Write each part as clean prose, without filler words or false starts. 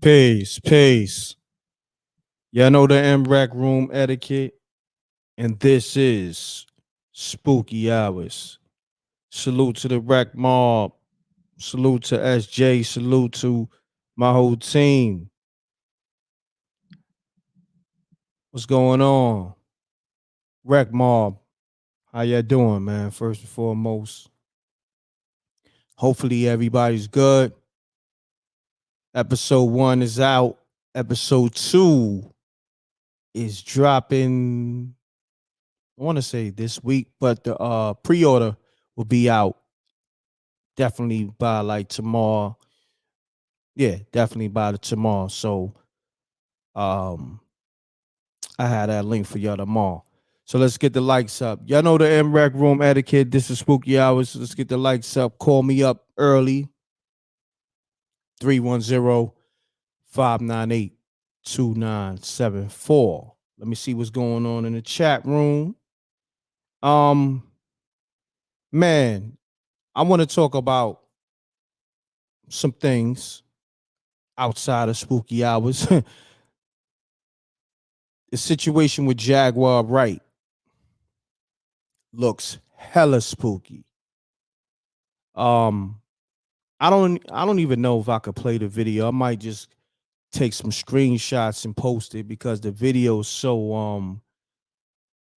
Peace, peace. Y'all know the M.Reck room etiquette, and this is Spooky Hours. Salute to the Rec Mob. Salute to SJ. Salute to my whole team. What's going on? Rec Mob, how y'all doing, man? First and foremost, hopefully everybody's good. Episode 1 is out. Episode 2 is dropping, I want to say this week, but the pre-order will be out definitely by like tomorrow. Yeah, definitely by the tomorrow. So um I had that link for y'all tomorrow. So let's get the likes up. Y'all know the M.Reck room etiquette. This is Spooky Hours. Let's get the likes up. Call me up early. 310-598-2974. Let me see what's going on in the chat room. Um, man, I want to talk about some things outside of Spooky Hours. The situation with Jaguar Wright looks hella spooky. Um, I don't even know if I could play the video. I might just take some screenshots and post it because the video is so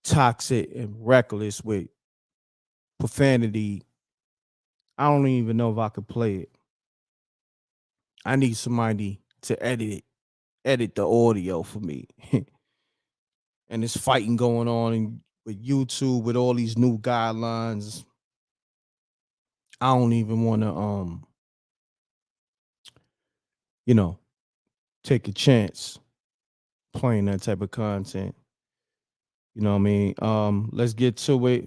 toxic and reckless with profanity. I don't even know if I could play it. I need somebody to edit the audio for me. And this fighting going on with YouTube with all these new guidelines. I don't even want to you know, take a chance playing that type of content. You know what I mean? Let's get to it.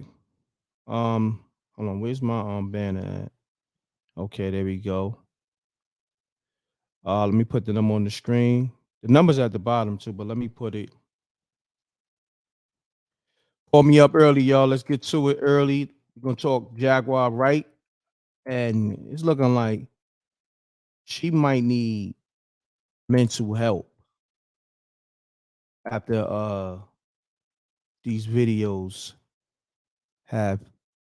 Hold on, where's my banner at? Okay, there we go. Let me put the number on the screen. The number's at the bottom too, but let me put it. Call me up early, y'all. Let's get to it early. We're gonna talk Jaguar Wright, and it's looking like she might need mental help after these videos have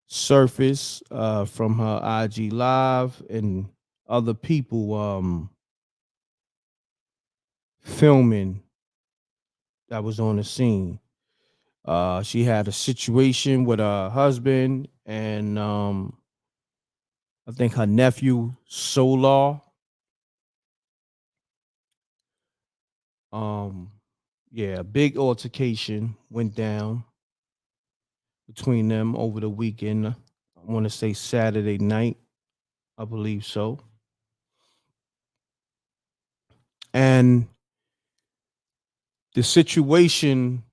surfaced from her IG live and other people filming that was on the scene. She had a situation with her husband and I think her nephew Solar. Um, yeah, a big altercation went down between them over the weekend. I want to say Saturday night, I believe so. And the situation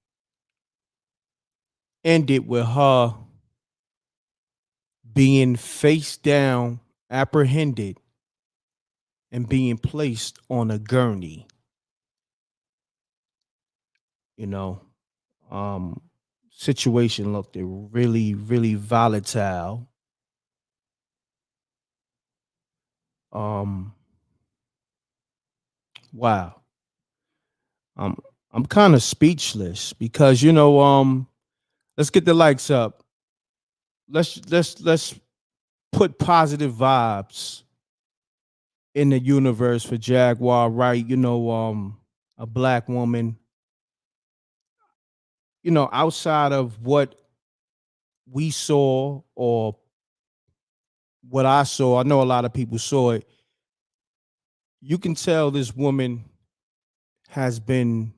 ended with her being face down, apprehended, and being placed on a gurney. You know, um, situation looked really, really volatile. Um, wow. Um, I'm kind of speechless because let's get the likes up. Let's put positive vibes in the universe for Jaguar Wright. A black woman. Outside of what we saw or what I saw, I know a lot of people saw it. You can tell this woman has been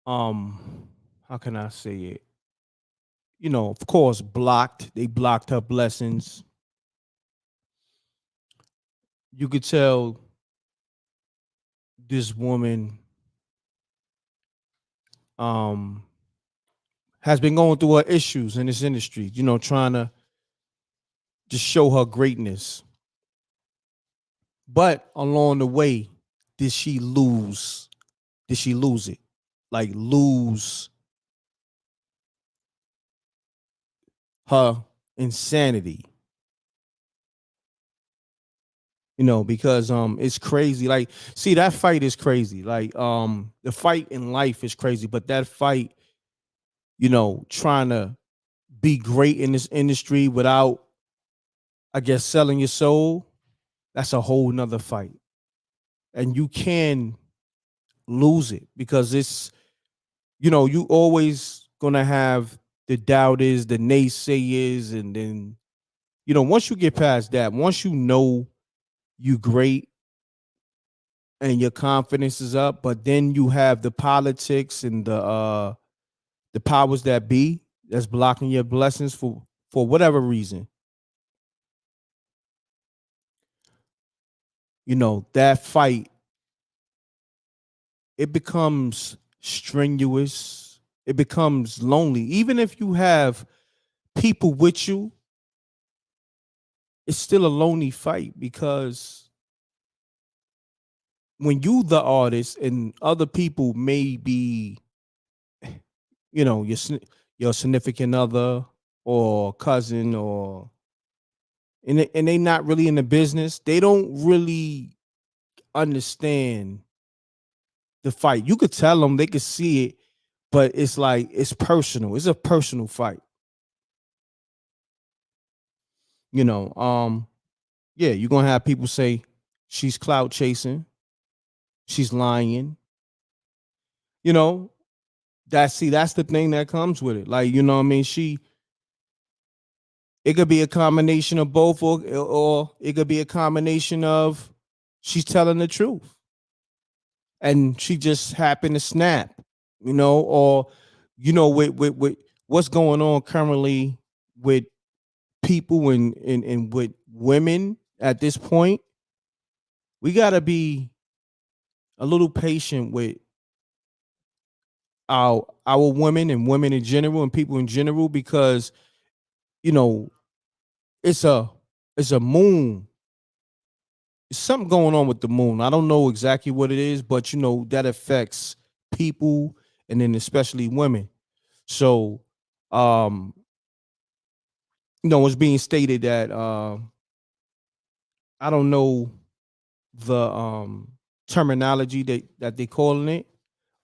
how can I say it? Of course, blocked. They blocked her blessings. You could tell this woman um has been going through her issues in this industry, trying to just show her greatness. But along the way, did she lose? Did she lose it? Like lose her insanity? because it's crazy. Like, see, that fight is crazy. Like, the fight in life is crazy, but that fight, trying to be great in this industry without, I guess, selling your soul, that's a whole nother fight. And you can lose it because you always gonna have the doubters, the naysayers, and then, once you get past that, once you great and your confidence is up, but then you have the politics and the powers that be that's blocking your blessings for whatever reason. That fight, it becomes strenuous. It becomes lonely. Even if you have people with you, it's still a lonely fight because when you the artist and other people may be, your significant other or cousin, or and they not really in the business, they don't really understand the fight. You could tell them, they could see it, but it's like it's personal. It's a personal fight. You know, um, yeah, you're gonna have people say she's clout chasing, she's lying. You know, that's the thing that comes with it. Like, what I mean, it could be a combination of both, or it could be a combination of she's telling the truth and she just happened to snap, or with what's going on currently with people and with women at this point, we got to be a little patient with our women and women in general and people in general, because you know it's a moon. It's something going on with the moon. I don't know exactly what it is, but that affects people, and then especially women. So, um, it's being stated that I don't know the terminology that they calling it,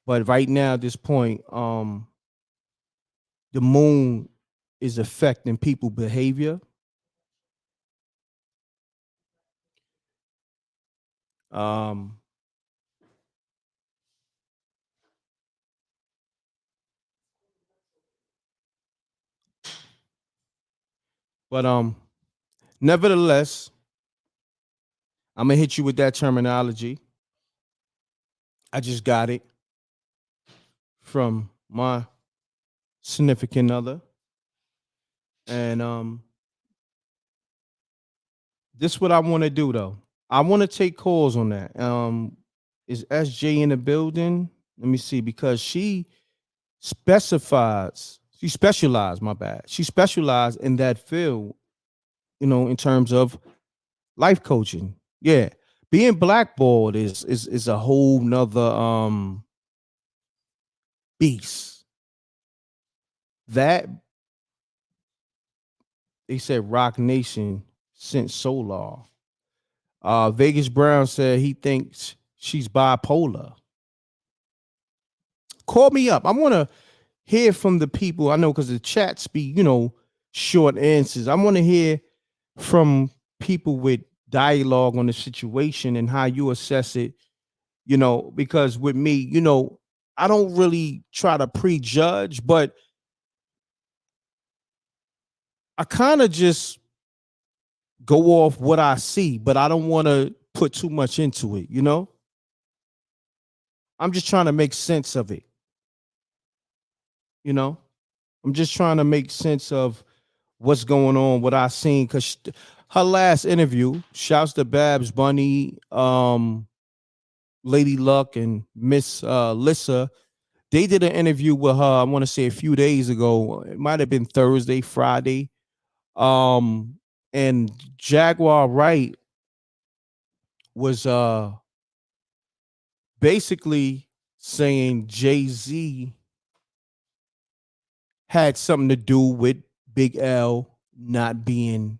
but right now at this point, the moon is affecting people behavior. Um, but nevertheless, I'm gonna hit you with that terminology. I just got it from my significant other, and this is what I want to do though. I want to take calls on that. Is SJ in the building? Let me see, because she specialized, my bad. She specialized in that field, in terms of life coaching. Yeah. Being blackballed is a whole nother beast. That they said Rock Nation sent Solar. Vegas Brown said he thinks she's bipolar. Call me up. I want to hear from the people. I know because the chats be, short answers. I want to hear from people with dialogue on the situation and how you assess it, because with me, I don't really try to prejudge, but I kind of just go off what I see, but I don't want to put too much into it. I'm just trying to make sense of it, you know? I'm just trying to make sense of what's going on, what I seen, because her last interview, shouts to Babs Bunny, Lady Luck, and Miss Lissa. They did an interview with her, I want to say a few days ago. It might have been Thursday, Friday. Um, and Jaguar Wright was basically saying Jay-Z had something to do with Big L not being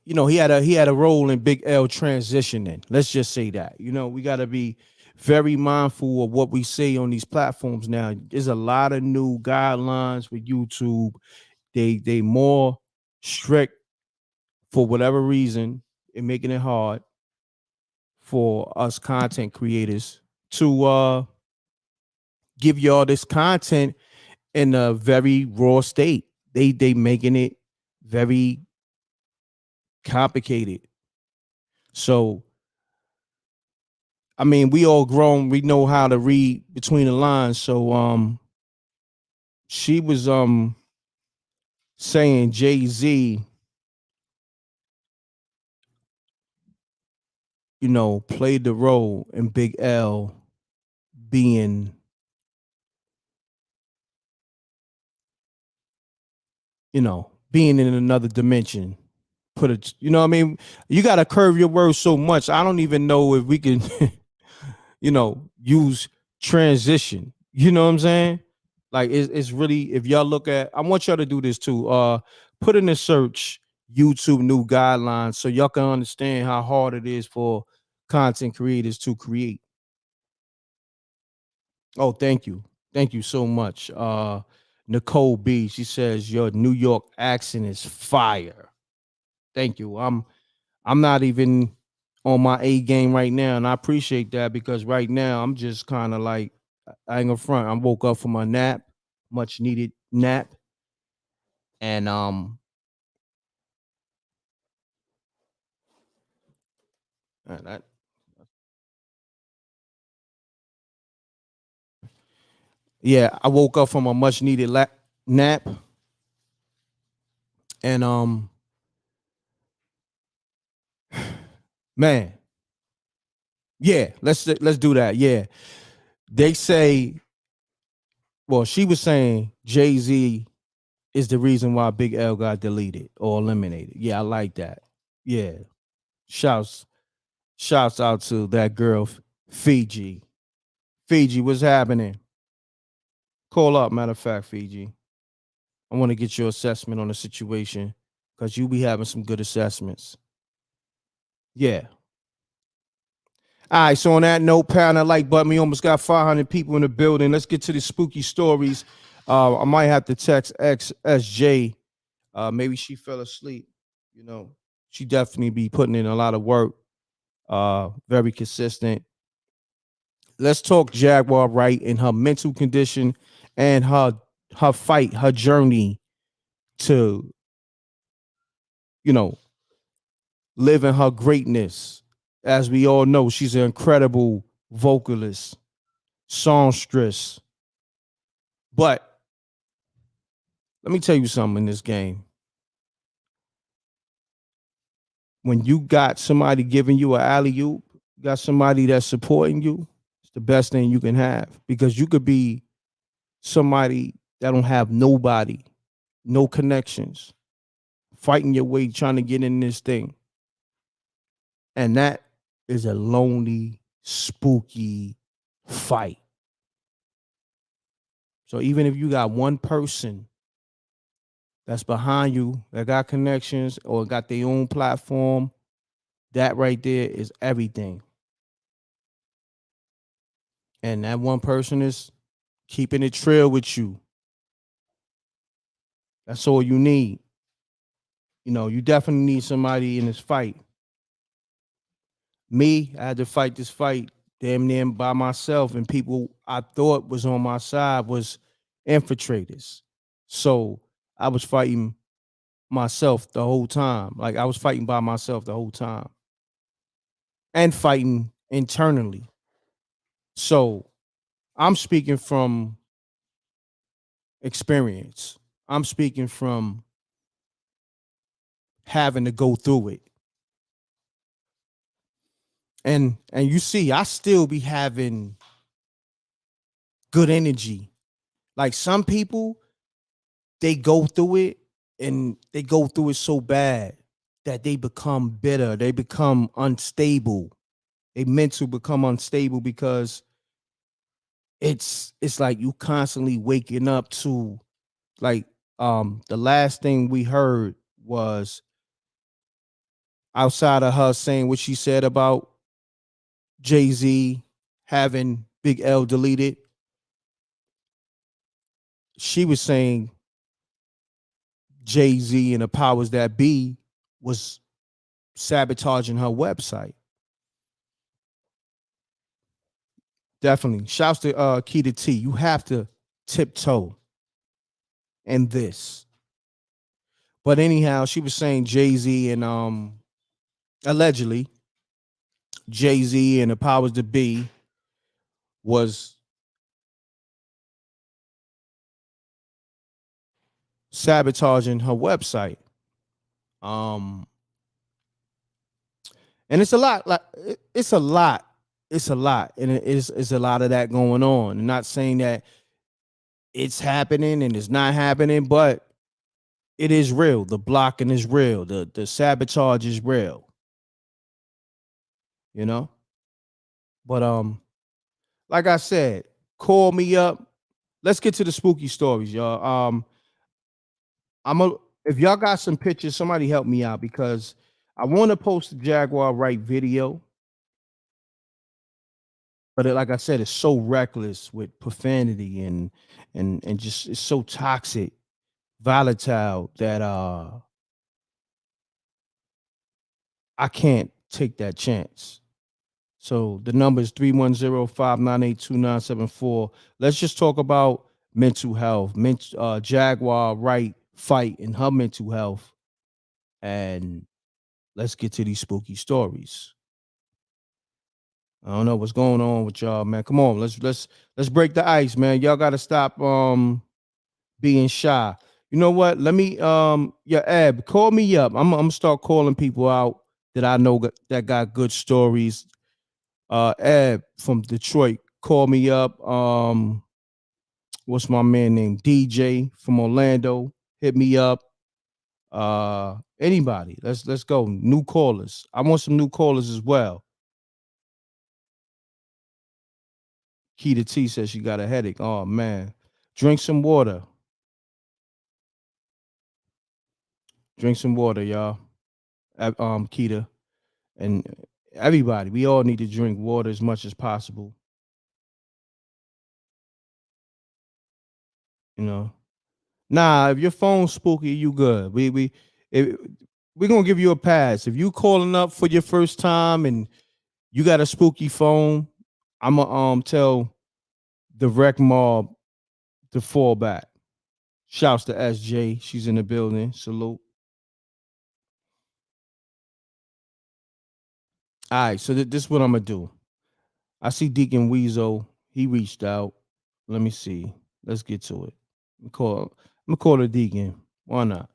he had a role in Big L transitioning. Let's just say that. We got to be very mindful of what we say on these platforms now. There's a lot of new guidelines with YouTube. They more strict for whatever reason and making it hard for us content creators to give y'all this content in a very raw state. They making it very complicated. So I mean, we all grown. We know how to read between the lines. So she was saying Jay-Z, played the role in Big L being, being in another dimension. Put it, what I mean? You got to curve your words so much. I don't even know if we can, use transition. You know what I'm saying? Like it's really, if y'all look at, I want y'all to do this too. Put in a search YouTube new guidelines so y'all can understand how hard it is for content creators to create. Oh, thank you. Thank you so much. Nicole B, she says your New York accent is fire. Thank you. I'm not even on my A game right now, and I appreciate that because right now I'm just kind of like, I ain't gonna front. I woke up from a nap, much needed nap, and that, yeah, I woke up from a much needed nap, and man, yeah, let's do that. Yeah, they say, well, she was saying Jay-Z is the reason why Big L got deleted or eliminated. Yeah, I like that. Yeah, shouts shouts out to that girl Fiji. Fiji, what's happening? Call up, matter of fact, Fiji. I want to get your assessment on the situation because you be having some good assessments. Yeah. All right. So on that note, pound that like button. We almost got 500 people in the building. Let's get to the spooky stories. I might have to text XSJ. Maybe she fell asleep. You know, she definitely be putting in a lot of work. Very consistent. Let's talk Jaguar Wright and her mental condition and her fight, her journey to, you know, live in her greatness. As we all know, she's an incredible vocalist, songstress. But let me tell you something in this game. When you got somebody giving you an alley oop, you got somebody that's supporting you, it's the best thing you can have because you could be somebody that don't have nobody, no connections, fighting your way trying to get in this thing. And that is a lonely, spooky fight. So even if you got one person that's behind you that got connections or got their own platform, that right there is everything. And that one person is keeping it trail with you. That's all you need. You definitely need somebody in this fight. Me, I had to fight this fight damn near by myself, and people I thought was on my side was infiltrators. So I was fighting myself the whole time. Like I was fighting by myself the whole time and fighting internally. So I'm speaking from experience. I'm speaking from having to go through it. And you see, I still be having good energy. Like some people, they go through it and they go through it so bad that they become bitter. They become unstable. They mental become unstable because it's like you constantly waking up to like the last thing we heard was outside of her saying what she said about Jay-Z having Big L deleted, she was saying Jay-Z and the powers that be was sabotaging her website. Definitely. Shouts to Keita T. You have to tiptoe in this. But anyhow, she was saying Jay-Z and allegedly Jay-Z and the powers that be was sabotaging her website. And it's a lot, like it's a lot. It's a lot. And it's a lot of that going on. I'm not saying that it's happening and it's not happening, but it is real. The blocking is real. The sabotage is real. You know? But like I said, call me up. Let's get to the spooky stories, y'all. If y'all got some pictures, somebody help me out because I want to post the Jaguar Wright video. But like I said, it's so reckless with profanity and just it's so toxic, volatile that I can't take that chance. So the number is 310-598-2974. Let's just talk about mental health, Jaguar Wright fight and her mental health. And let's get to these spooky stories. I don't know what's going on with y'all, man. Come on, let's break the ice, man. Y'all gotta stop being shy. You know what? Let me Eb, call me up. I'm gonna start calling people out that I know that got good stories. Eb from Detroit, call me up. What's my man named DJ from Orlando? Hit me up. Anybody. Let's go. New callers. I want some new callers as well. Keita T says she got a headache. Oh man. Drink some water. Drink some water, y'all. Keita. And everybody, we all need to drink water as much as possible. You know. Nah, if your phone's spooky, you good. We're gonna give you a pass. If you calling up for your first time and you got a spooky phone, I'ma tell the rec mob to fall back. Shouts to SJ. She's in the building. Salute. All right, so this is what I'm gonna do. I see Deacon Weasel. He reached out. Let me see. Let's get to it. I'm gonna call the Deacon. Why not?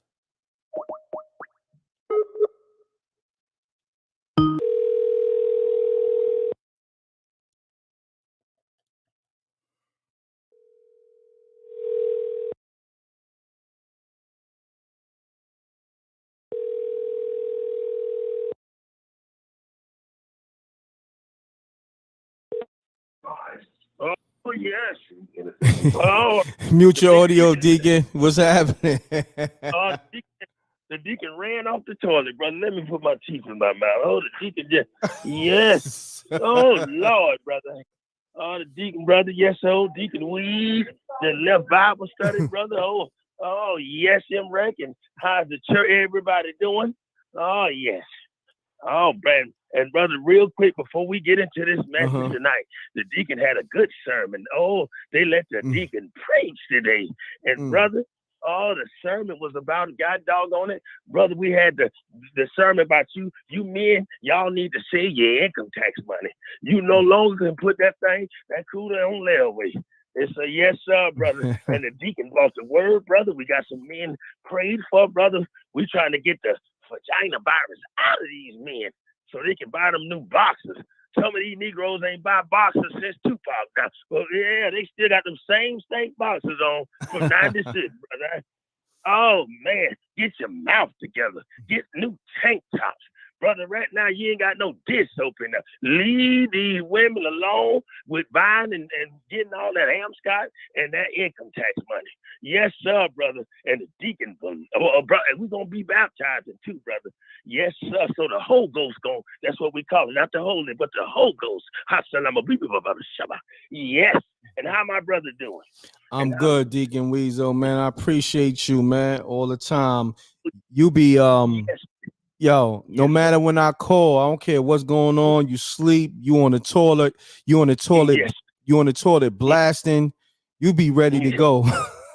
Oh, yes. Oh, Mute your audio, Deacon. What's happening? The deacon ran off the toilet, brother. Let me put my teeth in my mouth. Oh, the deacon just, yes. Oh, Lord, brother. Oh, the deacon, brother. Yes, oh, Deacon Weasel. The left Bible study, brother. Oh, yes, M.Reck. And how's the church, everybody doing? Oh, yes. Oh, man. And brother, real quick, before we get into this message tonight, the deacon had a good sermon. Oh, they let the deacon preach today. And brother, the sermon was about, God doggone it, brother, we had the sermon about you men, y'all need to save your income tax money. You no longer can put that cooler on layaway. It's a yes, sir, brother. And the deacon brought the word, brother. We got some men prayed for, brother. We trying to get the vagina virus out of these men so they can buy them new boxers. Some of these Negroes ain't buy boxers since Tupac now. Well, yeah, they still got them same stank boxers on from 96, brother. Oh, man, get your mouth together. Get new tank tops. Brother, right now, you ain't got no dish soap in there. Leave these women alone with buying and getting all that Amscot and that income tax money. Yes, sir, brother. And the deacon, brother, we're going to be baptizing too, brother. Yes, sir. So the Holy Ghost going, that's what we call it. Not the Holy, but the Holy Ghost. Yes. And how my brother doing? I'm good, Deacon Weasel, man. I appreciate you, man, all the time. You be Yes. Yo, no matter when I call, I don't care what's going on. You sleep, you on the toilet, you on the toilet, Yes. you on the toilet blasting, you be ready to go.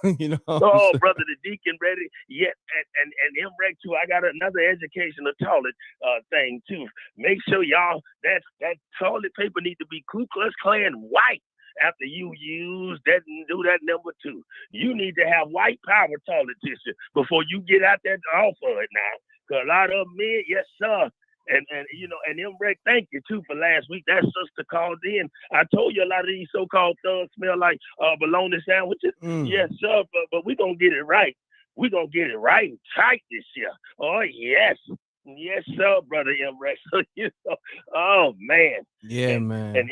You know. Oh, brother, the deacon ready. Yeah, and M.Reck too. I got another educational toilet thing too. Make sure y'all that toilet paper need to be Ku Klux Klan white. After you use that and do that number 2, you need to have white power toilet tissue before you get out that offer it now. Cause a lot of men, yes sir. And you know, and M.Reck, thank you too for last week. That sister called in. I told you a lot of these so-called thugs smell like bologna sandwiches. Yes, sir, but we're gonna get it right. We're gonna get it right and tight this year. Oh yes. Yes, sir, brother M.Reck. So you know, oh man. Yeah, man. And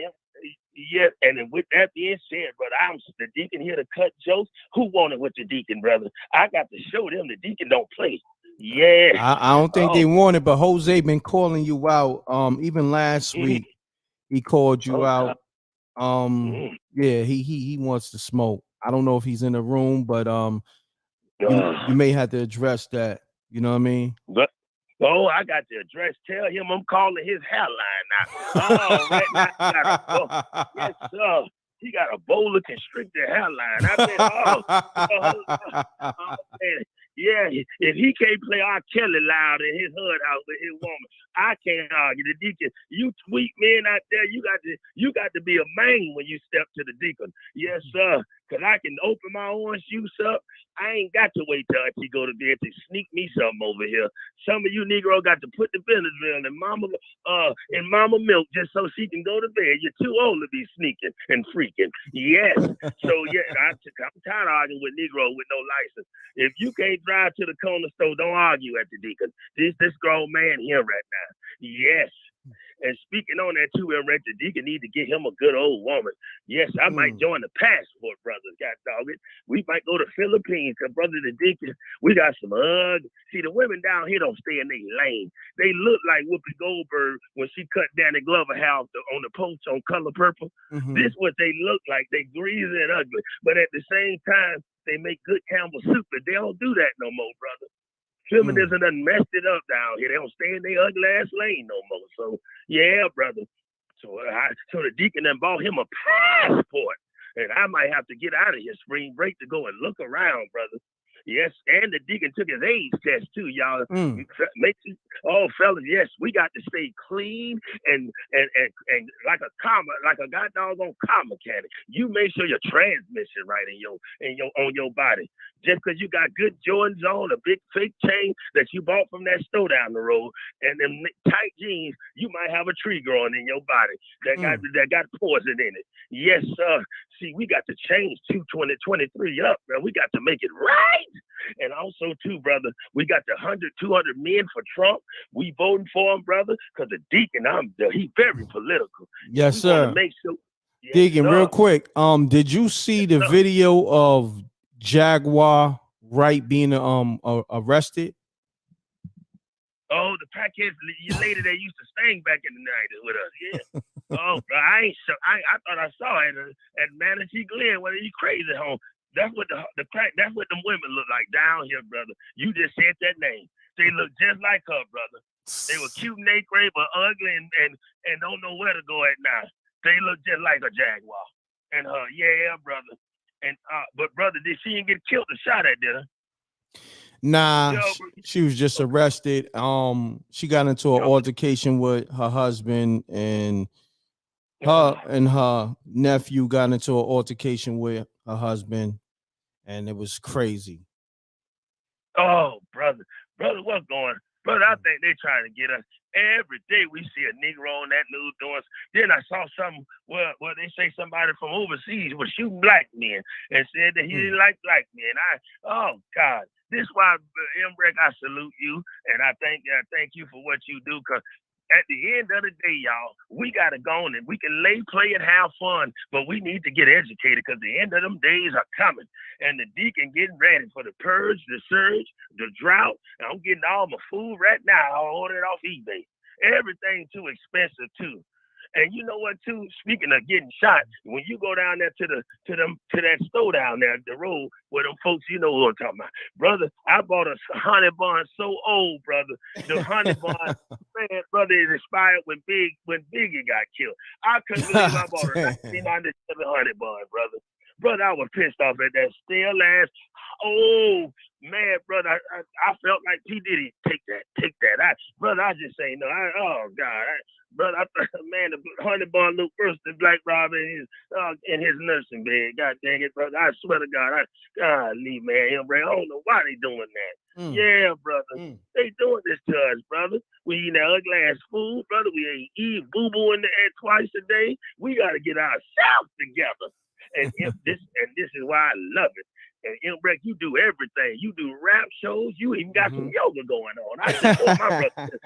yeah, and with that being said, brother, I'm the deacon here to cut jokes. Who wanted with the deacon, brother? I got to show them the deacon don't play. Yeah. I don't think they want it, but Jose been calling you out. Even last week he called you out. Yeah, he wants to smoke. I don't know if he's in the room, but you may have to address that. You know what I mean? But I got the address. Tell him I'm calling his hairline now. Oh, right now yes, sir. He got a bowler constricted hairline. I said, man. Yeah, if he can't play R. Kelly loud in his hood house with his woman, I can't argue. The deacon, you tweet men out there, you got to be a man when you step to the deacon. Yes, sir. Cause I can open my orange juice up. I ain't got to wait till he go to bed to sneak me something over here. Some of you Negro got to put the Benadryl in mama milk just so she can go to bed. You're too old to be sneaking and freaking. Yes. So yeah, I'm tired of arguing with Negro with no license. If you can't drive to the corner store, don't argue at the deacon. This grown man here right now. Yes. And speaking on that too, M.Reck, the deacon need to get him a good old woman. Yes, I might join the passport, brothers. God dog it. We might go to Philippines, cause brother the deacon, we got some See, the women down here don't stay in their lane. They look like Whoopi Goldberg when she cut Danny Glover hair on the post on Color Purple. This what they look like. They greasy and ugly, but at the same time, they make good Campbell soup. But they don't do that no more, brother. Feminism done messed it up down here. They don't stay in their ugly ass lane no more. So yeah, brother. So the deacon done bought him a passport, and I might have to get out of here spring break to go and look around, brother. Yes, and the deacon took his AIDS test too, y'all. Fellas, yes, we got to stay clean and like a goddamn car mechanic. You make sure your transmission right on your body. Just because you got good Jordans on, a big fake chain that you bought from that store down the road, and them tight jeans, you might have a tree growing in your body that got poison in it. Yes, sir. See, we got to change 2023 up, man. We got to make it right. And also, too, brother, we got the 200 men for Trump. We voting for him, brother, because the deacon, he's very political. Yes, sir. Make sure. Yes, Deacon, sir. real quick, did you see the video of Jaguar Wright being arrested? Oh, the package lady that used to sing back in the 90s with us, yeah. Oh, I ain't sure. I thought I saw it at Manatee Glen. Well, you crazy, home. That's what that's what them women look like down here, brother. You just said that name. They look just like her, brother. They were cute and they great, but ugly and don't know where to go at now. They look just like a Jaguar and her. Yeah, brother. And but brother, did she didn't get killed or shot at, did her? Nah, she was just arrested. She got into an altercation with her husband, and her nephew got into an altercation with her husband, and it was crazy. Oh, brother, what's going? Brother, I think they're trying to get us. Every day we see a Negro on that news doing. Then I saw something where they say somebody from overseas was shooting black men and said that he didn't like black men. Oh God. This why M.Reck, I salute you, and I thank you for what you do. Cause at the end of the day, y'all, we gotta go on and we can lay, play, and have fun, but we need to get educated because the end of them days are coming. And the deacon getting ready for the purge, the surge, the drought. And I'm getting all my food right now. I'll order it off eBay. Everything too expensive too. And you know what too? Speaking of getting shot, when you go down there to that store down there, the road where them folks, you know who I'm talking about, brother. I bought a honey bun so old, brother. The honey bun, man, brother, is expired when Biggie got killed. I couldn't believe I bought a 1997 honey bun, brother. Brother, I was pissed off at that still ass. Oh man, brother, I felt like P Diddy. Take that. Brother, I just say no. Oh God. Brother, man, the honey bun looked worse than Black Rob in his nursing bed. God dang it, brother. I swear to God, golly, man, I don't know why they doing that. Yeah, brother. They doing this to us, brother. We eat that ugly ass food, brother. We ain't eat boo-boo in the air twice a day. We gotta get ourselves together. And this is why I love it. And M.Reck, you do everything. You do rap shows. You even got some yoga going on. I support my brother.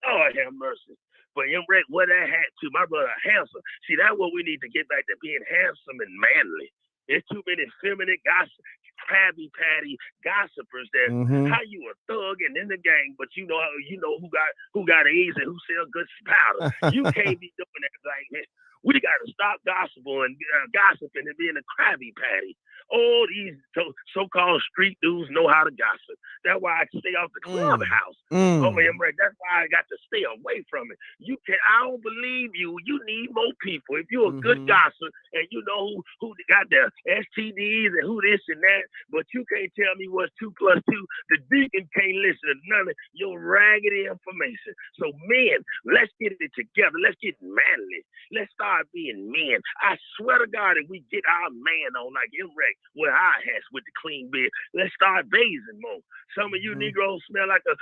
Lord have mercy. But M.Reck, wear that hat too. My brother handsome. See, that's what we need to get back to being handsome and manly. There's too many feminine gossip, Krabby Patty gossipers that how you a thug and in the gang, but you know who got AIDS and who sell good powder. You can't be doing that like this. We got to stop gossiping and being a Krabby Patty. Oh, these so-called street dudes know how to gossip. That's why I can stay off the clubhouse. Oh, M.Reck, that's why I got to stay away from it. I don't believe you. You need more people. If you're a good gossip and you know who got the STDs and who this and that, but you can't tell me what's 2 + 2. The deacon can't listen to none of your raggedy information. So, men, let's get it together. Let's get manly. Let's start being men. I swear to God, if we get our man on like M.Reck, with our hats with the clean beard, let's start bathing more. Some of you Negroes smell like a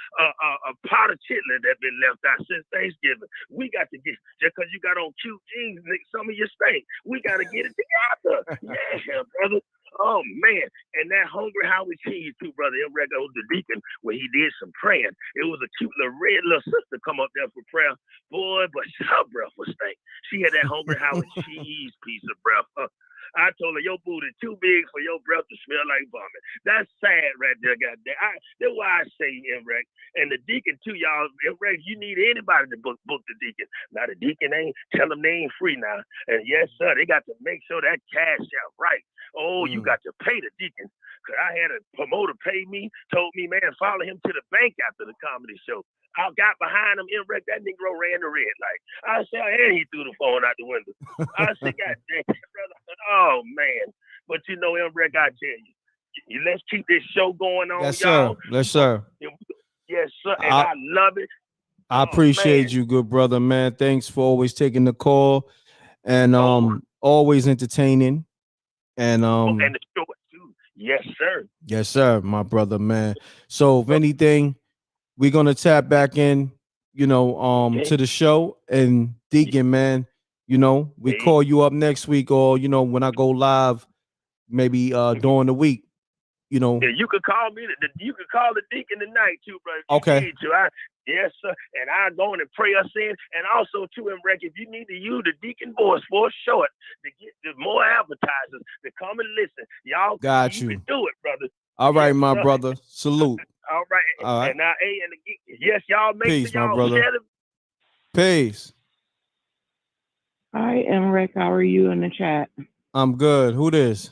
pot of chitlin that been left out since Thanksgiving. We got to get, just because you got on cute jeans, some of you stink. We got to get it together. Yeah, brother. Oh man, and that hungry Howard cheese too, brother. M.Reck, the deacon, when he did some praying, it was a cute little red little sister come up there for prayer, boy. But her breath was stank. She had that hungry Howard cheese piece of breath. I told her, your booty too big for your breath to smell like vomit. That's sad right there, goddamn. That's why I say M.Reck. And the deacon too, y'all. M.Reck, you need anybody to book the deacon. Now the deacon tell them they ain't free now. And yes, sir, they got to make sure that cash out right. Oh, you got to pay the deacon. Cause I had a promoter pay me, told me, man, follow him to the bank after the comedy show. I got behind him, M.Reck, that Negro ran the red light. I said, and he threw the phone out the window. I said, God dang it, brother. Oh, man. But you know, M.Reck, I tell you, let's keep this show going on, yes, y'all. Sir. Yes, sir. Yes, sir. And I love it. I appreciate you, good brother, man. Thanks for always taking the call and always entertaining. And and the show too. Yes, sir. Yes, sir, my brother, man. So if anything, we're gonna tap back in, to the show. And Deacon, man, we call you up next week, or when I go live, maybe during the week. Yeah, you could call me. You could call the deacon tonight too, brother. Okay. Yes, sir. And I go in and pray us in. And also, too, M.Reck, if you need to use the deacon voice for a short to get more advertisers to come and listen, y'all got you can do it, brother. All right, my brother. Salute. All right. All right. And now, yes, y'all make Peace, sure y'all my brother. share the. Peace. Hi, M.Reck. How are you in the chat? I'm good. Who this?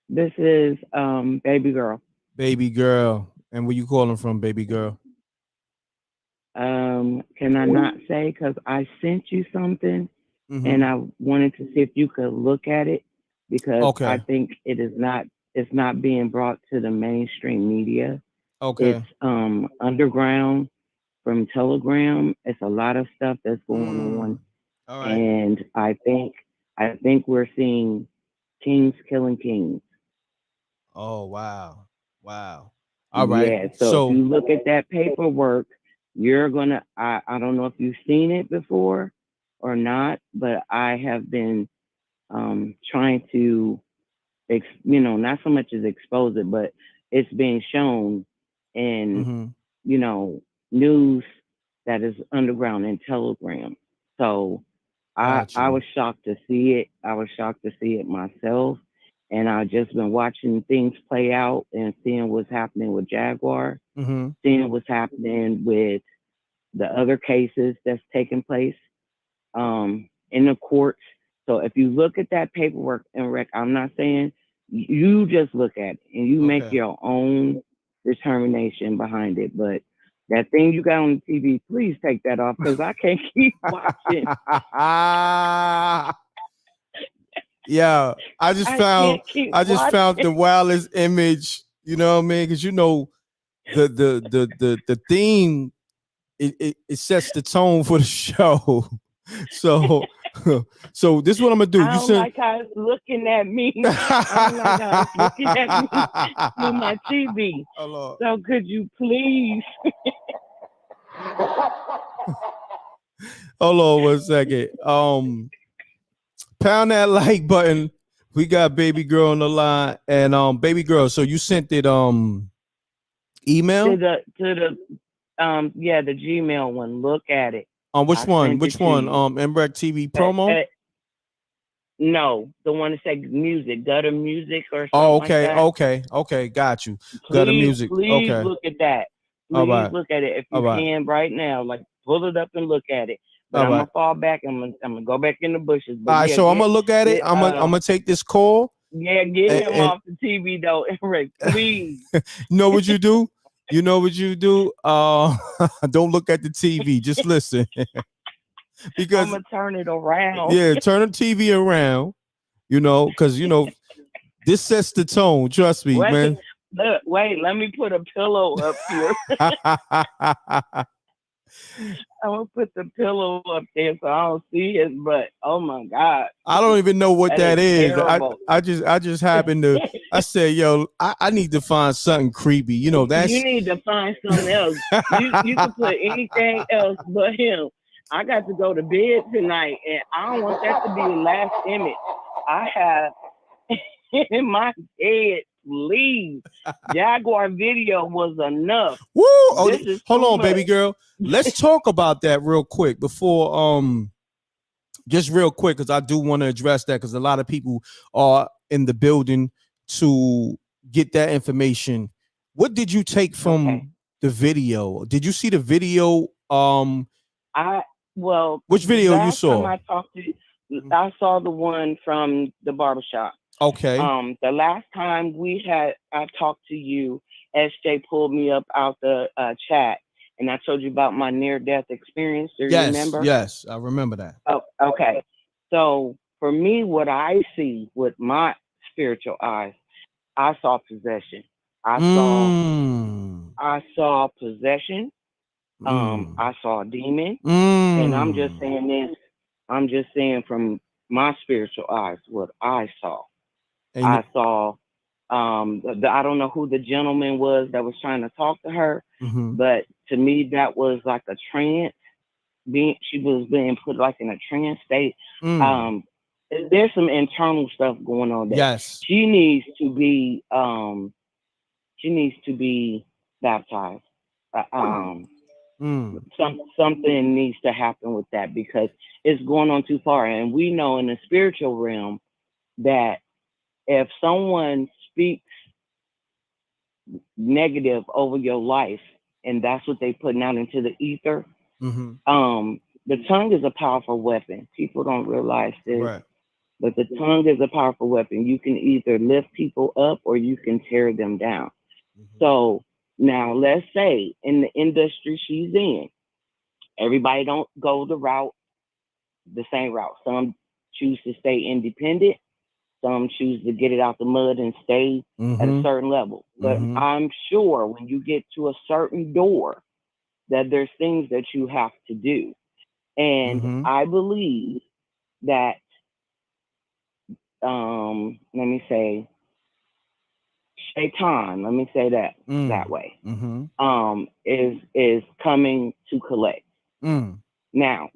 This is Baby Girl. Baby Girl. And where you calling from, Baby Girl? Can I not say? Because I sent you something, and I wanted to see if you could look at it, because I think it's not being brought to the mainstream media. Okay. It's underground from Telegram. It's a lot of stuff that's going on. All right. And I think we're seeing kings killing kings. Oh, wow. All right. Yeah, so if you look at that paperwork, you're gonna I don't know if you've seen it before or not, but I have been trying to not so much as expose it, but it's being shown in, you know, news that is underground in Telegram. So I was shocked to see it. I was shocked to see it myself. And I've just been watching things play out and seeing what's happening with Jaguar, seeing what's happening with the other cases that's taking place in the courts. So if you look at that paperwork, M.Reck, I'm not saying you just look at it and you make your own determination behind it. But that thing you got on the TV, please take that off because I can't keep watching. Yeah, I just found the wildest image. You know what I mean? Because you know the theme it sets the tone for the show. So so this is what I'm gonna do. I don't like how it's looking at me. I don't like how it's looking at me through my TV. Hello. So could you please? Hold on 1 second. Pound that like button. We got baby girl on the line, and baby girl. So you sent it email to the the Gmail one. Look at it. Which one? MRecktv promo. No, the one that says music, gutter music or something like that. Okay, got you. Gutter music. Please look at that. Please look at it if you can right now. Like pull it up and look at it. But I'm gonna fall back. I'm gonna go back in the bushes. But all right, so I'm gonna look at it. I'm gonna take this call. Yeah, get him off the TV though, Eric. Please. You know what you do? You know what you do? Don't look at the TV. Just listen. Because I'm gonna turn it around. Yeah, turn the TV around. You know, because you know this sets the tone. Trust me, man. Wait, let me put a pillow up here. I'm gonna put the pillow up there so I don't see his butt. Oh my God. I don't even know what that is. I just happened to I said, yo, I need to find something creepy. You know, you need to find something else. you can put anything else but him. I got to go to bed tonight and I don't want that to be the last image I have in my head. Please. Jaguar video was enough. Woo! Oh, hold on, baby girl. Let's talk about that real quick before just real quick, because I do want to address that because a lot of people are in the building to get that information. What did you take from the video? Did you see the video? Which video you saw? I saw the one from the barbershop. Okay. The last time I talked to you, SJ pulled me up out the chat, and I told you about my near-death experience. Do you remember? Yes, I remember that. Oh, okay. So for me, what I see with my spiritual eyes, I saw possession. I saw possession. I saw a demon, and I'm just saying this. I'm just saying from my spiritual eyes what I saw. I saw, I don't know who the gentleman was that was trying to talk to her, but to me, that was like a trance. She was being put like in a trance state. There's some internal stuff going on there. Yes. She needs to be baptized. Something needs to happen with that because it's going on too far. And we know in the spiritual realm that if someone speaks negative over your life and that's what they're putting out into the ether, the tongue is a powerful weapon. People don't realize this, but the tongue is a powerful weapon. You can either lift people up or you can tear them down. So now let's say in the industry she's in, everybody don't go the same route. Some choose to stay independent. Some choose to get it out the mud and stay at a certain level. But I'm sure when you get to a certain door that there's things that you have to do. And I believe that, let me say, Shaitan, let me say that that way, is coming to collect. Now,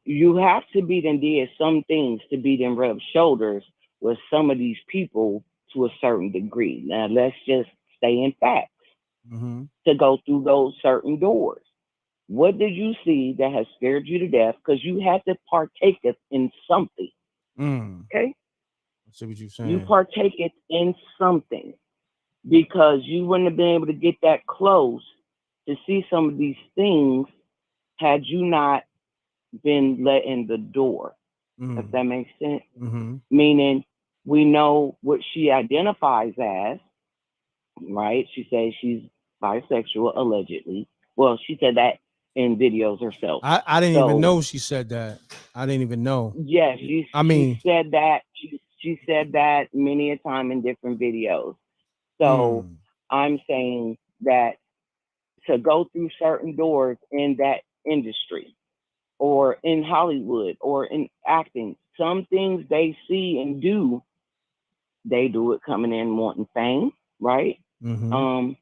you have to be them did some things to be them rub shoulders with some of these people to a certain degree. Now, let's just stay in facts, to go through those certain doors. What did you see that has scared you to death? Because you had to partake it in something. Okay? I see what you're saying. You partake it in something because you wouldn't have been able to get that close to see some of these things had you not been let in the door. If that makes sense. Meaning, we know what she identifies as, right? She says she's bisexual, allegedly. Well, she said that in videos herself. I didn't even know she said that. I didn't even know. Yes, she said that. She said that many a time in different videos. So I'm saying that to go through certain doors in that industry or in Hollywood or in acting, some things they see and do, they do it coming in wanting fame, right? And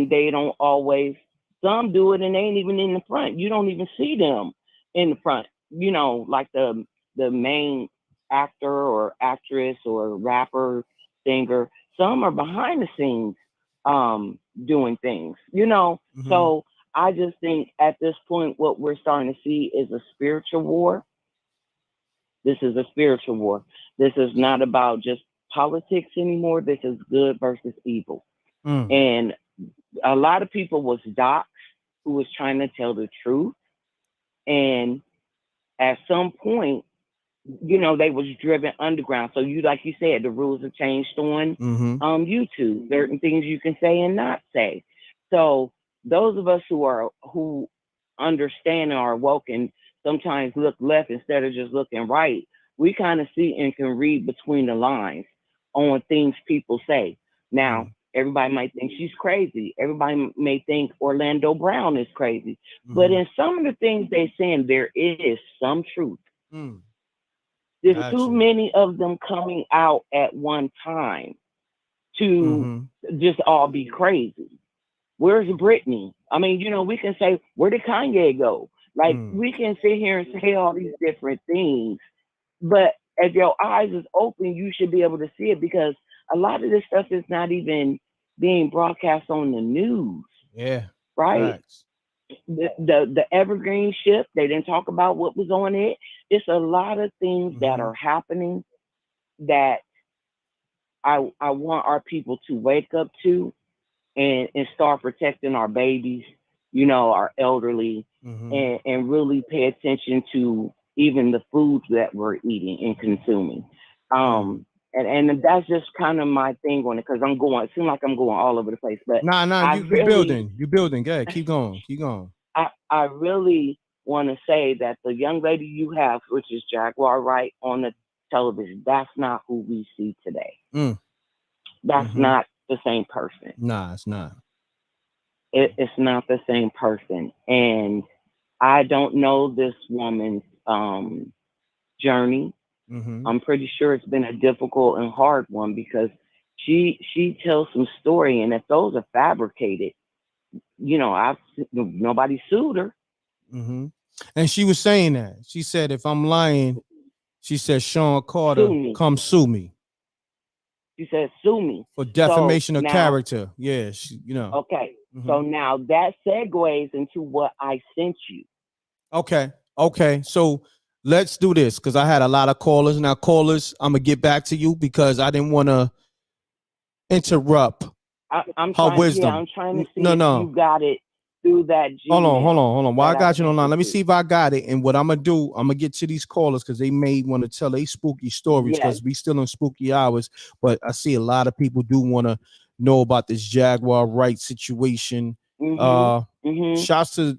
they don't always, some do it and they ain't even in the front. You don't even see them in the front, you know, like the main actor or actress or rapper, singer. Some are behind the scenes doing things, you know. So I just think at this point, what we're starting to see is a spiritual war. This is a spiritual war. This is not about just politics anymore. This is good versus evil. And a lot of people was doxxed who was trying to tell the truth. And at some point, you know, they was driven underground. So you, like you said, the rules have changed on YouTube. Certain things you can say and not say. So those of us who understand and are woke and sometimes look left instead of just looking right, we kind of see and can read between the lines on things people say. Now, everybody might think she's crazy. Everybody may think Orlando Brown is crazy. But in some of the things they're saying, there is some truth. There's too many of them coming out at one time to just all be crazy. Where's Britney? I mean, you know, we can say, where did Kanye go? Like, we can sit here and say all these different things. But if your eyes is open, you should be able to see it because a lot of this stuff is not even being broadcast on the news. Yeah. Right? Facts. The Evergreen ship, they didn't talk about what was on it. It's a lot of things that are happening that I want our people to wake up to and start protecting our babies, you know, our elderly, and really pay attention to even the foods that we're eating and consuming. And that's just kind of my thing on it because it seems like I'm going all over the place. But you're building. Go ahead, keep going. I really want to say that the young lady you have, which is Jaguar Wright on the television, that's not who we see today. That's not the same person. Nah, it's not. It's not the same person. And I don't know this woman's journey. I'm pretty sure it's been a difficult and hard one because she tells some story, and if those are fabricated, you know, nobody sued her. And she was saying that. She said, if I'm lying, she said, Sean Carter, come sue me. She said, sue me. For defamation of character. Yeah, you know. Okay. So now that segues into what I sent you. Okay. So let's do this because I had a lot of callers. Now, callers, I'm going to get back to you because I didn't want to interrupt her wisdom. Yeah, I'm trying to see if you got it through that Gmail. Hold on. While I got you online, let me see if I got it. And what I'm going to do, I'm going to get to these callers because they may want to tell a spooky stories because we still in spooky hours. But I see a lot of people do want to know about this Jaguar Wright situation. Shouts to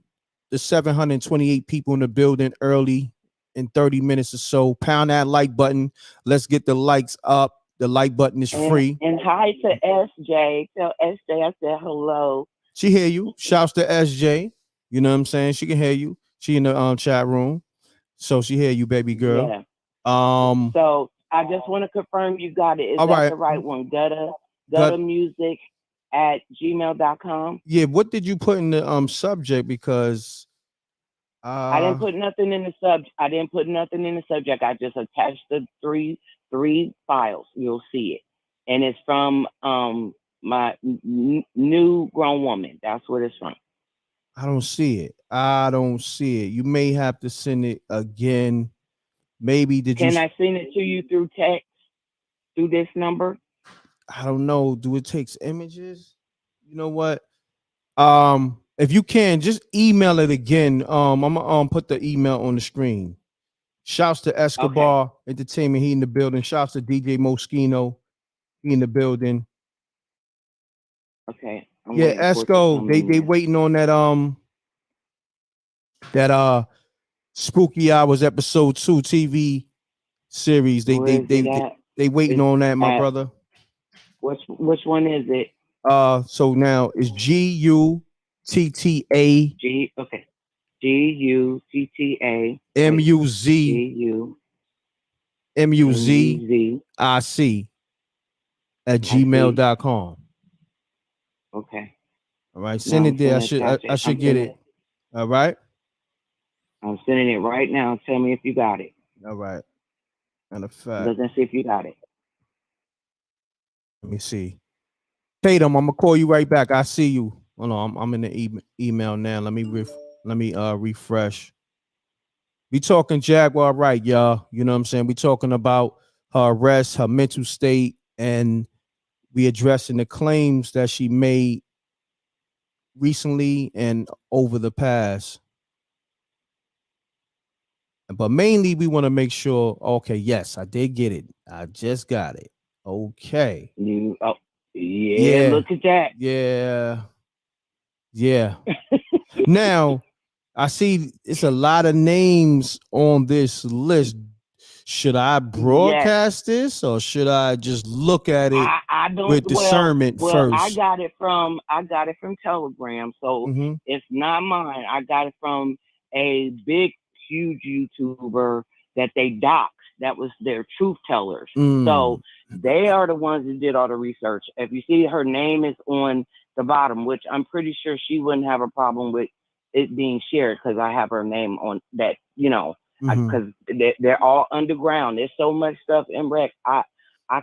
the 728 people in the building early in 30 minutes or so. Pound that like button. Let's get the likes up. The like button is free. And hi to SJ. Tell SJ I said hello. She hear you. Shouts to SJ. You know what I'm saying? She can hear you. She in the chat room. So she hear you, baby girl. Yeah. So I just want to confirm you got it. Is that the right one? Gutta music at gmail.com. Yeah, what did you put in the subject? Because I didn't put nothing in the subject. I just attached the three files. You'll see it. And it's from my new grown woman. That's what it's from. I don't see it. I don't see it. You may have to send it again. Maybe did you? Can I send it to you through text through this number? I don't know. Do it takes images? You know what? If you can, just email it again. I'm gonna put the email on the screen. Shouts to Escobar Entertainment. He in the building. Shouts to DJ Moschino. He in the building. Okay. Yeah, Esco. They waiting on that Spooky Hours episode 2 TV series. They waiting on that, my brother. Which one is it? So now it's GUTTA GUTTA MUZIC at gmail.com. Okay. All right, send it there. I should get it. All right. I'm sending it right now. Tell me if you got it. All right. Matter of fact. Let's see if you got it. Let me see. Tatum, I'm gonna call you right back. I see you. Oh no, I'm in the email now. Let me refresh. We talking Jaguar Wright, y'all. You know what I'm saying? We talking about her arrest, her mental state, and we addressing the claims that she made recently and over the past. But mainly we want to make sure, okay, yes, I did get it. I just got it. Okay. Yeah, look at that. Yeah. Now, I see it's a lot of names on this list. Should I broadcast this or should I just look at it with discernment first? I got it from Telegram, so it's not mine. I got it from a big, huge YouTuber that they doxed. That was their truth tellers. So they are the ones that did all the research. If you see her name is on the bottom, which I'm pretty sure she wouldn't have a problem with it being shared because I have her name on that, because they're all underground. There's so much stuff in M.Reck. I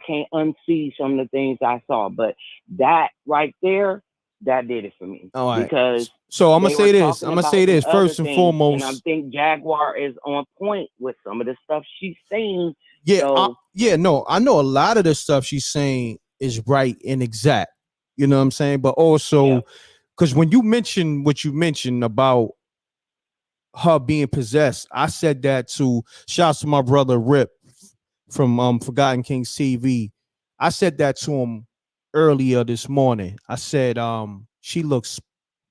can't unsee some of the things I saw, but that right there, that did it for me. All right. Because so I'm gonna say this first and foremost. And I think Jaguar is on point with some of the stuff she's saying. Yeah, so, I know a lot of the stuff she's saying is right and exact. You know what I'm saying? But also, because when you mentioned what you mentioned about her being possessed, I said that to shouts to my brother Rip from Forgotten Kings TV. I said that to him earlier this morning. I said she looks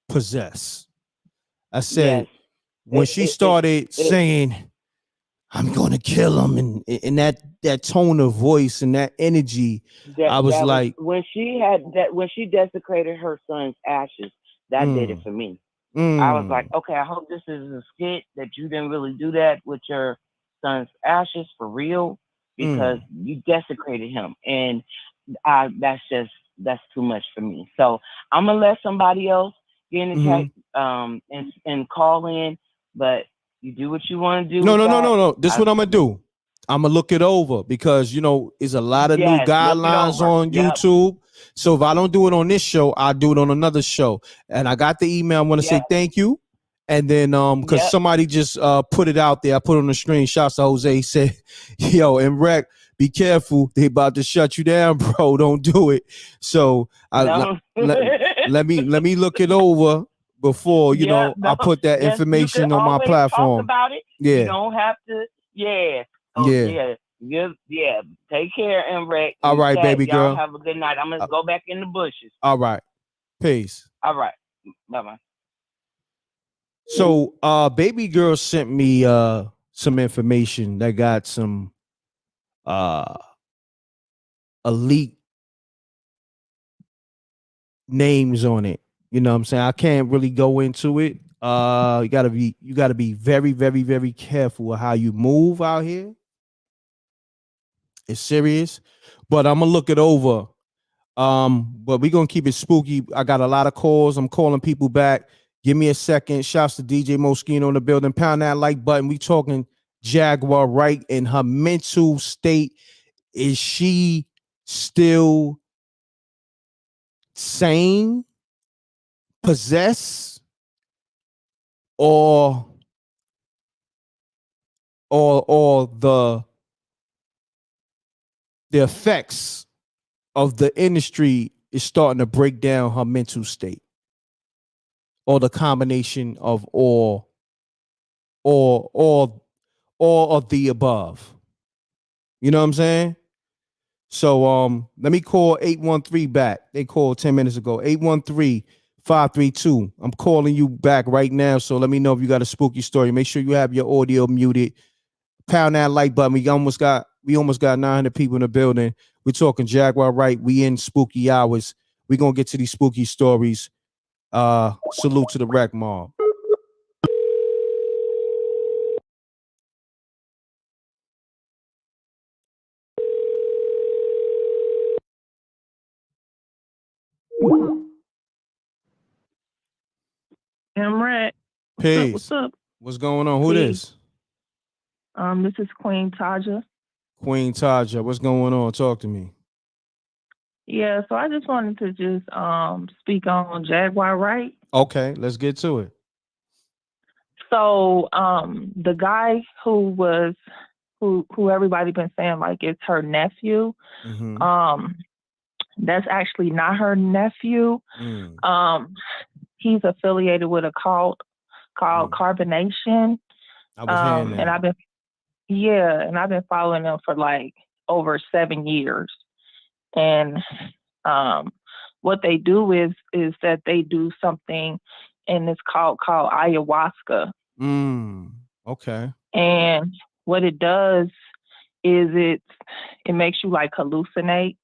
possessed. I said when she started saying I'm gonna kill him and that tone of voice and that energy, I was like when she desecrated her son's ashes, that did it for me. I was like, okay, I hope this is a skit that you didn't really do that with your son's ashes for real, because you desecrated him, and that's too much for me. So I'm gonna let somebody else get in the chat and call in, but you do what you want to do. No. This is what I'm gonna do. I'm gonna look it over because it's a lot of new guidelines on YouTube. So if I don't do it on this show, I'll do it on another show. And I got the email. I want to say thank you. And then because somebody just put it out there, I put it on the screen. Shouts to Jose. He said, "Yo, M.Reck, be careful. They about to shut you down, bro. Don't do it." So let me look it over before I put that information on my platform. Talk about it. Yeah, you don't have to. Take care, M.Reck. All right, baby girl. Y'all have a good night. I'm gonna go back in the bushes. All right, peace. All right, bye. So, baby girl sent me some information that got some elite names on it. You know what I'm saying? I can't really go into it. You gotta be very, very, very careful with how you move out here. It's serious, but I'm gonna look it over. But we're gonna keep it spooky. I got a lot of calls. I'm calling people back. Give me a second. Shouts to DJ Moschino in the building. Pound that like button. We talking Jaguar Wright and her mental state. Is she still sane, possessed, or the effects of the industry is starting to break down her mental state, or the combination of all of the above. You know what I'm saying? So let me call 813 back. They called 10 minutes ago. 813-532. I'm calling you back right now. So let me know if you got a spooky story. Make sure you have your audio muted. Pound that like button. We almost got 900 people in the building. We're talking Jaguar Wright. We in spooky hours. We're gonna get to these spooky stories. Salute to the Wreck Mob. M.Reck. Peace. What's up? What's going on? Who this? This is Queen Taja. Queen Taja. What's going on? Talk to me. Yeah, so I just wanted to just speak on Jaguar Wright. Okay, let's get to it. So the guy who everybody been saying like it's her nephew, that's actually not her nephew. He's affiliated with a cult called Carbonation. I was hearing that. And I've been following them for like over 7 years. And what they do is that they do something in this cult called ayahuasca. Okay. And what it does is it makes you like hallucinate,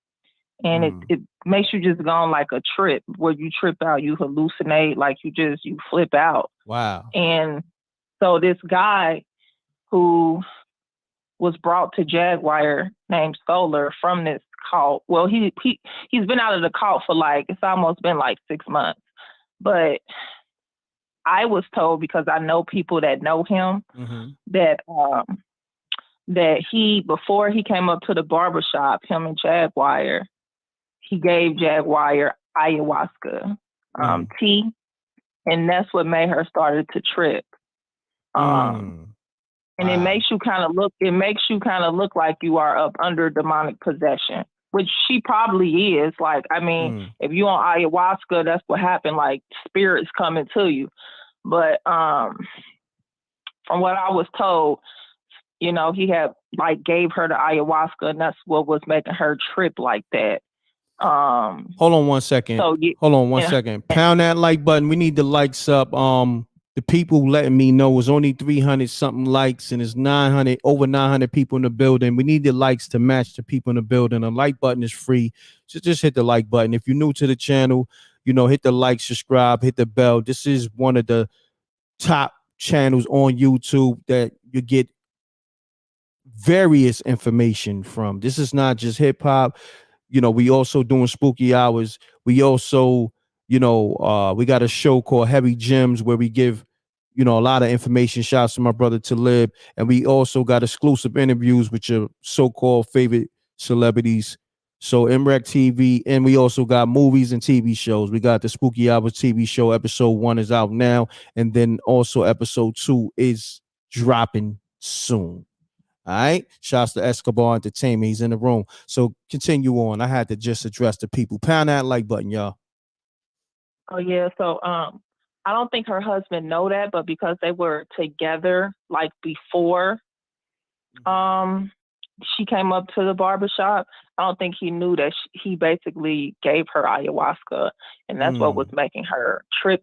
and it makes you just go on like a trip where you trip out, you hallucinate, like you flip out. Wow. And so this guy who was brought to Jaguar named Solar from this cult. Well, he's been out of the cult for like, it's almost been like 6 months. But I was told, because I know people that know him, that he, before he came up to the barbershop, him and Jaguar, he gave Jaguar ayahuasca tea, and that's what made her started to trip. And it makes you kind of look like you are up under demonic possession, which she probably is. Like, I mean, if you on ayahuasca, that's what happened. Like, spirits coming to you. But from what I was told, you know, he had like gave her the ayahuasca, and that's what was making her trip like that. Hold on 1 second. Hold on one second. Pound that like button. We need the likes up. The people letting me know it's only 300 something likes, and it's over 900 people in the building. We need the likes to match the people in the building. The like button is free. So just hit the like button. If you're new to the channel, you know, hit the like, subscribe, hit the bell. This is one of the top channels on YouTube that you get various information from. This is not just hip hop. You know, we also doing spooky hours. We also, you know, we got a show called Heavy Gems where we give, you know, a lot of information. Shouts to my brother Talib. And we also got exclusive interviews with your so-called favorite celebrities. So MRecktv, and we also got movies and TV shows. We got the Spooky Hours TV show. Episode 1 is out now. And then also episode 2 is dropping soon. All right. Shouts to Escobar Entertainment. He's in the room. So continue on. I had to just address the people. Pound that like button, y'all. Oh yeah. So I don't think her husband know that, but because they were together like before she came up to the barbershop, I don't think he knew that he basically gave her ayahuasca, and that's what was making her trip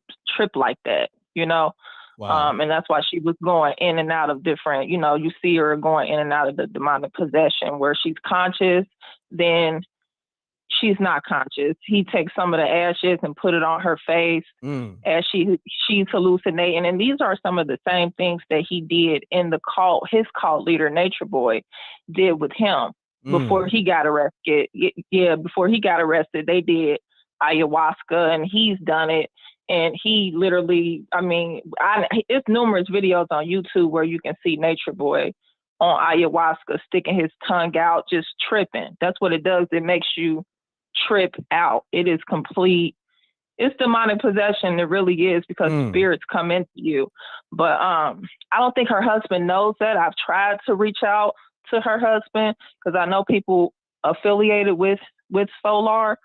like that, you know. Wow. And that's why she was going in and out of different, you know, you see her going in and out of the demonic possession where she's conscious, then she's not conscious. He takes some of the ashes and put it on her face as she's hallucinating. And these are some of the same things that he did in the cult, his cult leader, Nature Boy, did with him before he got arrested. Yeah, before he got arrested, they did ayahuasca, and he's done it. And he literally, I mean, it's numerous videos on YouTube where you can see Nature Boy on ayahuasca sticking his tongue out, just tripping. That's what it does. It makes you trip out. It is complete. It's demonic possession. It really is, because spirits come into you. But I don't think her husband knows that. I've tried to reach out to her husband, because I know people affiliated with Solar,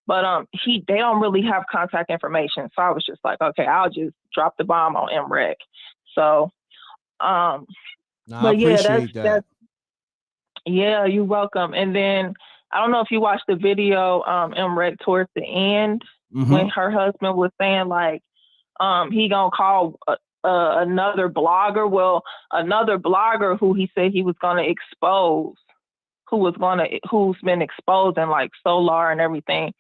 but they don't really have contact information. So I was just like, okay, I'll just drop the bomb on M.Reck. So I appreciate that. Yeah, you're welcome. And then I don't know if you watched the video, M.Reck, towards the end, when her husband was saying like, he gonna call another blogger. Well, another blogger who he said he was gonna expose, who's been exposing like Solar and everything.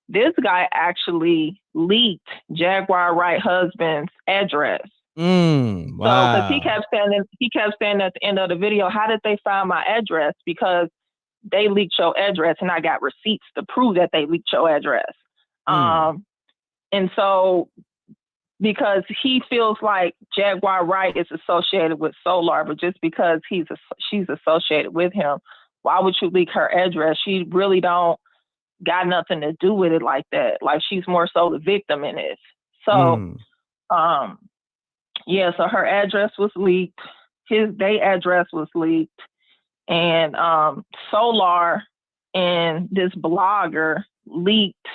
This guy actually leaked Jaguar Wright husband's address. Wow. So, because he kept saying at the end of the video, how did they find my address? Because they leaked your address, and I got receipts to prove that they leaked your address. And so, because he feels like Jaguar Wright is associated with Solar, but just because she's associated with him, why would you leak her address? She really don't got nothing to do with it like that. Like, she's more so the victim in this. So, yeah, so her address was leaked. Their address was leaked. And Solar and this blogger leaked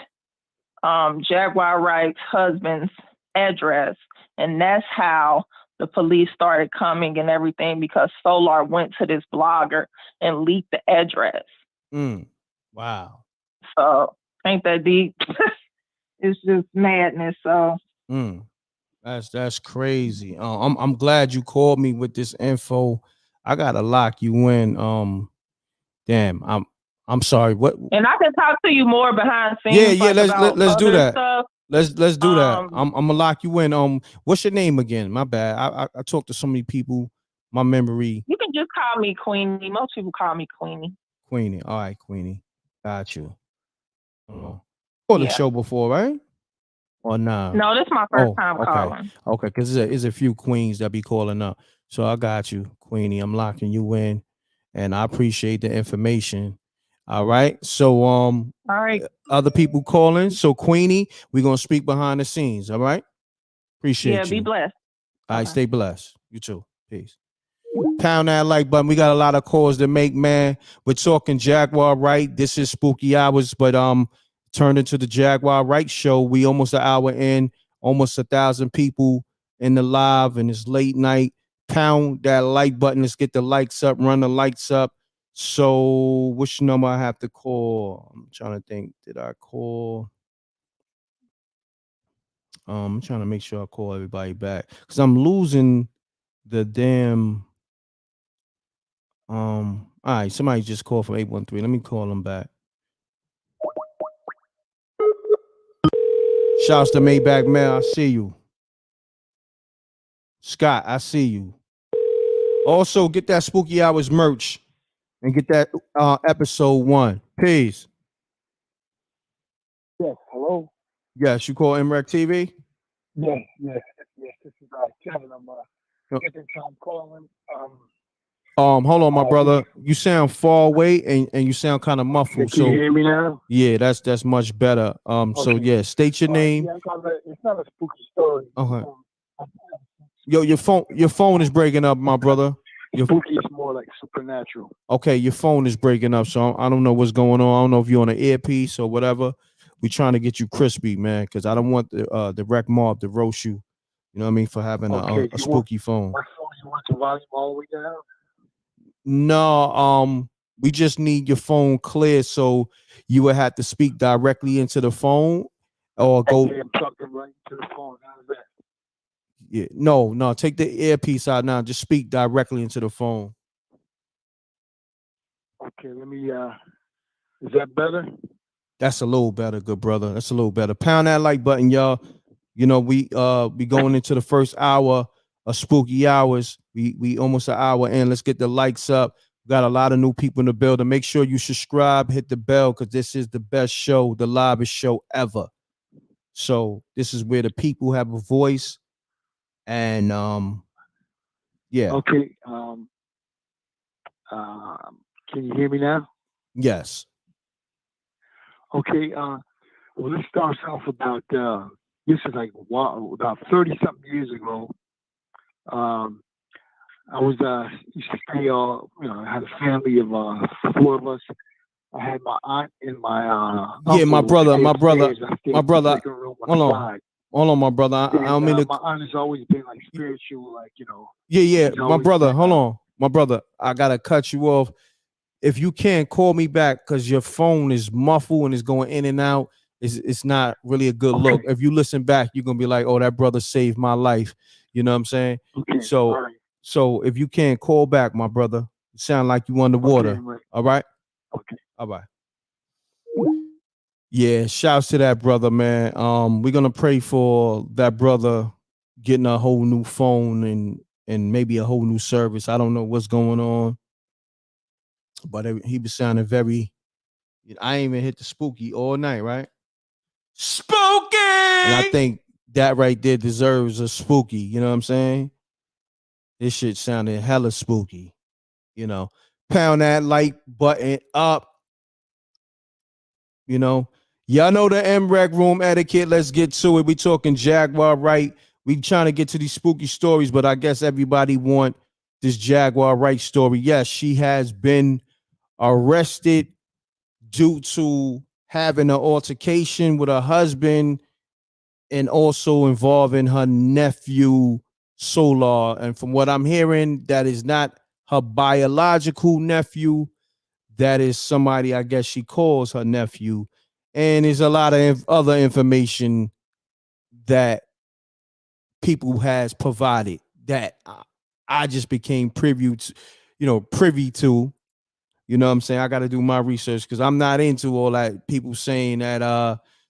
Jaguar Wright's husband's address. And that's how the police started coming and everything, because Solar went to this blogger and leaked the address. Wow. So ain't that deep? It's just madness. So that's crazy. I'm glad you called me with this info. I gotta lock you in. Damn, I'm sorry. What? And I can talk to you more behind scenes. Yeah. Let's do that. Stuff. Let's do that. I'm gonna lock you in. What's your name again? My bad. I talked to so many people. My memory. You can just call me Queenie. Most people call me Queenie. Queenie. All right, Queenie. Got you. Called the show before, right? Or nah? No, this is my first time calling. Okay, because there's a few queens that be calling up. So I got you, Queenie. I'm locking you in, and I appreciate the information. All right. So all right. Other people calling. So Queenie, we're gonna speak behind the scenes. All right. Appreciate you. Yeah, be blessed. All right, stay blessed. You too. Peace. Pound that like button. We got a lot of calls to make, man. We're talking Jaguar Wright. This is spooky hours, but turned into the Jaguar Wright show. We almost an hour in, almost 1,000 people in the live, and it's late night. Pound that like button. Let's get the likes up, run the lights up. So which number I have to call? I'm trying to think. Did I call? I'm trying to make sure I call everybody back, because I'm losing the damn. All right, somebody just called from 813. Let me call them back. Shouts to Maybach Mel. I see you. Scott, I see you. Also, get that Spooky Hours merch and get that episode 1. Peace. Yes, hello. Yes, you call MRecktv? Yes. This is Kevin. I'm calling. Hold on, my brother. You sound far away and you sound kind of muffled. Can you hear me now? Yeah, that's much better. So yeah, state your name. Yeah, it's not a spooky story. Yo, your phone is breaking up, my brother. Spooky is more like supernatural. Okay, your phone is breaking up, so I don't know what's going on. I don't know if you're on an earpiece or whatever. We trying to get you crispy, man, because I don't want the rec mob to roast you. You know what I mean, for having a spooky phone. What phone you want the volume all the way down? No, we just need your phone clear, so you would have to speak directly into the phone or go. Okay, I'm talking right to the phone. How's that? Yeah, no, take the earpiece out now. Just speak directly into the phone. Okay, let me. Is that better? That's a little better, good brother. That's a little better. Pound that like button, y'all. You know, we going into the first hour of Spooky Hours. We almost an hour in. Let's get the likes up. We got a lot of new people in the building. Make sure you subscribe, hit the bell, because this is the best show, the livest show ever. So this is where the people have a voice. And yeah. Okay. Can you hear me now? Yes. Okay. Well, this starts off about this is like about 30-something years ago. I was used to stay. I had a family of 4 of us. I had my aunt and my uncle. My brother. Hold on, my brother. I don't mean to. My aunt has always been like spiritual, like Yeah, my brother. Hold on, my brother. I gotta cut you off. If you can't call me back because your phone is muffled and it's going in and out, it's not really a good look. If you listen back, you're gonna be like, "Oh, that brother saved my life." You know what I'm saying? Okay. So if you can't call back, my brother, you sound like you underwater. Okay, all right. Okay. All right. Yeah, shouts to that brother, man. We're gonna pray for that brother getting a whole new phone and maybe a whole new service. I don't know what's going on, but he was sounding very. I ain't even hit the spooky all night, right? Spooky. And I think that right there deserves a spooky. You know what I'm saying? This shit sounded hella spooky. Pound that like button up. Y'all know the M.Reck room etiquette. Let's get to it. We talking Jaguar Wright. We trying to get to these spooky stories, but I guess everybody want this Jaguar Wright story. Yes, she has been arrested due to having an altercation with her husband and also involving her nephew Solar. And from what I'm hearing, that is not her biological nephew. That is somebody I guess she calls her nephew. And there's a lot of other information that people has provided that I just became privy to. You know what I'm saying? I got to do my research because I'm not into all that people saying that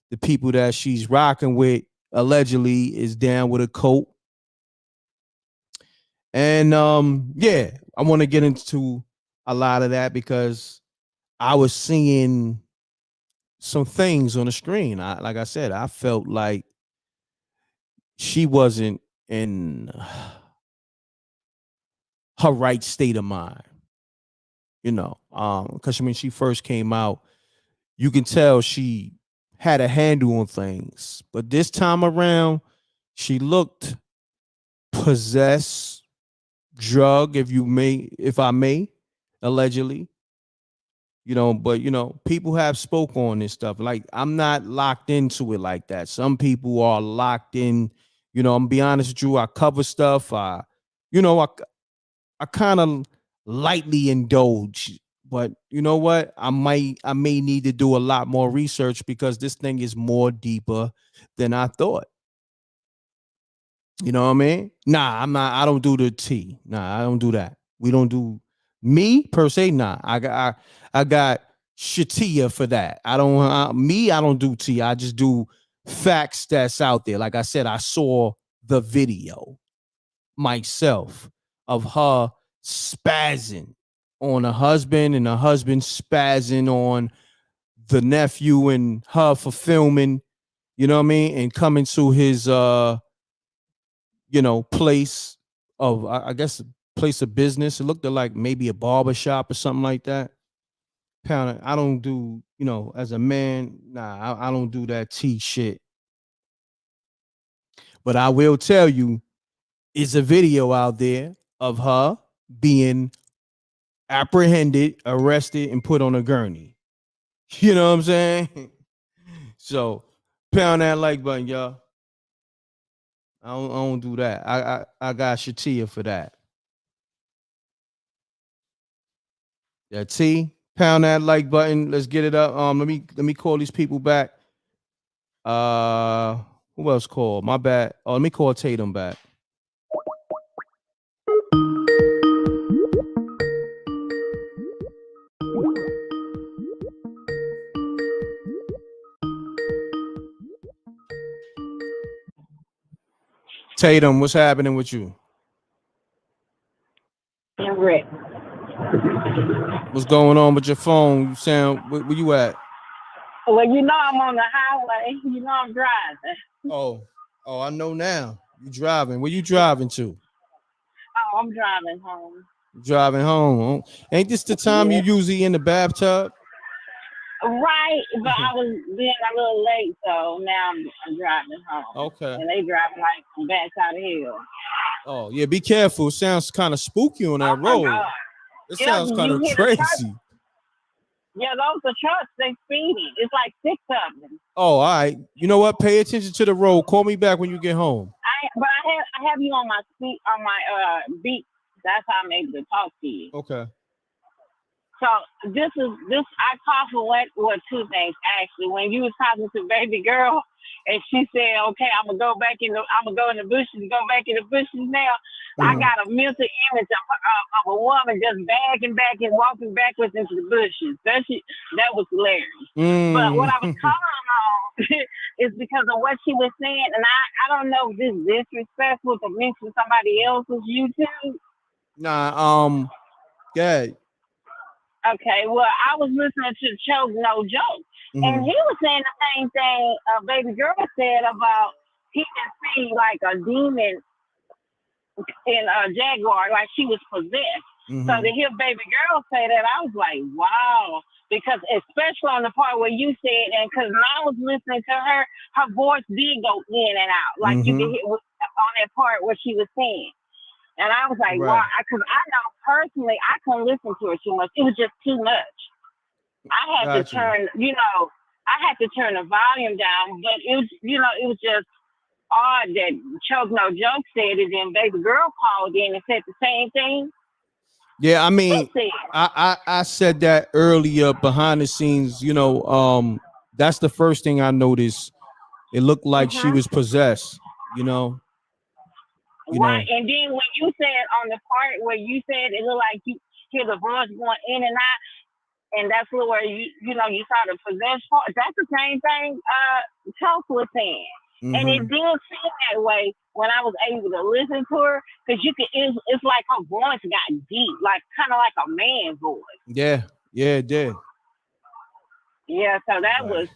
the people that she's rocking with allegedly is down with a cult. And I want to get into a lot of that because I was seeing some things on the screen. Like I said, I felt like she wasn't in her right state of mind, because when she first came out, you can tell she had a handle on things. But this time around, she looked possessed, drug, if I may, allegedly. But people have spoke on this stuff. Like, I'm not locked into it like that. Some people are locked in. I'm gonna be honest with you. I cover stuff. I kind of lightly indulge, but you know what? I may need to do a lot more research because this thing is more deeper than I thought. You know what I mean? Nah, I'm not. I don't do the tea. Nah, I don't do that. We don't do me per se. Nah, I got Shatia for that. I don't do tea. I just do facts that's out there. Like I said, I saw the video myself of her spazzing on her husband and her husband spazzing on the nephew and her for filming, you know what I mean, and coming to his place of I guess place of business. It looked like maybe a barber shop or something like that. Pound, I don't do, as a man, nah, I don't do that tea shit. But I will tell you, is a video out there of her being apprehended, arrested, and put on a gurney. You know what I'm saying? So pound that like button, y'all. I don't do that. I got Shatia for that. Yeah, T. Pound that like button. Let's get it up. Let me call these people back. Who else called? My bad. Oh, let me call Tatum back. Tatum, what's happening with you? M.Reck. What's going on with your phone? You sound, where you at? Well, I'm on the highway. I'm driving. Oh, I know now. You driving. Where you driving to? Oh, I'm driving home. Driving home. Ain't this the time you usually in the bathtub? Right, but I was being a little late, so now I'm driving home. Okay. And they driving like from back out of hill. Oh yeah, be careful. It sounds kind of spooky on that road. God. It sounds kind of crazy. Yeah, those are trucks. They speeding. It's like 6 of them. Oh, all right. You know what? Pay attention to the road. Call me back when you get home. I have you on my beat. That's how I'm able to talk to you. Okay. So this I call for two things actually. When you was talking to baby girl and she said, "Okay, I'm gonna go in the bushes, go back in the bushes now." I got a mental image of a woman just bagging back and walking backwards into the bushes. That was hilarious. But what I was calling on is because of what she was saying, and I don't know if this is disrespectful to mention somebody else's YouTube. Nah, yeah. Okay, well, I was listening to Choke No Joke, and he was saying the same thing baby girl said about he can see like a demon in a Jaguar, like she was possessed. So to hear baby girl say that, I was like, wow. Because especially on the part where you said, and because when I was listening to her voice did go in and out. Like you could hear on that part where she was saying. And I was like, wow, because I know personally, I couldn't listen to her too much. It was just too much. I had to turn, I had to turn the volume down, but it was, it was just odd that Choke No Joke said it, and baby girl called in and said the same thing. Yeah, I mean, I said that earlier behind the scenes, that's the first thing I noticed. It looked like she was possessed, Right, and then when you said on the part where you said it looked like you hear the voice going in and out, and that's where you saw the possessed part. That's the same thing Choke was saying, and it did seem that way when I was able to listen to her, because it's like her voice got deep, like kind of like a man's voice. Yeah, it did. Yeah, so that was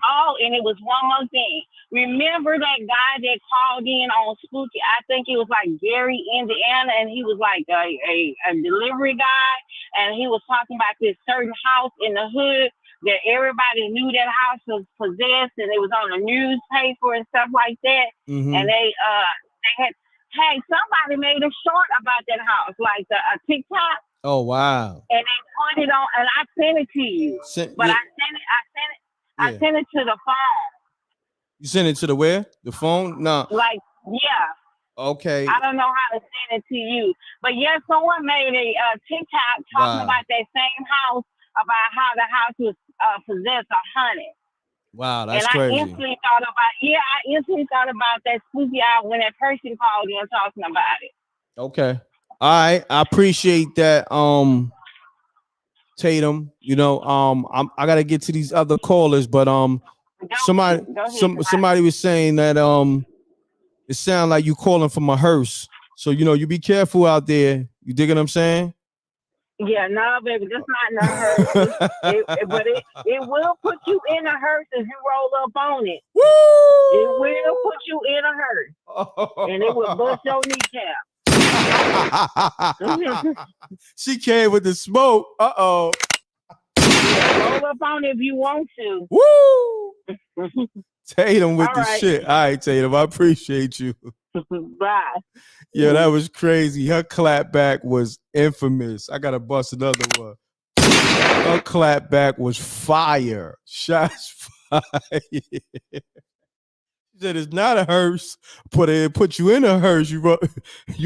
Oh, and it was one more thing. Remember that guy that called in on Spooky? I think it was like Gary, Indiana, and he was like a delivery guy, and he was talking about this certain house in the hood that everybody knew that house was possessed, and it was on the newspaper and stuff like that. And they had somebody made a short about that house, like a TikTok. Oh wow! And they put it on, and I sent it to you. I sent it to the phone. You sent it to the where? The phone? No. Like, yeah. Okay. I don't know how to send it to you. But yeah, someone made a TikTok talking about that same house, about how the house was possessed or haunted. Wow, that's crazy. I instantly thought about that spooky hour when that person called in talking about it. Okay. All right. I appreciate that. Tatum, I gotta get to these other callers, but somebody was saying that it sounded like you calling from a hearse. So you be careful out there. You dig what I'm saying? Yeah, no, baby, that's not in a hearse. But it will put you in a hearse if you roll up on it. Woo! It will put you in a hearse, and it will bust your kneecap. She came with the smoke. Roll up on it if you want to. Woo! Tatum with the shit. All right, Tatum, I appreciate you. Bye. Yeah, that was crazy. Her clap back was infamous. I gotta bust another one. Her clap back was fire. Shots fired. She said it's not a hearse, but it put you in a hearse. You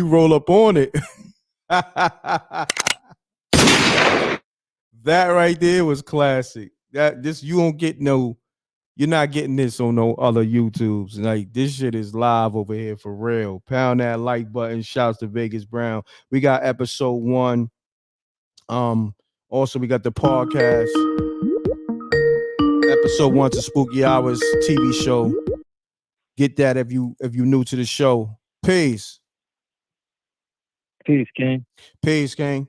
roll up on it. That right there was classic. You don't get you're not getting this on no other YouTubes. Like, this shit is live over here for real. Pound that like button. Shouts to Vegas Brown. We got episode 1. Also we got the podcast. Episode 1 to Spooky Hours TV show. Get that if you new to the show. Peace. Peace, King. Peace, King.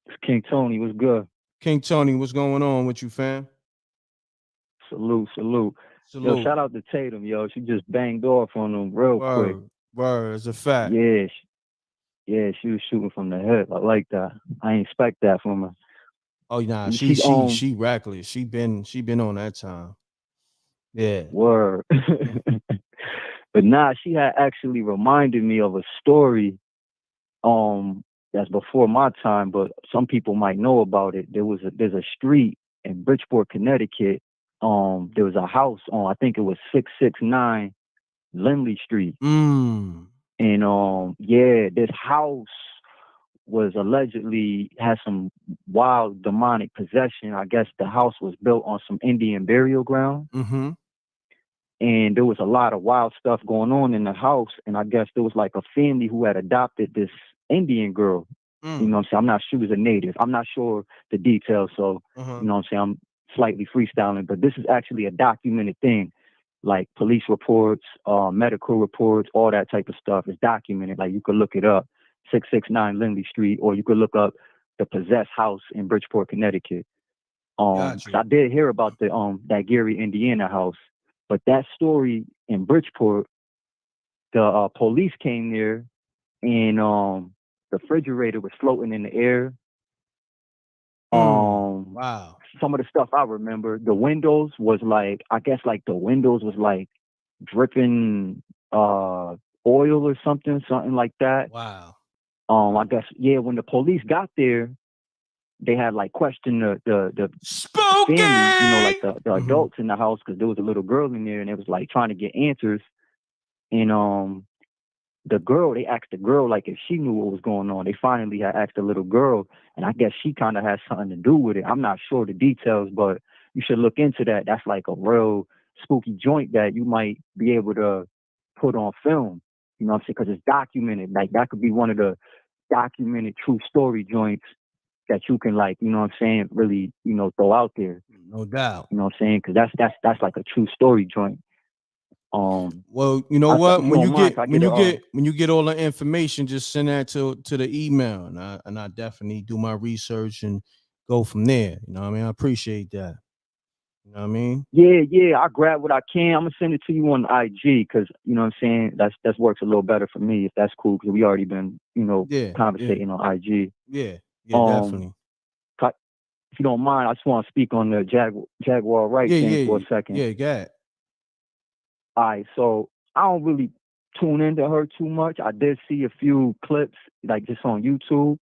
It's King Tony. What's good? King Tony, what's going on with you, fam? Salute. Yo, shout out to Tatum, yo. She just banged off on him real quick. Word, it's a fact. Yeah, she was shooting from the hip. I like that. I ain't expect that from her. Oh nah, she reckless. She been on that time. Yeah. Word. But nah, she had actually reminded me of a story that's before my time, but some people might know about it. There's a street in Bridgeport, Connecticut. There was a house on, I think it was 669 Lindley Street. And this house was allegedly had some wild demonic possession. I guess the house was built on some Indian burial ground. And there was a lot of wild stuff going on in the house. And I guess there was like a family who had adopted this Indian girl. You know what I'm saying? I'm not sure she was a native. I'm not sure the details. So, you know what I'm saying? I'm slightly freestyling, but this is actually a documented thing. Like police reports, medical reports, all that type of stuff is documented. Like you could look it up, 669 Lindley Street, or you could look up the possessed house in Bridgeport, Connecticut. I did hear about the that Gary, Indiana house, but that story in Bridgeport, the police came there, and the refrigerator was floating in the air. Wow. Some of the stuff I remember, the windows was like, I guess like the windows was like dripping oil or something like that. Wow. I guess, yeah, when the police got there, they had like questioned the Spooky! family, you know, like the adults in the house, because there was a little girl in there, and they was like trying to get answers. And they asked the girl like if she knew what was going on. They finally had asked the little girl, and I guess she kind of had something to do with it. I'm not sure the details, but you should look into that. That's like a real spooky joint that you might be able to put on film. You know what I'm saying? Because it's documented. Like that could be one of the documented true story joints that you can, like, you know what I'm saying, really, you know, throw out there. No doubt. You know what I'm saying? Because that's like a true story joint. Well, you know what? When you get all the information, just send that to the email, and I definitely do my research and go from there. You know what I mean? I appreciate that. You know what I mean? Yeah. I grab what I can. I'm gonna send it to you on IG, because you know what I'm saying. That works a little better for me, if that's cool, because we already been, you know, conversating on IG. Yeah, definitely. If you don't mind, I just want to speak on the Jaguar Wright thing for a second. Yeah, go ahead. All right, so I don't really tune into her too much. I did see a few clips, like just on YouTube,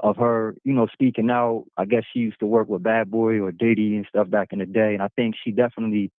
of her, you know, speaking out. I guess she used to work with Bad Boy or Diddy and stuff back in the day, and I think she definitely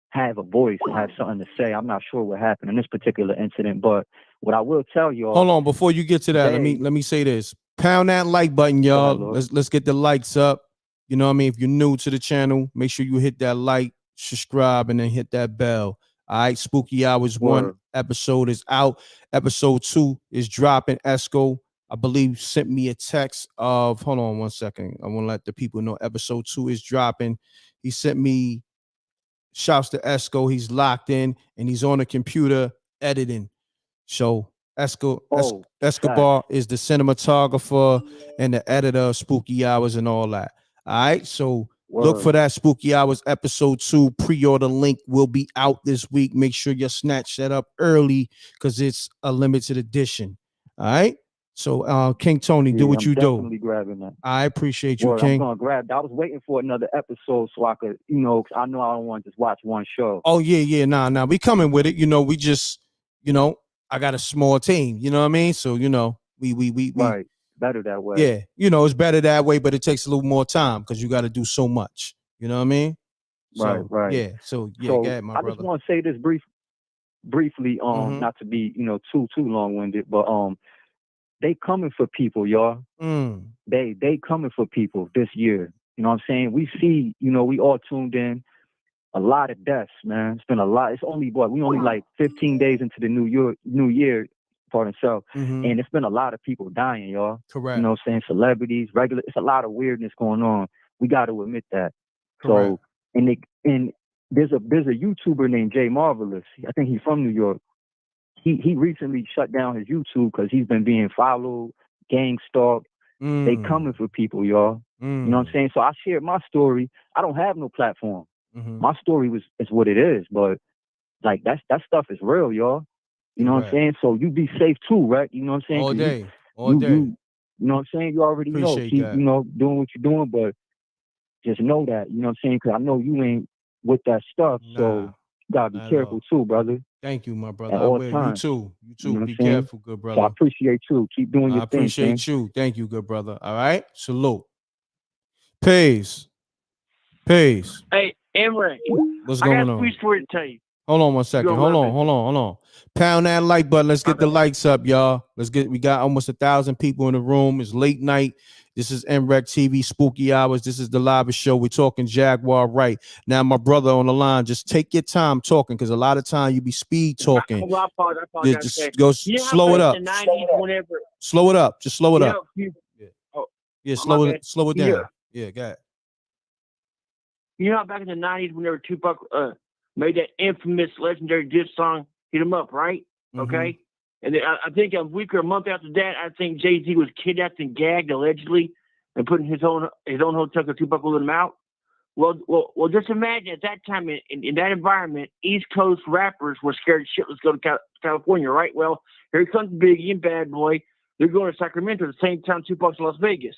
have a voice and have something to say. I'm not sure what happened in this particular incident, but what I will tell y'all. Hold on, before you get to that, let me say this. Pound that like button, y'all. Ahead, let's get the likes up. You know what I mean? If you're new to the channel, make sure you hit that like, subscribe, and then hit that bell. All right, Spooky Hours 1 episode is out. Episode 2 is dropping. Esco, I believe, sent me a text of, hold on one second. I want to let the people know episode 2 is dropping. He sent me, shouts to Esco. He's locked in and he's on a computer editing. So Escobar is the cinematographer and the editor of Spooky Hours and all that. All right, so look for that Spooky Hours episode 2. Pre-order link will be out this week. Make sure you snatch that up early, because it's a limited edition. All right. So King Tony, do what you do. Definitely grabbing that. I appreciate you, King. I'm gonna grab that. I was waiting for another episode so I could, you know, cause I know I don't want to just watch one show. Oh yeah. Nah. We coming with it. You know, we just, you know, I got a small team. You know what I mean? So, you know, we right. Better that way. Yeah, you know, it's better that way, but it takes a little more time because you got to do so much. You know what I mean? Right. Yeah. So go ahead, my brother. Just want to say this briefly, not to be, you know, too long-winded, but they coming for people, y'all. They coming for people this year. You know what I'm saying? We see, you know, we all tuned in. A lot of deaths, man. It's been a lot. It's only we only like 15 days into the new year. Pardon self. And it's been a lot of people dying, y'all. Correct. You know what I'm saying? Celebrities, regular. It's a lot of weirdness going on. We got to admit that. Correct. So, and there's a YouTuber named Jay Marvelous. I think he's from New York. He recently shut down his YouTube because he's been being followed, gang stalked. They coming for people, y'all. You know what I'm saying? So I shared my story. I don't have no platform. My story is what it is, but like that stuff is real, y'all. You know what I'm saying? So you be safe too, right? You know what I'm saying? All day. You know what I'm saying? You already know. Keep, you know, doing what you're doing, but just know that, you know what I'm saying? Because I know you ain't with that stuff, so you gotta be careful too, brother. Thank you, my brother. At I all will. times. You too. You know Be careful, good brother. So I appreciate you. Keep doing your thing. I appreciate you. Thank you, good brother. All right. Salute. Peace. Peace. Hey, M.Reck. What's going on? I got a sweet story to tell you. Hold on one second. Hold on. Pound that like button. Let's get the likes up, y'all. We got almost 1,000 people in the room. It's late night. This is MRecktv Spooky Hours. This is the live show. We're talking Jaguar Wright. Now, my brother on the line, just take your time talking, because a lot of time you be speed talking. I apologize. Just go slow it up. The 90s, whenever. Slow it up. Just slow it up. Slow it down. Yeah, go ahead. You know how back in the 90s, whenever Tupac made that infamous legendary diss song, Hit 'Em Up, right? Mm-hmm. Okay. And then I think a week or a month after that, I think Jay-Z was kidnapped and gagged allegedly and put in his own hotel because Tupac would let him out. Well, just imagine at that time in that environment, East Coast rappers were scared shitless to go to California, right? Well, here comes Biggie and Bad Boy. They're going to Sacramento at the same time Tupac's in Las Vegas.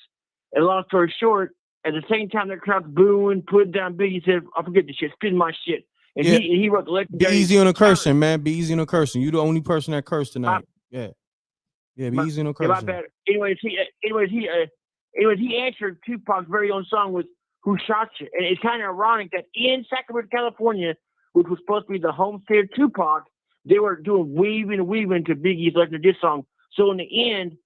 And long story short, at the same time, the crowd's booing, putting down Biggie, said, I forget this shit, spin my shit. And he wrote the legendary. Be easy on the cursing, man. Be easy on the cursing. You the only person that cursed tonight. Be easy on the cursing. Anyways, he answered Tupac's very own song with "Who Shot You?" And it's kind of ironic that in Sacramento, California, which was supposed to be the home state of Tupac, they were doing weaving to Biggie's legendary diss song. So in the end,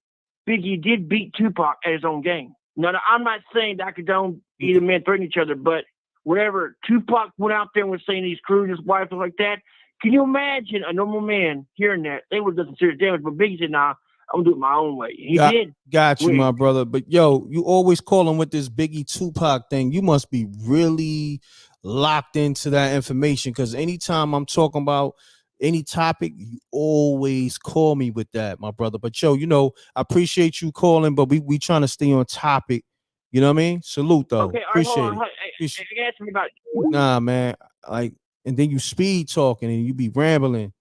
Biggie did beat Tupac at his own game. Now, I'm not saying that I condone either men threatening each other, but whenever Tupac went out there and was saying he's screwing his wife and like that, can you imagine a normal man hearing that? They would have done serious damage, but Biggie said, nah, I'm going to do it my own way. He did. Got you, my brother. But, yo, you always calling with this Biggie Tupac thing. You must be really locked into that information, because anytime I'm talking about any topic, you always call me with that, my brother. But yo, I appreciate you calling, but we trying to stay on topic. You know what I mean? Salute though. Okay, appreciate it. Nah, man. Like, and then you speed talking and you be rambling.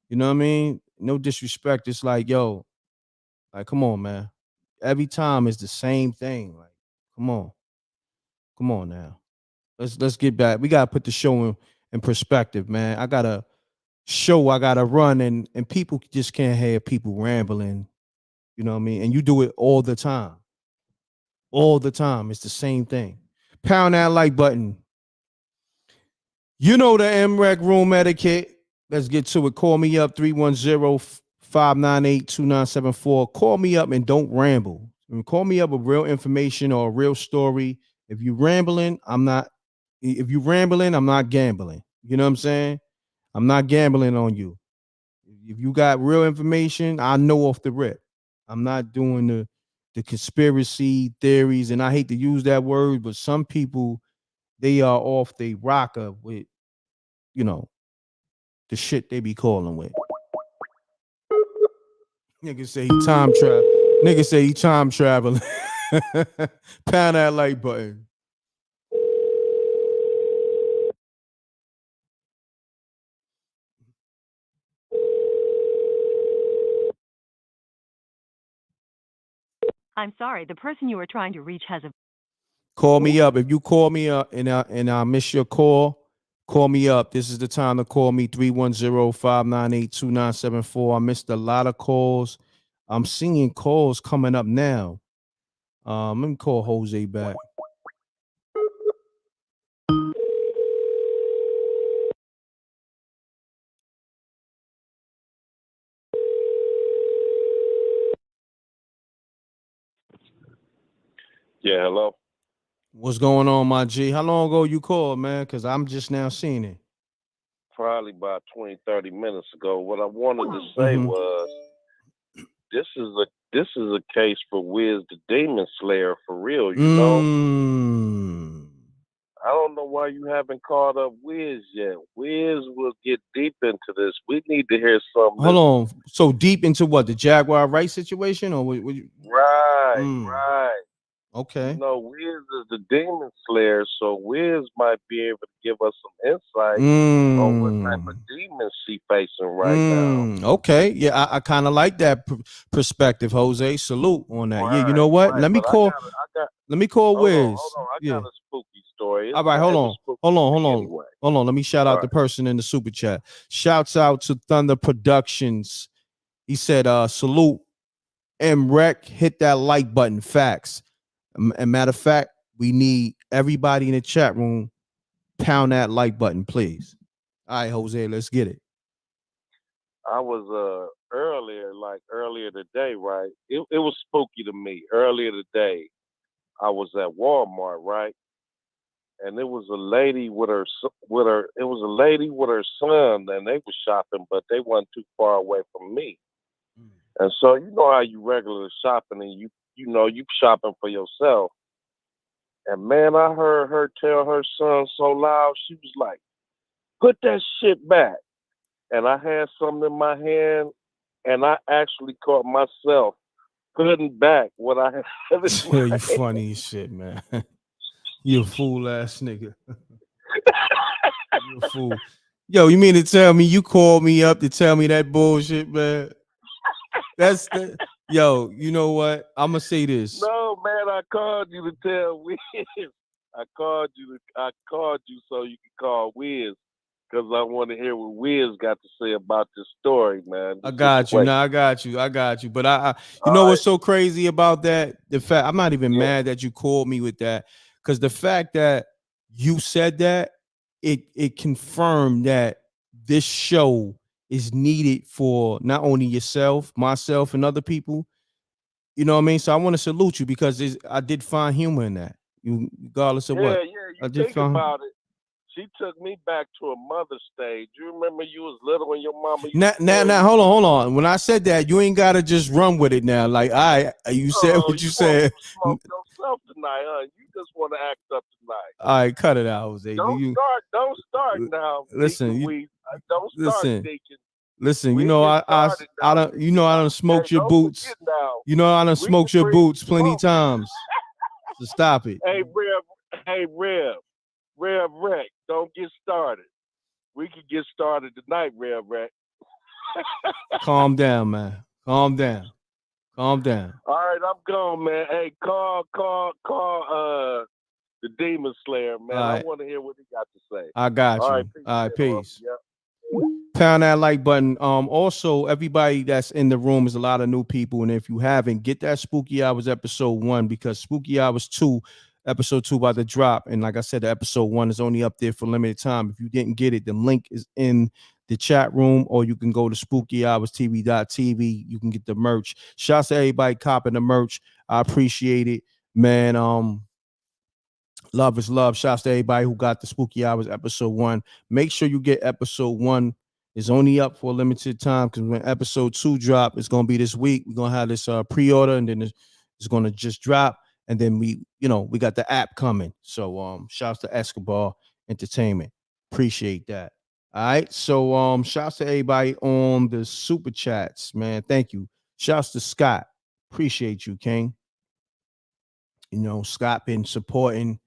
You know what I mean? No disrespect. It's like, yo, like, come on, man. Every time it's the same thing. Like, come on now. Let's get back. We gotta put the show in perspective, man. I gotta run, and people just can't have people rambling, you know what I mean? And you do it all the time. It's the same thing. Pound that like button. You know the M.Reck room etiquette. Let's get to it. Call me up 310-598-2974. Call me up and don't ramble. Call me up with real information or a real story. If you're rambling, I'm not gambling. You know what I'm saying? I'm not gambling on you. If you got real information, I know off the rip. I'm not doing the conspiracy theories, and I hate to use that word, but some people, they are off the rocker with, the shit they be calling with. Niggas say he time traveling. Pound that like button. I'm sorry, the person you are trying to reach has a... Call me up. If you call me up and I miss your call, call me up. This is the time to call me, 310-598-2974. I missed a lot of calls. I'm seeing calls coming up now. Let me call Jose back. Yeah, hello. What's going on, my G? How long ago you called, man? Because I'm just now seeing it. Probably about 20, 30 minutes ago. What I wanted to say was, this is a case for Wiz the Demon Slayer for real, you know? I don't know why you haven't called up Wiz yet. Wiz will get deep into this. We need to hear something. Hold on. So deep into what? The Jaguar Wright situation? Or what you... Right. Okay. You know, Wiz is the Demon Slayer, so Wiz might be able to give us some insight on what type of demons she facing right now. Okay. Yeah, I kind of like that perspective, Jose. Salute on that. Right, yeah, you know what? Right. Let me call Wiz. Hold on. I got a spooky story. All right, hold on. Let me shout out the person in the super chat. Shouts out to Thunder Productions. He said, salute M.Reck, hit that like button. Facts. And matter of fact, we need everybody in the chat room pound that like button, please. All right, Jose, let's get it. I was earlier today, right? It was spooky to me. Earlier today, I was at Walmart, right? And it was a lady with her son, and they was shopping, but they weren't too far away from me. And so you know how you regularly shopping, and you shopping for yourself. And man, I heard her tell her son so loud, she was like, "Put that shit back." And I had something in my hand, and I actually caught myself putting back what I had. You funny as shit, man. You a fool ass nigga. You a fool. Yo, you mean to tell me you called me up to tell me that bullshit, man? That's the yo. You know what? I'm gonna say this. No, man, I called you to tell Wiz. I called you so you could call Wiz, because I want to hear what Wiz got to say about this story, man. I got you. No, I got you. But I you know what's so crazy about that? The fact I'm not even mad that you called me with that, because the fact that you said that, it confirmed that this show is needed for not only yourself, myself, and other people. You know what I mean? So I want to salute you, because I did find humor in that, regardless of what. Yeah. You think about it. She took me back to a mother's stage. You remember you was little when your mama used now, hold on. When I said that, you ain't gotta just run with it now. Like, you said what you said. Smoke yourself tonight, huh? You just want to act up tonight. All right, cut it out, Jose. Don't start now. Listen, don't start, Deacon. Listen, you know I done smoked your boots. You know I done smoked your boots plenty of times. So stop it. Hey, Rev, don't get started. We can get started tonight, Rev. Calm down, man. Calm down. All right, I'm gone, man. Hey, call the Demon Slayer, man. Right. I want to hear what he got to say. I got you. All right, peace. Yep. Pound that like button. Also, everybody that's in the room is a lot of new people, and if you haven't, get that Spooky Hours episode 1, because Spooky Hours 2, episode 2 about to drop, and like I said, the episode 1 is only up there for limited time. If you didn't get it, the link is in the chat room, or you can go to SpookyHoursTV.tv. You can get the merch. Shouts to everybody copping the merch. I appreciate it, man. Love is love. Shouts to everybody who got the Spooky Hours episode 1. Make sure you get episode 1. It's only up for a limited time, because when episode 2 drop, it's gonna be this week. We're gonna have this pre-order, and then it's gonna just drop, and then we got the app coming. So shouts to Escobar Entertainment. Appreciate that. All right. So shouts to everybody on the super chats, man. Thank you. Shouts to Scott. Appreciate you, King. You know, Scott been supporting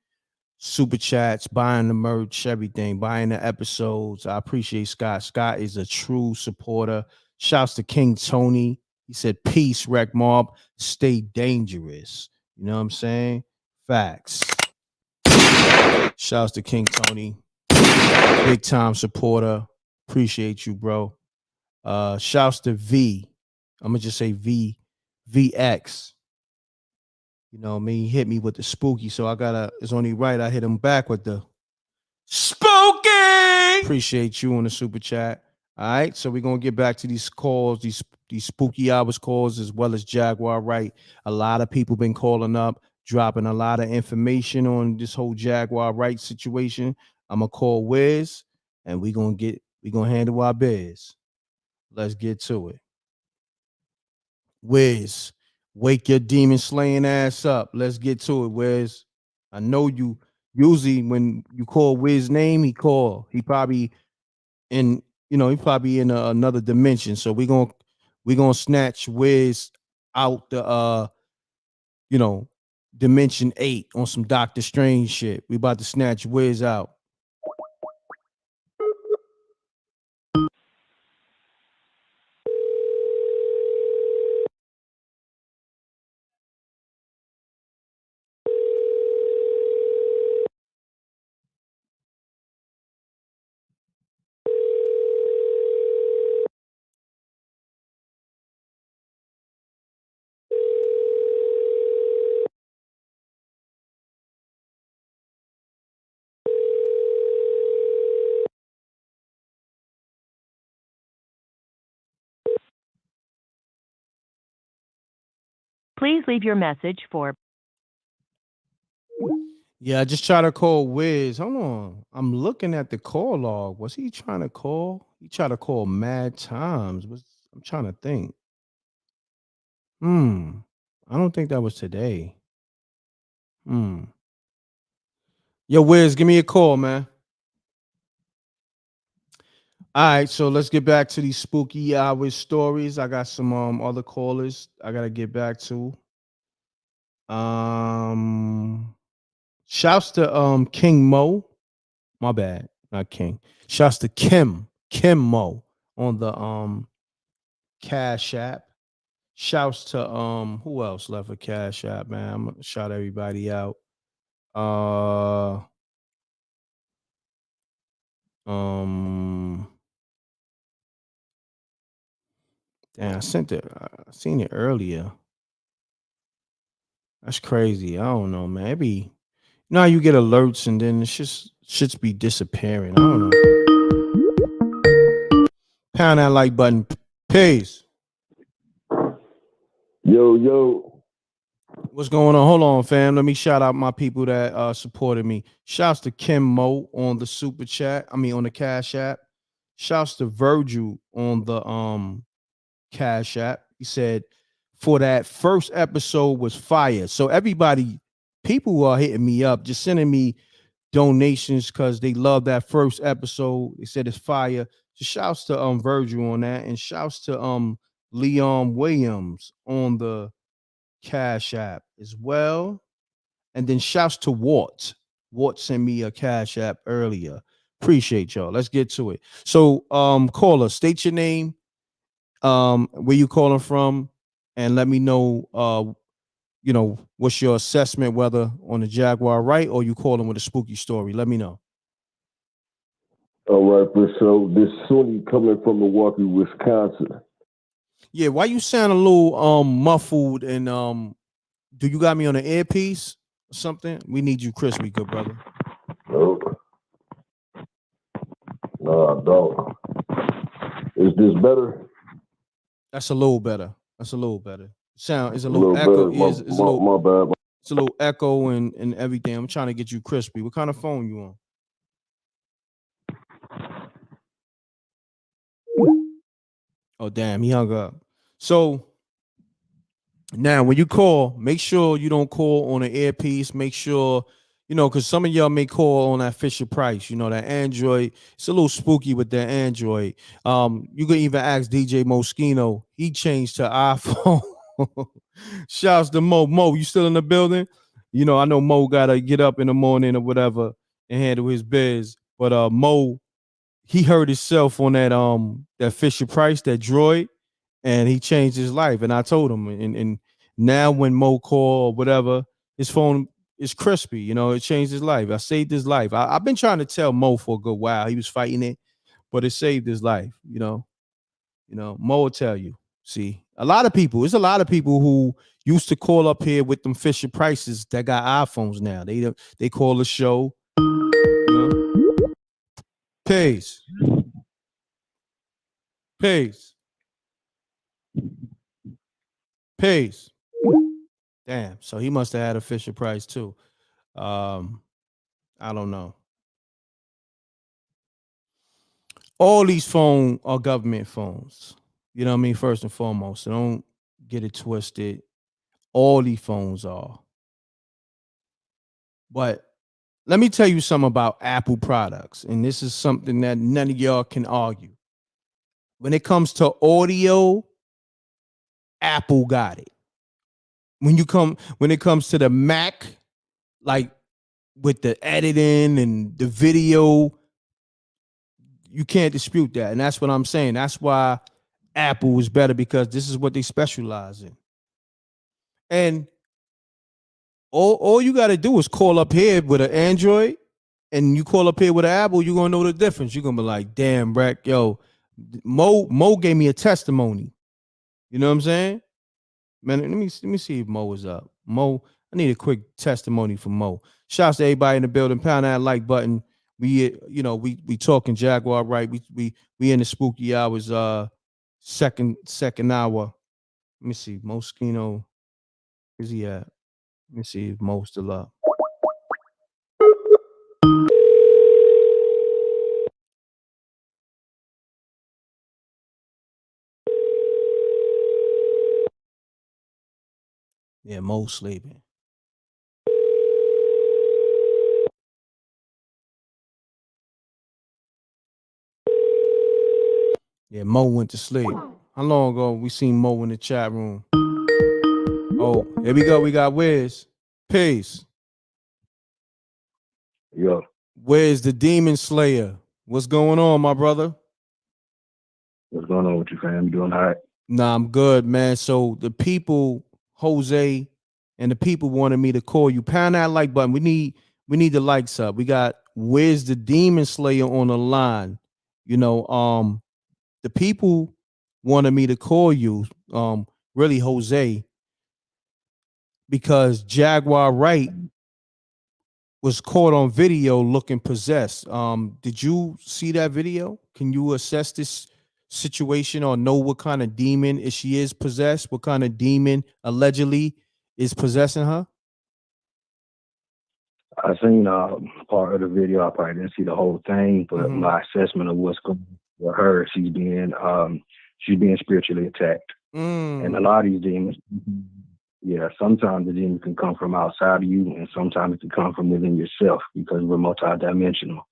super chats, buying the merch, everything, buying the episodes. I appreciate Scott. Scott is a true supporter. Shouts to King Tony. He said, "Peace, Wreck Mob. Stay dangerous." You know what I'm saying? Facts. Shouts to King Tony. Big time supporter. Appreciate you, bro. Shouts to V. I'm gonna just say VX. You know what I mean? He hit me with the spooky, so it's only right I hit him back with the spooky. Appreciate you on the super chat. All right, so we're gonna get back to these calls, these Spooky Hours calls, as well as Jaguar Wright. A lot of people been calling up, dropping a lot of information on this whole Jaguar Wright situation. I'm gonna call Wiz, and we're gonna handle our biz. Let's get to it. Wiz, wake your demon slaying ass up. Let's get to it, Wiz. I know you usually when you call Wiz name, he probably in another dimension. So we're gonna snatch Wiz out the dimension 8 on some Doctor Strange shit. We about to snatch Wiz out. Please leave your message for. Yeah, I just try to call Wiz. Hold on. I'm looking at the call log. Was he trying to call? He tried to call mad times. I'm trying to think. I don't think that was today. Yo, Wiz, give me a call, man. All right, so let's get back to these spooky hours stories. I got some other callers I gotta get back to. Shouts to King Mo. My bad, not King. Shouts to Kim Mo on the Cash App. Shouts to who else left a Cash App, man? I'm gonna shout everybody out. Damn, I sent it. I seen it earlier. That's crazy. I don't know, man. It be, you know how you get alerts and then it's just shits be disappearing. I don't know. Pound that like button. Peace. Yo. What's going on? Hold on, fam. Let me shout out my people that supported me. Shouts to Kim Mo on the super chat. I mean on the Cash App. Shouts to Virgil on the Cash App. He said for that first episode was fire. So everybody, people are hitting me up, just sending me donations because they love that first episode. They said it's fire. So shouts to Virgil on that, and shouts to Leon Williams on the Cash App as well. And then shouts to Wart. Wart sent me a Cash App earlier. Appreciate y'all. Let's get to it. So caller, state your name, where you calling from, and let me know what's your assessment, whether on the Jaguar Wright or you calling with a spooky story. Let me know. All right, but so this Sunni coming from Milwaukee, Wisconsin. Yeah, why you sound a little muffled, and do you got me on an earpiece or something? We need you crispy, good brother. Nope. No, I don't. Is this better? That's a little better. That's a little better. Sound is a little echo. Better. It's a little, my bad. It's a little echo and everything. I'm trying to get you crispy. What kind of phone you on? Oh damn, he hung up. So now when you call, make sure you don't call on an earpiece. Make sure, because some of y'all may call on that Fisher Price, that Android. It's a little spooky with that Android. You can even ask DJ Moschino. He changed to iPhone. Shouts to Mo. Mo, you still in the building? I know Mo gotta get up in the morning or whatever and handle his biz. But Mo, he hurt himself on that Fisher Price, that droid, and he changed his life. And I told him, and now when Mo call or whatever, his phone is crispy. It changed his life. I saved his life. I've been trying to tell Mo for a good while. He was fighting it, but it saved his life. Mo will tell you. See, there's a lot of people who used to call up here with them Fisher Prices that got iPhones now. They call the show. Peace. Damn. So he must have had a Fisher Price too. I don't know. All these phones are government phones. You know what I mean? First and foremost. So don't get it twisted. All these phones are. But let me tell you something about Apple products. And this is something that none of y'all can argue. When it comes to audio, Apple got it. When it comes to the Mac, like with the editing and the video, you can't dispute that. And that's what I'm saying. That's why Apple is better, because this is what they specialize in. And all you got to do is call up here with an Android, and you call up here with an Apple, you're going to know the difference. You're going to be like, damn, Breck, yo, Mo gave me a testimony. You know what I'm saying? Man, let me see if Mo is up. Mo, I need a quick testimony from Mo. Shouts to everybody in the building. Pound that like button. We talking Jaguar Wright. We in the spooky hours. Second hour. Let me see. Moschino. Where's he at? Let me see if Mo's still up. Yeah, Mo's sleeping. Yeah, Mo went to sleep. How long ago we seen Mo in the chat room? Oh, here we go. We got Wiz. Peace. Yo. Wiz, the Demon Slayer. What's going on, my brother? What's going on with you, fam? You doing all right? Nah, I'm good, man. So the people, Jose, and the people wanted me to call you. Pound that like button. We need the likes up. We got Wiz, the Demon Slayer, on the line. You know, the people wanted me to call you, really Jose, because Jaguar Wright was caught on video looking possessed. Did you see that video? Can you assess this situation or know what kind of demon, if she is possessed, what kind of demon allegedly is possessing her? I seen part of the video. I probably didn't see the whole thing, but my assessment of what's going on with her, she's being spiritually attacked. And a lot of these demons, yeah, sometimes the demons can come from outside of you, and sometimes it can come from within yourself because we're multidimensional.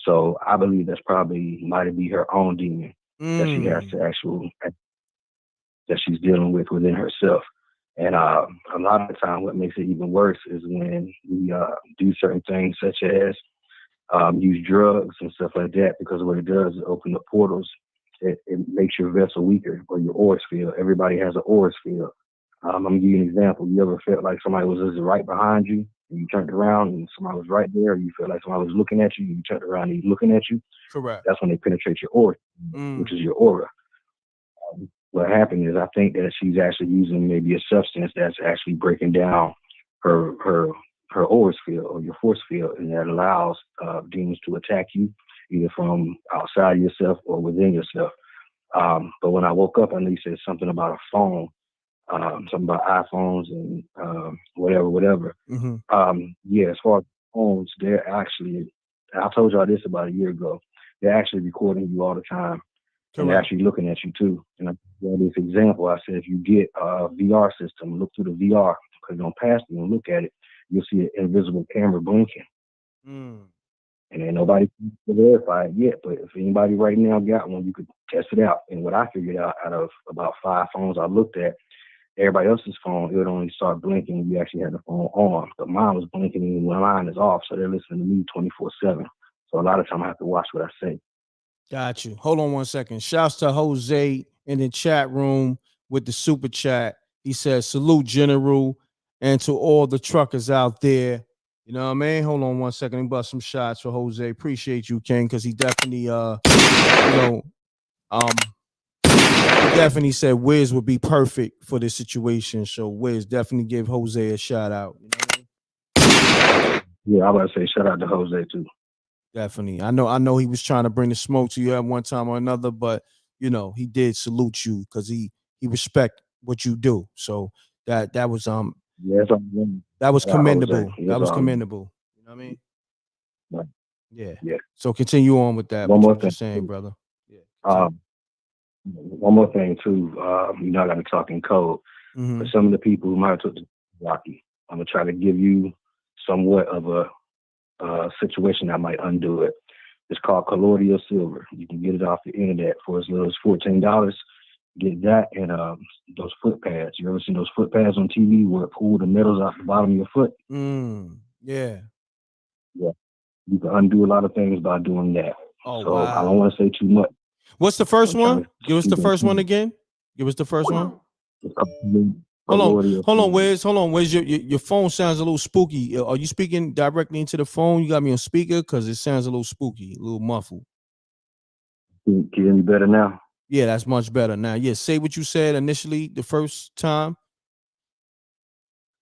So I believe that's probably might be her own demon that she has that she's dealing with within herself. And a lot of the time, what makes it even worse is when we do certain things such as use drugs and stuff like that, because what it does is open up portals. It makes your vessel weaker or your aura field. Everybody has an aura field. I'm going to give you an example. You ever felt like somebody was just right behind you and you turned around and somebody was right there? Or you felt like somebody was looking at you and you turned around and he's looking at you? Correct. That's when they penetrate your aura, which is your aura. What happened is I think that she's actually using maybe a substance that's actually breaking down her aura field or your force field, and that allows demons to attack you either from outside yourself or within yourself. But when I woke up, I know you said something about a phone, something about iPhones and whatever. Yeah, as far as phones, they're actually, I told y'all this about a year ago, they're actually recording you all the time. And they're actually looking at you too. And I gave this example. I said, if you get a VR system, look through the VR, because you're past it and look at it, you'll see an invisible camera blinking. And ain't nobody can verify it yet. But if anybody right now got one, you could test it out. And what I figured out of about 5 phones I looked at, everybody else's phone, it would only start blinking when you actually had the phone on. But mine was blinking and when mine is off. So they're listening to me 24/7. So a lot of time I have to watch what I say. Got you. Hold on one second. Shouts to Jose in the chat room with the super chat. He says, salute, General, and to all the truckers out there. You know what I mean? Hold on one second. Let me bust some shots for Jose. Appreciate you, King, because he definitely, he definitely said Wiz would be perfect for this situation. So Wiz, definitely give Jose a shout out. You know what I mean? Yeah, I was about to say shout out to Jose too. Definitely. I know he was trying to bring the smoke to you at one time or another, but you know, he did salute you because he respect what you do. So that was that was commendable. That was commendable. You know what I mean? Right. Yeah. Yeah. So continue on with that. One What more you were just saying, brother. Yeah. One more thing too. You know, I got to talk in code. For some of the people who might have took the Rocky, I'm gonna try to give you somewhat of a situation that might undo it. It's called colloidal silver. You can get it off the internet for as little as $14. Get that and those foot pads. You ever seen those foot pads on TV where it pull the metals out the bottom of your foot? Yeah. Yeah. You can undo a lot of things by doing that. Oh, so wow. I don't want to say too much. What's the first one? Give us the first one again. Give us the first one. Hold on, Wiz. Hold on, Wiz. Your phone sounds a little spooky. Are you speaking directly into the phone? You got me on speaker because it sounds a little spooky, a little muffled. Can you hear me better now? Yeah, that's much better now. Yeah, say what you said initially the first time.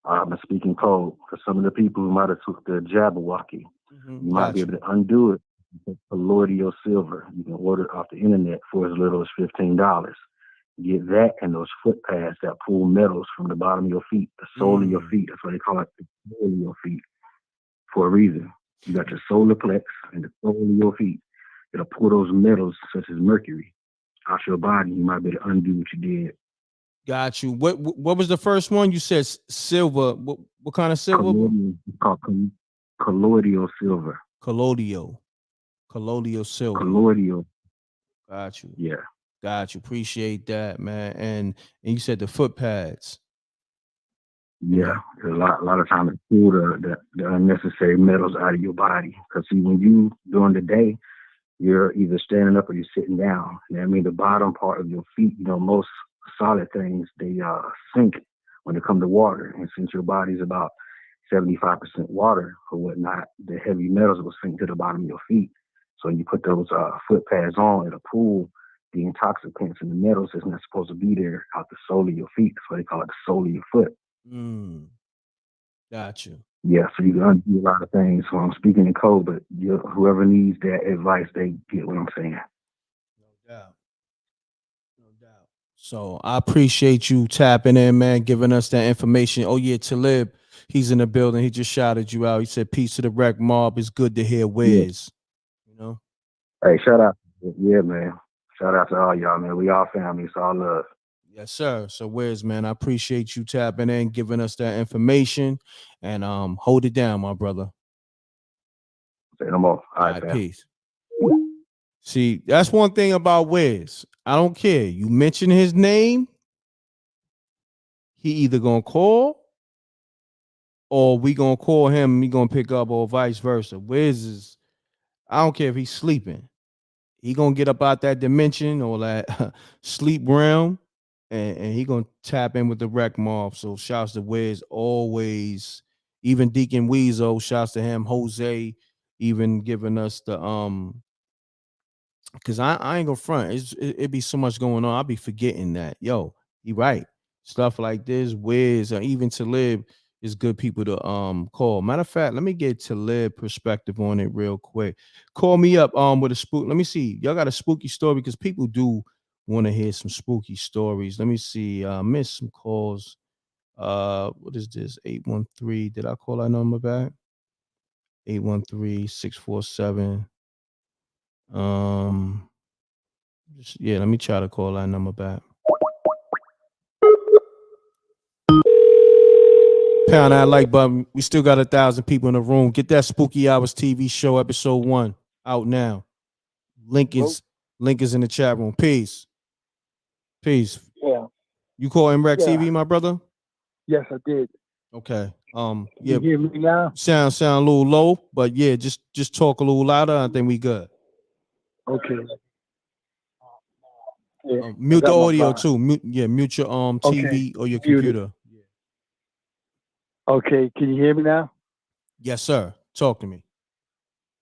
I'm speaking code for some of the people who might have took the Jabberwocky. You might be able to undo it. Colloidal silver. You can order it off the internet for as little as $15. get that and those foot pads that pull metals from the bottom of your feet, the sole of your feet. That's why they call it the sole of your feet for a reason. You got your solar plex and the sole of your feet. It'll pull those metals such as mercury out your body. You might be able to undo what you did. Got you. What was the first one? You said silver. What kind of silver? It's called colloidal silver. Colloidal silver. Colloidal. Got you. Yeah. Got you. Appreciate that, man. And you said the foot pads. Yeah, a lot of times it pull the unnecessary metals out of your body. Because see, when you during the day, you're either standing up or you're sitting down. And I mean, the bottom part of your feet, most solid things, they sink when it comes to water. And since your body's about 75% water or whatnot, the heavy metals will sink to the bottom of your feet. So when you put those foot pads on, it'll pull the intoxicants and the metals that's not supposed to be there out the sole of your feet. That's why they call it the sole of your foot. Got you. Yeah, so you can undo a lot of things. So I'm speaking in code, but whoever needs that advice, they get what I'm saying. No doubt. So I appreciate you tapping in, man, giving us that information. Oh yeah, Talib, he's in the building. He just shouted you out. He said, "Peace to the Wreck Mob. It's good to hear Wiz." Yeah. Hey, shout out. Yeah, man. Shout out to all y'all, man. We all family. It's all love. Yes, sir. So Wiz, man, I appreciate you tapping in, giving us that information, and hold it down, my brother. Say no more. All right, peace. See, that's one thing about Wiz. I don't care. You mention his name, he either gonna call or we gonna call him and he gonna pick up, or vice versa. Wiz is, I don't care if he's sleeping. He gonna get up out that dimension or that sleep realm, and he gonna tap in with the Wreck Mob. So shouts to Wiz always. Even Deacon Weasel, shouts to him. Jose, even giving us the because I ain't gonna front. It be so much going on. I'll be forgetting that. Yo, he right. Stuff like this, Wiz, or even Talib is good people to call. Matter of fact, let me get Talib perspective on it real quick. Call me up with a spook. Let me see. Y'all got a spooky story because people do want to hear some spooky stories. Let me see. Missed some calls. What is this? 813. Did I call that number back? 813-647. Yeah, let me try to call that number back. Pound that like button. We still got 1,000 people in the room. Get that Spooky Hours TV show episode 1 out now. Link is in the chat room. Peace. Yeah. You call MRecktv, my brother? Yes, I did. Okay. Yeah. You hear me now? Sound a little low, but yeah, just talk a little louder. I think we good. Okay. Yeah, mute the audio too. Mute your TV or your computer. Okay, can you hear me now? Yes, sir. Talk to me.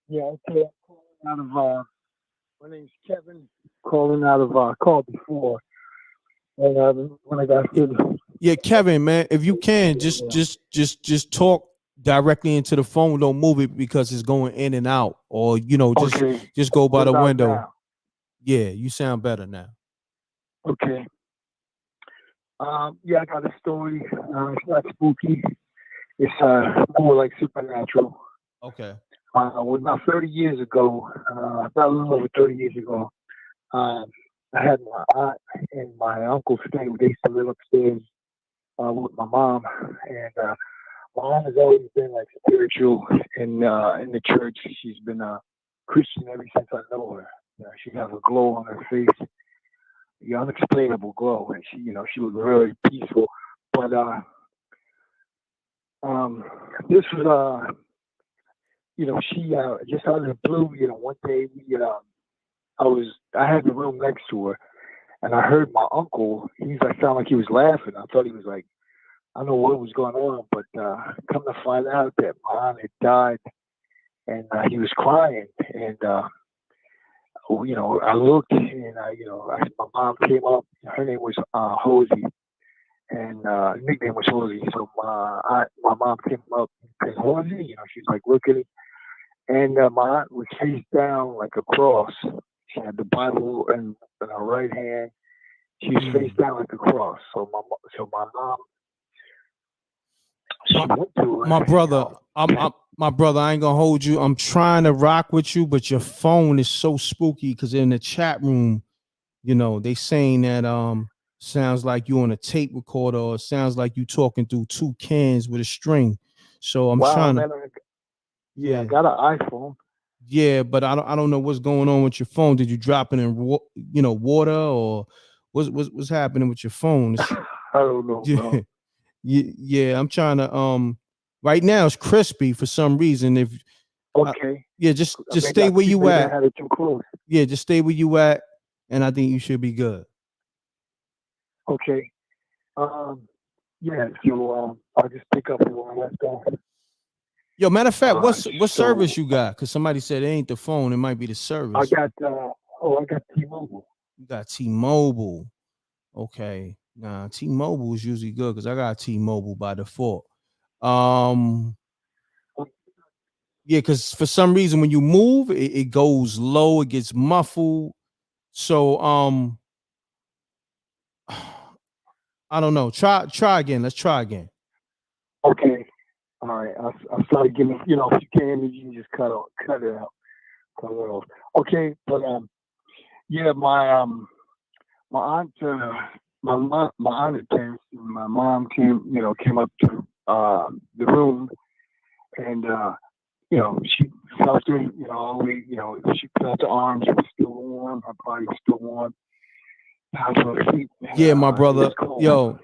Yeah, okay. I'm calling out of my name's Kevin. Calling out of call before. And when I got through. Yeah, Kevin, man, if you can just talk directly into the phone. Don't move it because it's going in and out, or just go by the window. Now? Yeah, you sound better now. Okay. Yeah, I got a story. It's not spooky. It's more like supernatural. Okay. About 30 years ago, about a little over 30 years ago, I had my aunt and my uncle staying. They used to live upstairs with my mom, and my mom has always been like spiritual in the church. She's been a Christian ever since I know her. She has a glow on her face, the unexplainable glow, and she was very peaceful. But this was she just out of the blue, one day I had the room next to her, and I heard my uncle. Sounded like he was laughing. I thought he was like, I don't know what was going on, but come to find out that my aunt had died, and he was crying, and I looked, and my mom came up. Her name was Hosey, and nickname was Hosey. So my mom came up and said, Hosey, she's like looking, and my aunt was face down like a cross. She had the Bible in her right hand, She's face down like a cross. So my mom, she went to her. My brother, my brother, I ain't gonna hold you. I'm trying to rock with you, but your phone is so spooky because in the chat room, they saying that sounds like you on a tape recorder, or sounds like you talking through two cans with a string. So I'm trying to. I got an iPhone. Yeah, but I don't know what's going on with your phone. Did you drop it in water, or what's happening with your phone? I don't know, bro. Yeah, I'm trying to right now it's crispy for some reason. If okay. Just stay where you at. I had it too close. Yeah, just stay where you at, and I think you should be good. Okay. Yeah, so I'll just pick up where I left off. Yo, matter of fact, what service you got? Because somebody said it ain't the phone, it might be the service. I got T-Mobile. You got T-Mobile. Okay. Nah, T-Mobile is usually good because I got T-Mobile by default. Yeah, because for some reason when you move, it goes low, it gets muffled. So I don't know. Try again. Let's try again. Okay. All right. I'll start giving. If you can, you can just cut it out. Cut it off. Okay, but yeah, my aunt, my aunt came. My mom came up to the room, and she felt her. She felt the arms were still warm. Her body was still warm. Yeah, my brother. Yo,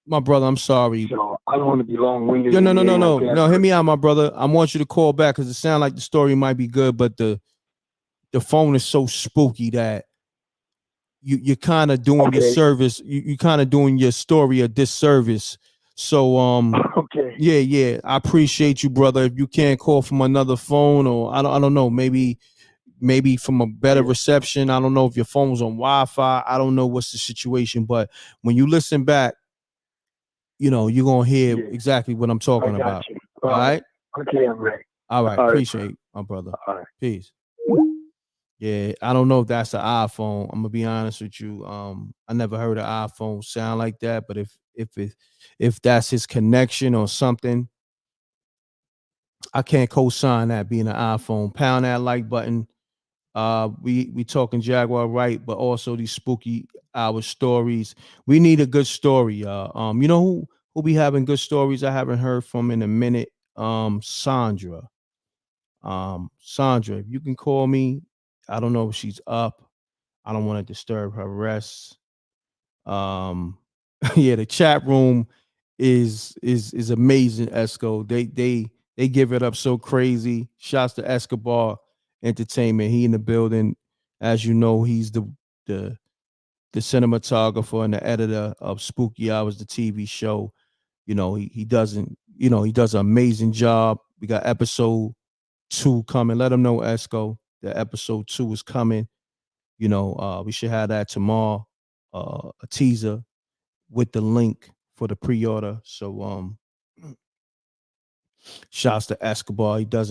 my brother, I'm sorry. So I don't want to be long-winded. Yo, no. Hear me out, my brother. I want you to call back because it sounds like the story might be good, but the phone is so spooky that you're kind of doing your service. You kind of doing your story a disservice. So okay. Yeah. I appreciate you, brother. If you can't call from another phone, or I don't know, maybe from a better reception. I don't know if your phone's on Wi-Fi. I don't know what's the situation, but when you listen back, you're gonna hear exactly what I'm talking about. You. All right. Okay, I'm ready. All right. Appreciate it, my brother. All right. Peace. Yeah, I don't know if that's an iPhone. I'm gonna be honest with you. I never heard an iPhone sound like that, but if that's his connection or something, I can't co-sign that being an iPhone. Pound that like button. We talking Jaguar Wright, but also these spooky hour stories. We need a good story, y'all. You know who be having good stories I haven't heard from in a minute? Sandra. Sandra, if you can call me, I don't know if she's up. I don't want to disturb her rest. Yeah, the chat room is amazing, Esco. They give it up so crazy. Shouts to Escobar Entertainment. He in the building. As you know, he's the cinematographer and the editor of Spooky Hours, the TV show. He does an amazing job. We got episode 2 coming. Let them know, Esco, that episode 2 is coming. We should have that tomorrow. A teaser with the link for the pre-order. So shouts to Escobar. He does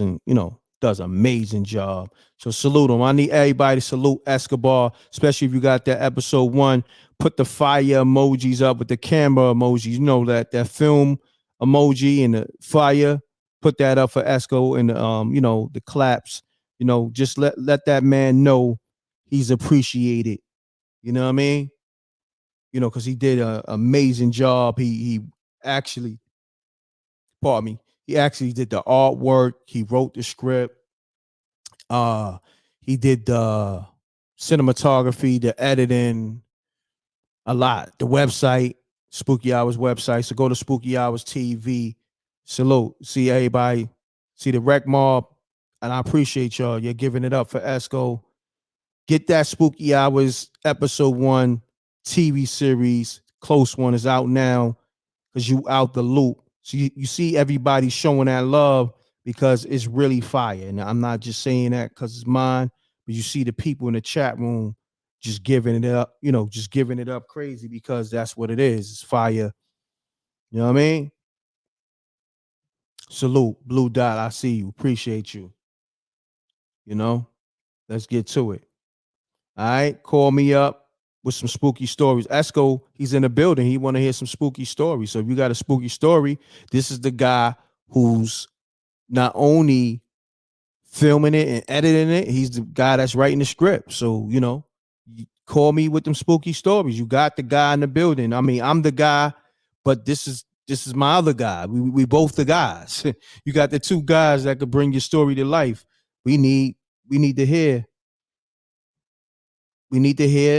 amazing job. So salute him. I need everybody to salute Escobar, especially if you got that episode 1. Put the fire emojis up with the camera emojis. You know that film emoji and the fire. Put that up for Esco and the claps. Just let that man know he's appreciated. You know what I mean? Because he did an amazing job. He actually, pardon me, he actually did the artwork. He wrote the script. He did the cinematography, the editing, a lot. The website, Spooky Hours website. So go to Spooky Hours TV. Salute. See everybody. See the Rec Mob. And I appreciate y'all. You're giving it up for Esco. Get that Spooky Hours episode 1 TV series. Close one is out now because you out the loop. So you see everybody showing that love because it's really fire. And I'm not just saying that because it's mine, but you see the people in the chat room just giving it up, just giving it up crazy because that's what it is. It's fire. You know what I mean? Salute. Blue Dot, I see you. Appreciate you. Let's get to it. All right. Call me up. with some spooky stories. Esco, he's in the building. He want to hear some spooky stories. So if you got a spooky story, this is the guy who's not only filming it and editing it, he's the guy that's writing the script. So, you know, you call me with them spooky stories. You got the guy in the building. I mean, I'm the guy, but this is my other guy. We both the guys. You got the two guys that could bring your story to life. We need to hear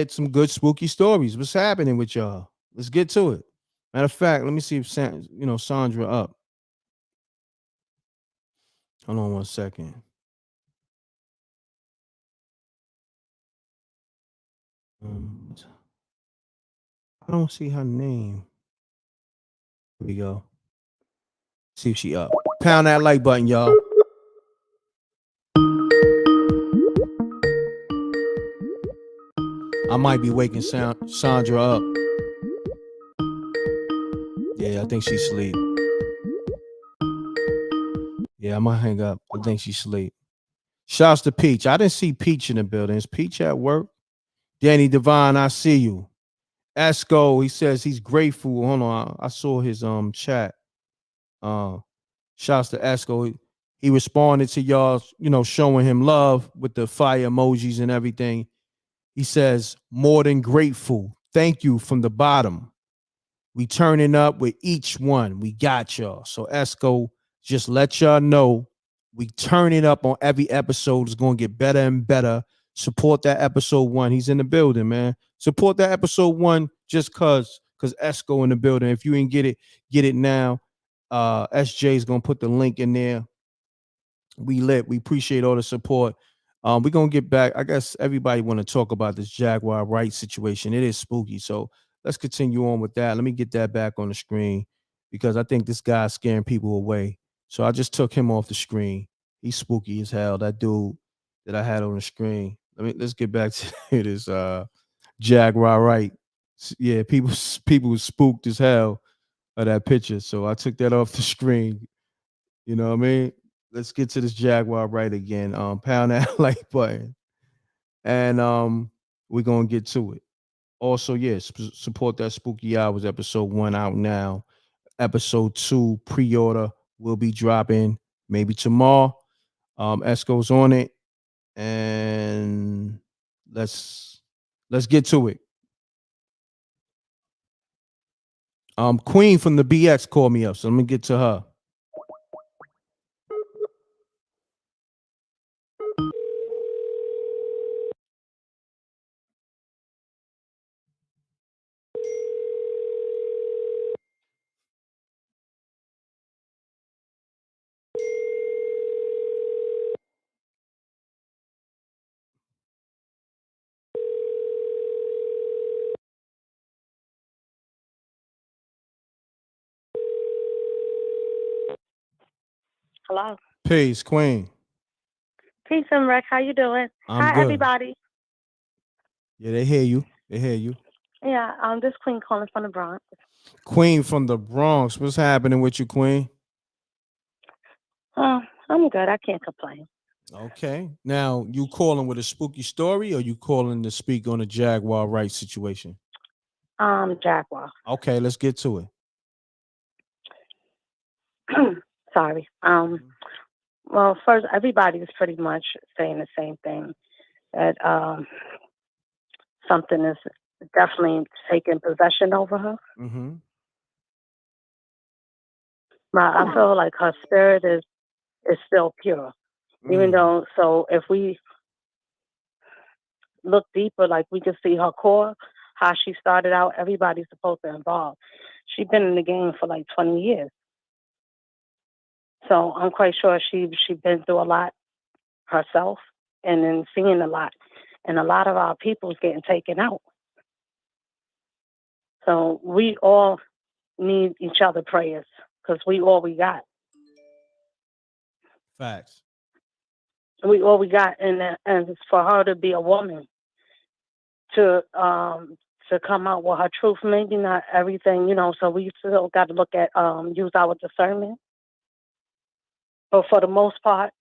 some good spooky stories. What's happening with y'all? Let's get to it. Matter of fact, let me see if Sandra up. Hold on 1 second. I don't see her name. Here we go. See if she up. Pound that like button, y'all. I might be waking Sandra up. Yeah, I think she's asleep. Yeah, I might hang up. I think she's asleep. Shouts to Peach. I didn't see Peach in the building. Is Peach at work? Danny Devine, I see you. Esco, he says he's grateful. Hold on, I saw his chat. Shouts to Esco. He responded to y'all, showing him love with the fire emojis and everything. He says, more than grateful. Thank you from the bottom. We turning up with each one. We got y'all. So Esco, just let y'all know we turning up on every episode. It's going to get better and better. Support that episode 1. He's in the building, man. Support that episode 1 just cause Esco in the building. If you ain't get it now. SJ is going to put the link in there. We lit. We appreciate all the support. We're going to get back. I guess everybody want to talk about this Jaguar Wright situation. It is spooky. So let's continue on with that. Let me get that back on the screen because I think this guy's scaring people away. So I just took him off the screen. He's spooky as hell. That dude that I had on the screen. Let's get back to this Jaguar Wright. Yeah, people was spooked as hell of that picture. So I took that off the screen. You know what I mean? Let's get to this Jaguar Wright again. Pound that like button. And we're gonna get to it. Also, yes, support that Spooky Hours episode 1 out now. Episode 2 pre-order will be dropping maybe tomorrow. Esco's on it. And let's get to it. Queen from the BX called me up, so let me get to her. Hello. Peace, Queen. Peace, M.Reck. How you doing? I'm Hi, good. everybody. Yeah, they hear you. They hear you. Yeah, this Queen calling from the Bronx. Queen from the Bronx. What's happening with you, Queen? Oh, I'm good. I can't complain. Okay. Now, you calling with a spooky story or you calling to speak on the Jaguar Wright situation? Jaguar. Okay, let's get to it. Sorry. Well, first, everybody is pretty much saying the same thing, that something is definitely taking possession over her. Mm-hmm. But I feel like her spirit is still pure. Even though, so if we look deeper, like we can see her core, how she started out, everybody's supposed to involve. She's been in the game for like 20 years. So I'm quite sure she's been through a lot herself and then seeing a lot. And a lot of our people is getting taken out. So we all need each other prayers because we all we got. Facts. We all we got, and it's for her to be a woman to come out with her truth. Maybe not everything, so we still got to look at use our discernment. But for the most part,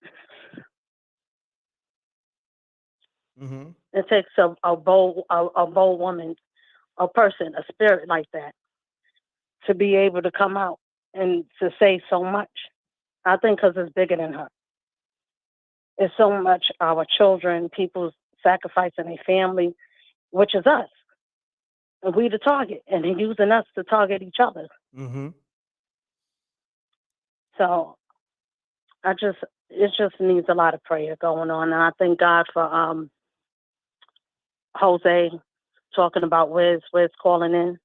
Mm-hmm. It takes a bold woman, a person, a spirit like that to be able to come out and to say so much. I think because it's bigger than her. It's so much our children, people sacrificing their family, which is us. And we the target, and they're using us to target each other. Mm-hmm. So it just needs a lot of prayer going on. And I thank God for Jose talking about Wiz calling in.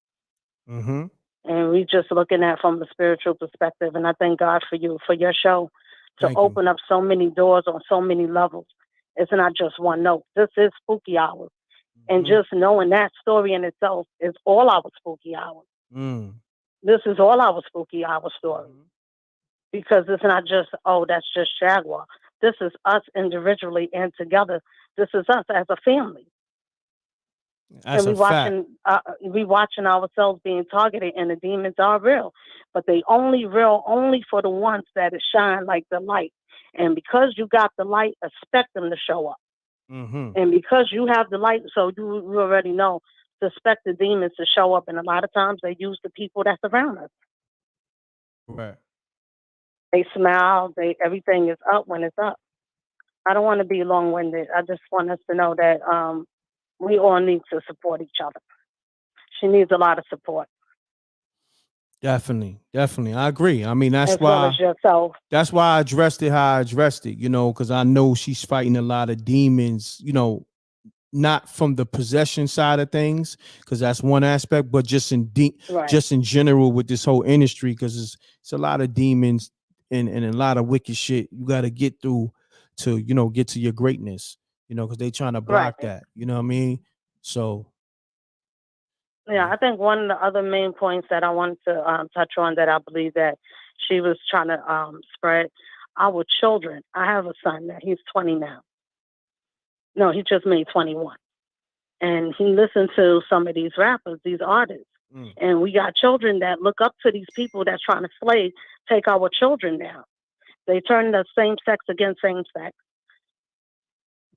Mm-hmm. And we just looking at from the spiritual perspective. And I thank God for you, for your show, to open up so many doors on so many levels. It's not just one note. This is Spooky Hours. And just knowing that story in itself is all our Spooky Hours. Mm. This is all our Spooky Hour story. Because it's not just, oh, that's just Jaguar. This is us individually and together. This is us as a family. That's and we watching ourselves being targeted, and the demons are real, but they only real only for the ones that is shine like the light. And because you got the light, expect them to show up. Mm-hmm. And because you have the light, so you already know, suspect the demons to show up. And a lot of times they use the people that's around us. Right. They smile. Everything is up when it's up. I don't want to be long-winded. I just want us to know that we all need to support each other. She needs a lot of support. Definitely. I agree. I mean, as well as yourself. That's why I addressed it how I addressed it, because I know she's fighting a lot of demons, not from the possession side of things, because that's one aspect, but just just in general with this whole industry, because it's a lot of demons and a lot of wicked shit you got to get through to get to your greatness, because they trying to block that. You know what I mean? So I think one of the other main points that I wanted to touch on, that I believe that she was trying to spread, our children. I have a son that he's 20 now. No, he just made 21. And he listened to some of these rappers, these artists. And we got children that look up to these people that's trying to take our children down. They turn the same sex against same sex.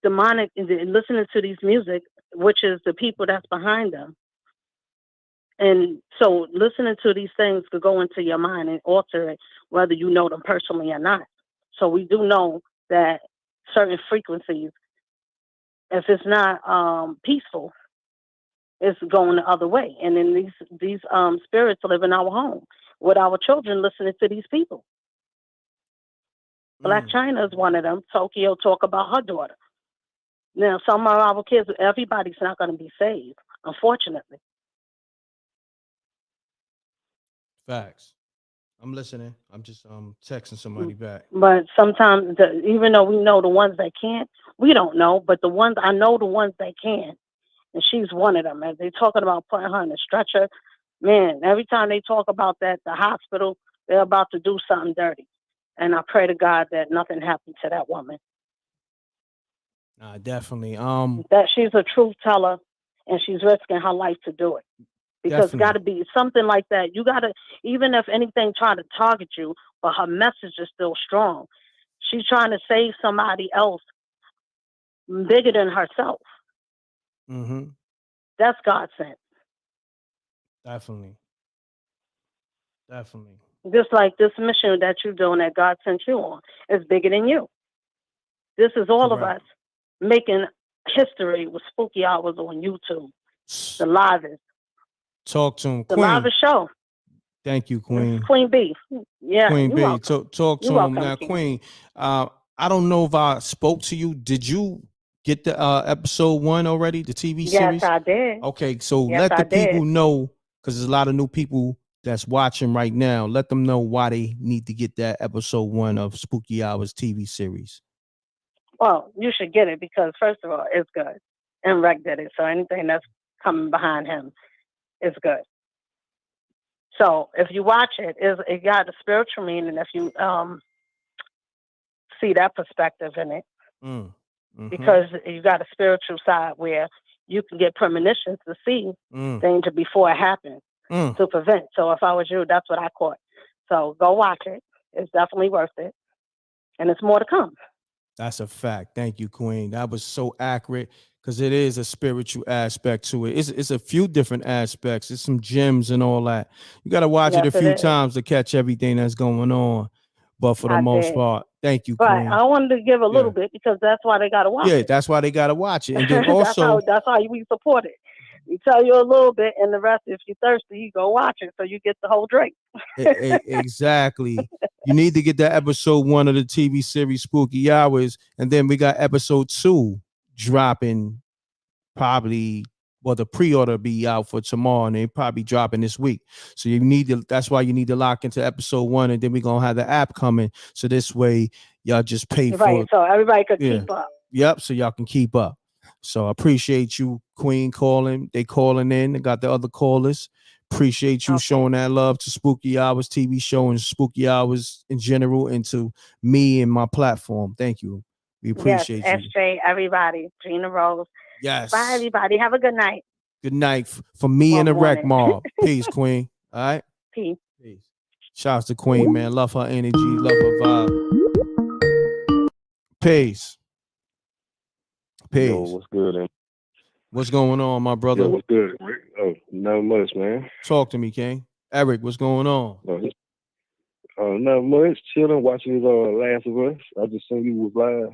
Demonic, listening to these music, which is the people that's behind them. And so listening to these things could go into your mind and alter it, whether you know them personally or not. So we do know that certain frequencies, if it's not peaceful, it's going the other way. And then these spirits live in our home with our children listening to these people. Black China is one of them. Tokyo talk about her daughter. Now, some of our kids, everybody's not going to be saved, unfortunately. Facts. I'm listening. I'm just texting somebody back. But sometimes, even though we know the ones that can't, we don't know. But I know the ones that can. And she's one of them. And they're talking about putting her in a stretcher. Man, every time they talk about that, the hospital, they're about to do something dirty. And I pray to God that nothing happened to that woman. Definitely. That she's a truth teller, and she's risking her life to do it. Because got to be something like that. You got to, even if anything trying to target you, but her message is still strong. She's trying to save somebody else bigger than herself. Mm-hmm. That's God sent. Definitely. Just like this mission that you're doing that God sent you on is bigger than you. This is all of us making history with Spooky Hours on YouTube. The livest. Talk to him, the Queen. Livest show. Thank you, Queen. Queen B. Yeah, Queen B. Welcome. Talk to him now, Queen. I don't know if I spoke to you. Did you get the episode 1 already? The TV series? Yes, I did. Okay, so let the people know, because there's a lot of new people that's watching right now. Let them know why they need to get that episode 1 of Spooky Hours TV series. Well, you should get it because, first of all, it's good. M.Reck did it, so anything that's coming behind him is good. So if you watch it, it got a spiritual meaning if you see that perspective in it. Mm-hmm. Because you got a spiritual side where you can get premonitions to see danger before it happens to prevent. So if I was you, that's what I caught. So go watch it. It's definitely worth it. And it's more to come. That's a fact. Thank you, Queen. That was so accurate because it is a spiritual aspect to it. It's a few different aspects. It's some gems and all that. You got to watch it a few times to catch everything that's going on. But for the most part, thank you, Queen. Right. I wanted to give a little bit because that's why they got to watch it. Yeah, that's why they got to watch it. And then also, that's how we support it. We tell you a little bit, and the rest, if you're thirsty, you go watch it so you get the whole drink. Exactly. You need to get that episode 1 of the TV series Spooky Hours, and then we got episode 2 dropping probably. Well, the pre-order be out for tomorrow, and they probably dropping this week. So you need to. That's why you need to lock into episode 1, and then we're gonna have the app coming. So this way, y'all just pay for. So everybody could keep up. Yep. So y'all can keep up. So I appreciate you, Queen, calling. They calling in. They got the other callers. Appreciate you showing that love to Spooky Hours TV show and Spooky Hours in general, and to me and my platform. Thank you. We appreciate you. SJ, everybody, Gina Rose. Yes. Bye, everybody. Have a good night. Good night for me and the Wreck Mob. Peace, Queen. All right. Peace. Shouts to Queen, man. Love her energy. Love her vibe. Peace. Yo, what's good? Man? What's going on, my brother? Yo, what's good? Oh, not much, man. Talk to me, King. Eric, what's going on? Not much. Chilling, watching Last of Us. I just seen you was live.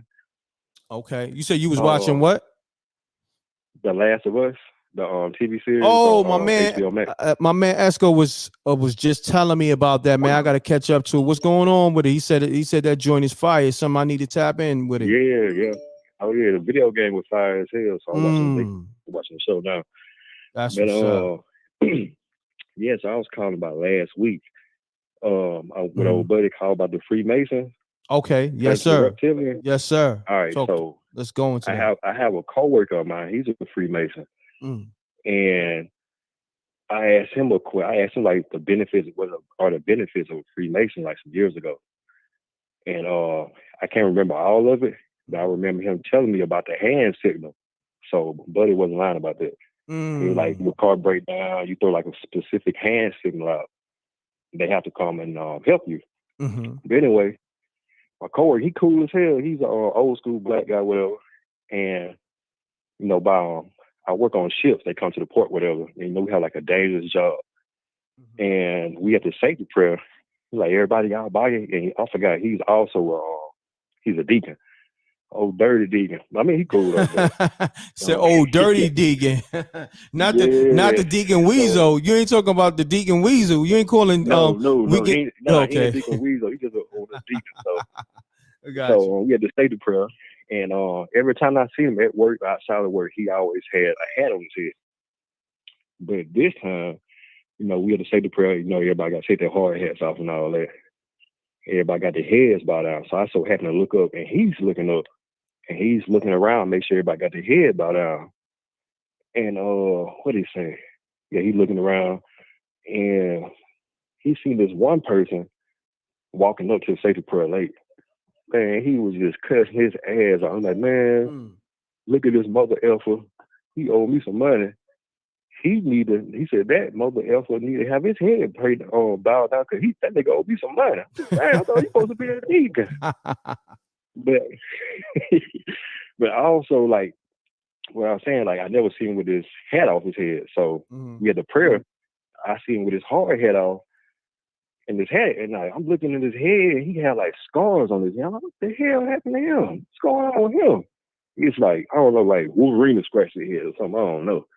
Okay. You said you was watching what? The Last of Us, the TV series. Oh, on, my man Esco was just telling me about that, man. I got to catch up to it. What's going on with it? He said that joint is fire. Something I need to tap in with it. Yeah. Oh yeah, the video game was fire as hell. So I'm watching the show now. That's what's up. Yeah, so I was calling about last week. With old buddy called about the Freemason. Okay. Yes, sir. Yes, sir. All right. So let's go into that. I have a coworker of mine. He's a Freemason, and I asked him like the benefits. What are the benefits of Freemason? Like some years ago, and I can't remember all of it, but I remember him telling me about the hand signal. So buddy wasn't lying about that. He was like, your car break down, you throw like a specific hand signal out. They have to come and help you. But anyway, my coworker, he cool as hell. He's an old school black guy, whatever. And I work on ships. They come to the port, whatever. And we have like a dangerous job. And we have the safety prayer. He's like, everybody, y'all buy it. And I forgot, he's also he's a deacon. Old dirty deacon. I mean, he cool. Say old dirty deacon, not the Deacon Weasel. You ain't talking about the Deacon Weasel. You ain't calling. He ain't Deacon Weasel. He just an older deacon. So we had to say the prayer, and every time I see him at work, outside of work, he always had a hat on his head. But this time, we had to say the prayer. Everybody got to take their hard hats off and all that. Everybody got their heads bowed down. So I so happened to look up, and he's looking up. And he's looking around, make sure everybody got their head bowed down. And what did he say? Yeah, he's looking around, and he seen this one person walking up to the safety prayer late. Man, he was just cussing his ass off. I'm like, man, look at this mother effer. He owed me some money. He said that mother effer need to have his head bowed down because that nigga owed me some money. Man, I thought he supposed to be a deacon. But also, like, what I was saying, like, I never seen him with his hat off his head. So we had the prayer. I see him with his hard hat off and his hat. And I'm looking at his head. He had, like, scars on his head. I'm like, what the hell happened to him? What's going on with him? It's like, I don't know, like, Wolverine scratched his head or something. I don't know.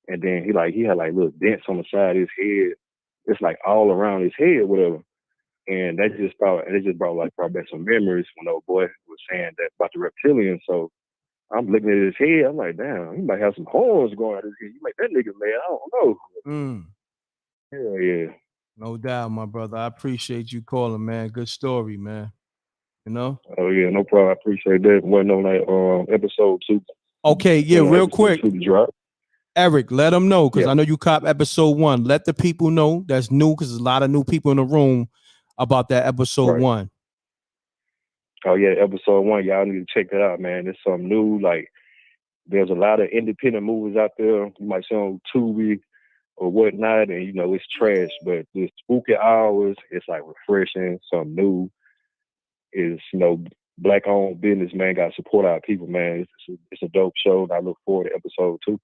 And then he had, like, little dents on the side of his head. It's, like, all around his head, whatever. And that just brought back some memories when old boy was saying that about the reptilian. So I'm looking at his head. I'm like, damn, he might have some horns going out of his head. You make that nigga mad. I don't know. Hell yeah. No doubt, my brother. I appreciate you calling, man. Good story, man. Oh yeah, no problem. I appreciate that. Waiting on that episode 2. Okay, yeah, real quick. Eric, let them know, because I know you cop episode 1. Let the people know that's new, because there's a lot of new people in the room about that episode 1. Oh yeah, episode 1. Y'all need to check that out, man. It's something new. Like, there's a lot of independent movies out there. You might see on Tubi or whatnot, and it's trash. But this Spooky Hours, it's like refreshing, something new. Is Black-owned business, man. Got to support our people, man. It's a dope show, and I look forward to episode 2.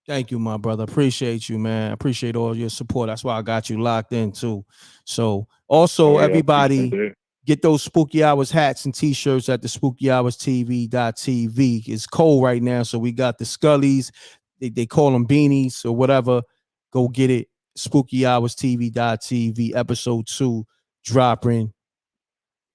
Thank you, my brother. Appreciate you, man. Appreciate all your support. That's why I got you locked in too. So also, everybody get those Spooky Hours hats and t-shirts at the SpookyHoursTV.tv. It's cold right now, so we got the Scullies. They call them beanies or whatever. Go get it. SpookyHoursTV.tv. Episode 2 dropping,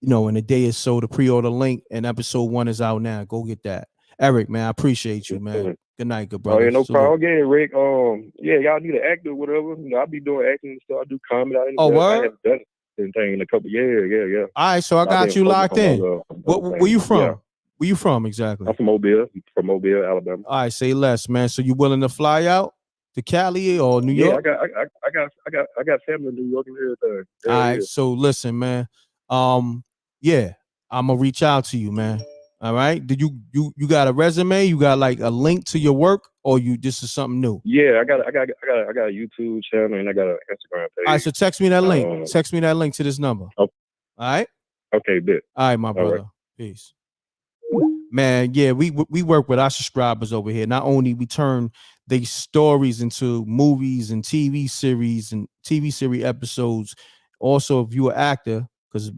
in a day or so. The pre-order link and episode 1 is out now. Go get that. Eric, man, I appreciate you, man. Good night, good brother. Oh, yeah, no problem. Yeah, Rick. Yeah, y'all need an actor or whatever. I be doing acting and stuff. I do comedy. I haven't done anything in a couple. Yeah. All right, so I got you locked in. Where you from? Yeah. Where you from exactly? I'm from Mobile. Alabama. All right, say less, man. So you willing to fly out to Cali or New York? Yeah, I got family in New York and everything. All right, so listen, man. Yeah, I'm gonna reach out to you, man. All right. Did you got a resume? You got like a link to your work, or this is something new? Yeah, I got a YouTube channel and I got an Instagram page. All right, so text me that link. Text me that link to this number. Okay. All right. Okay, bet. All right, my brother. Right. Peace. Man, yeah, we work with our subscribers over here. Not only we turn these stories into movies and TV series episodes. Also, if you're an actor, because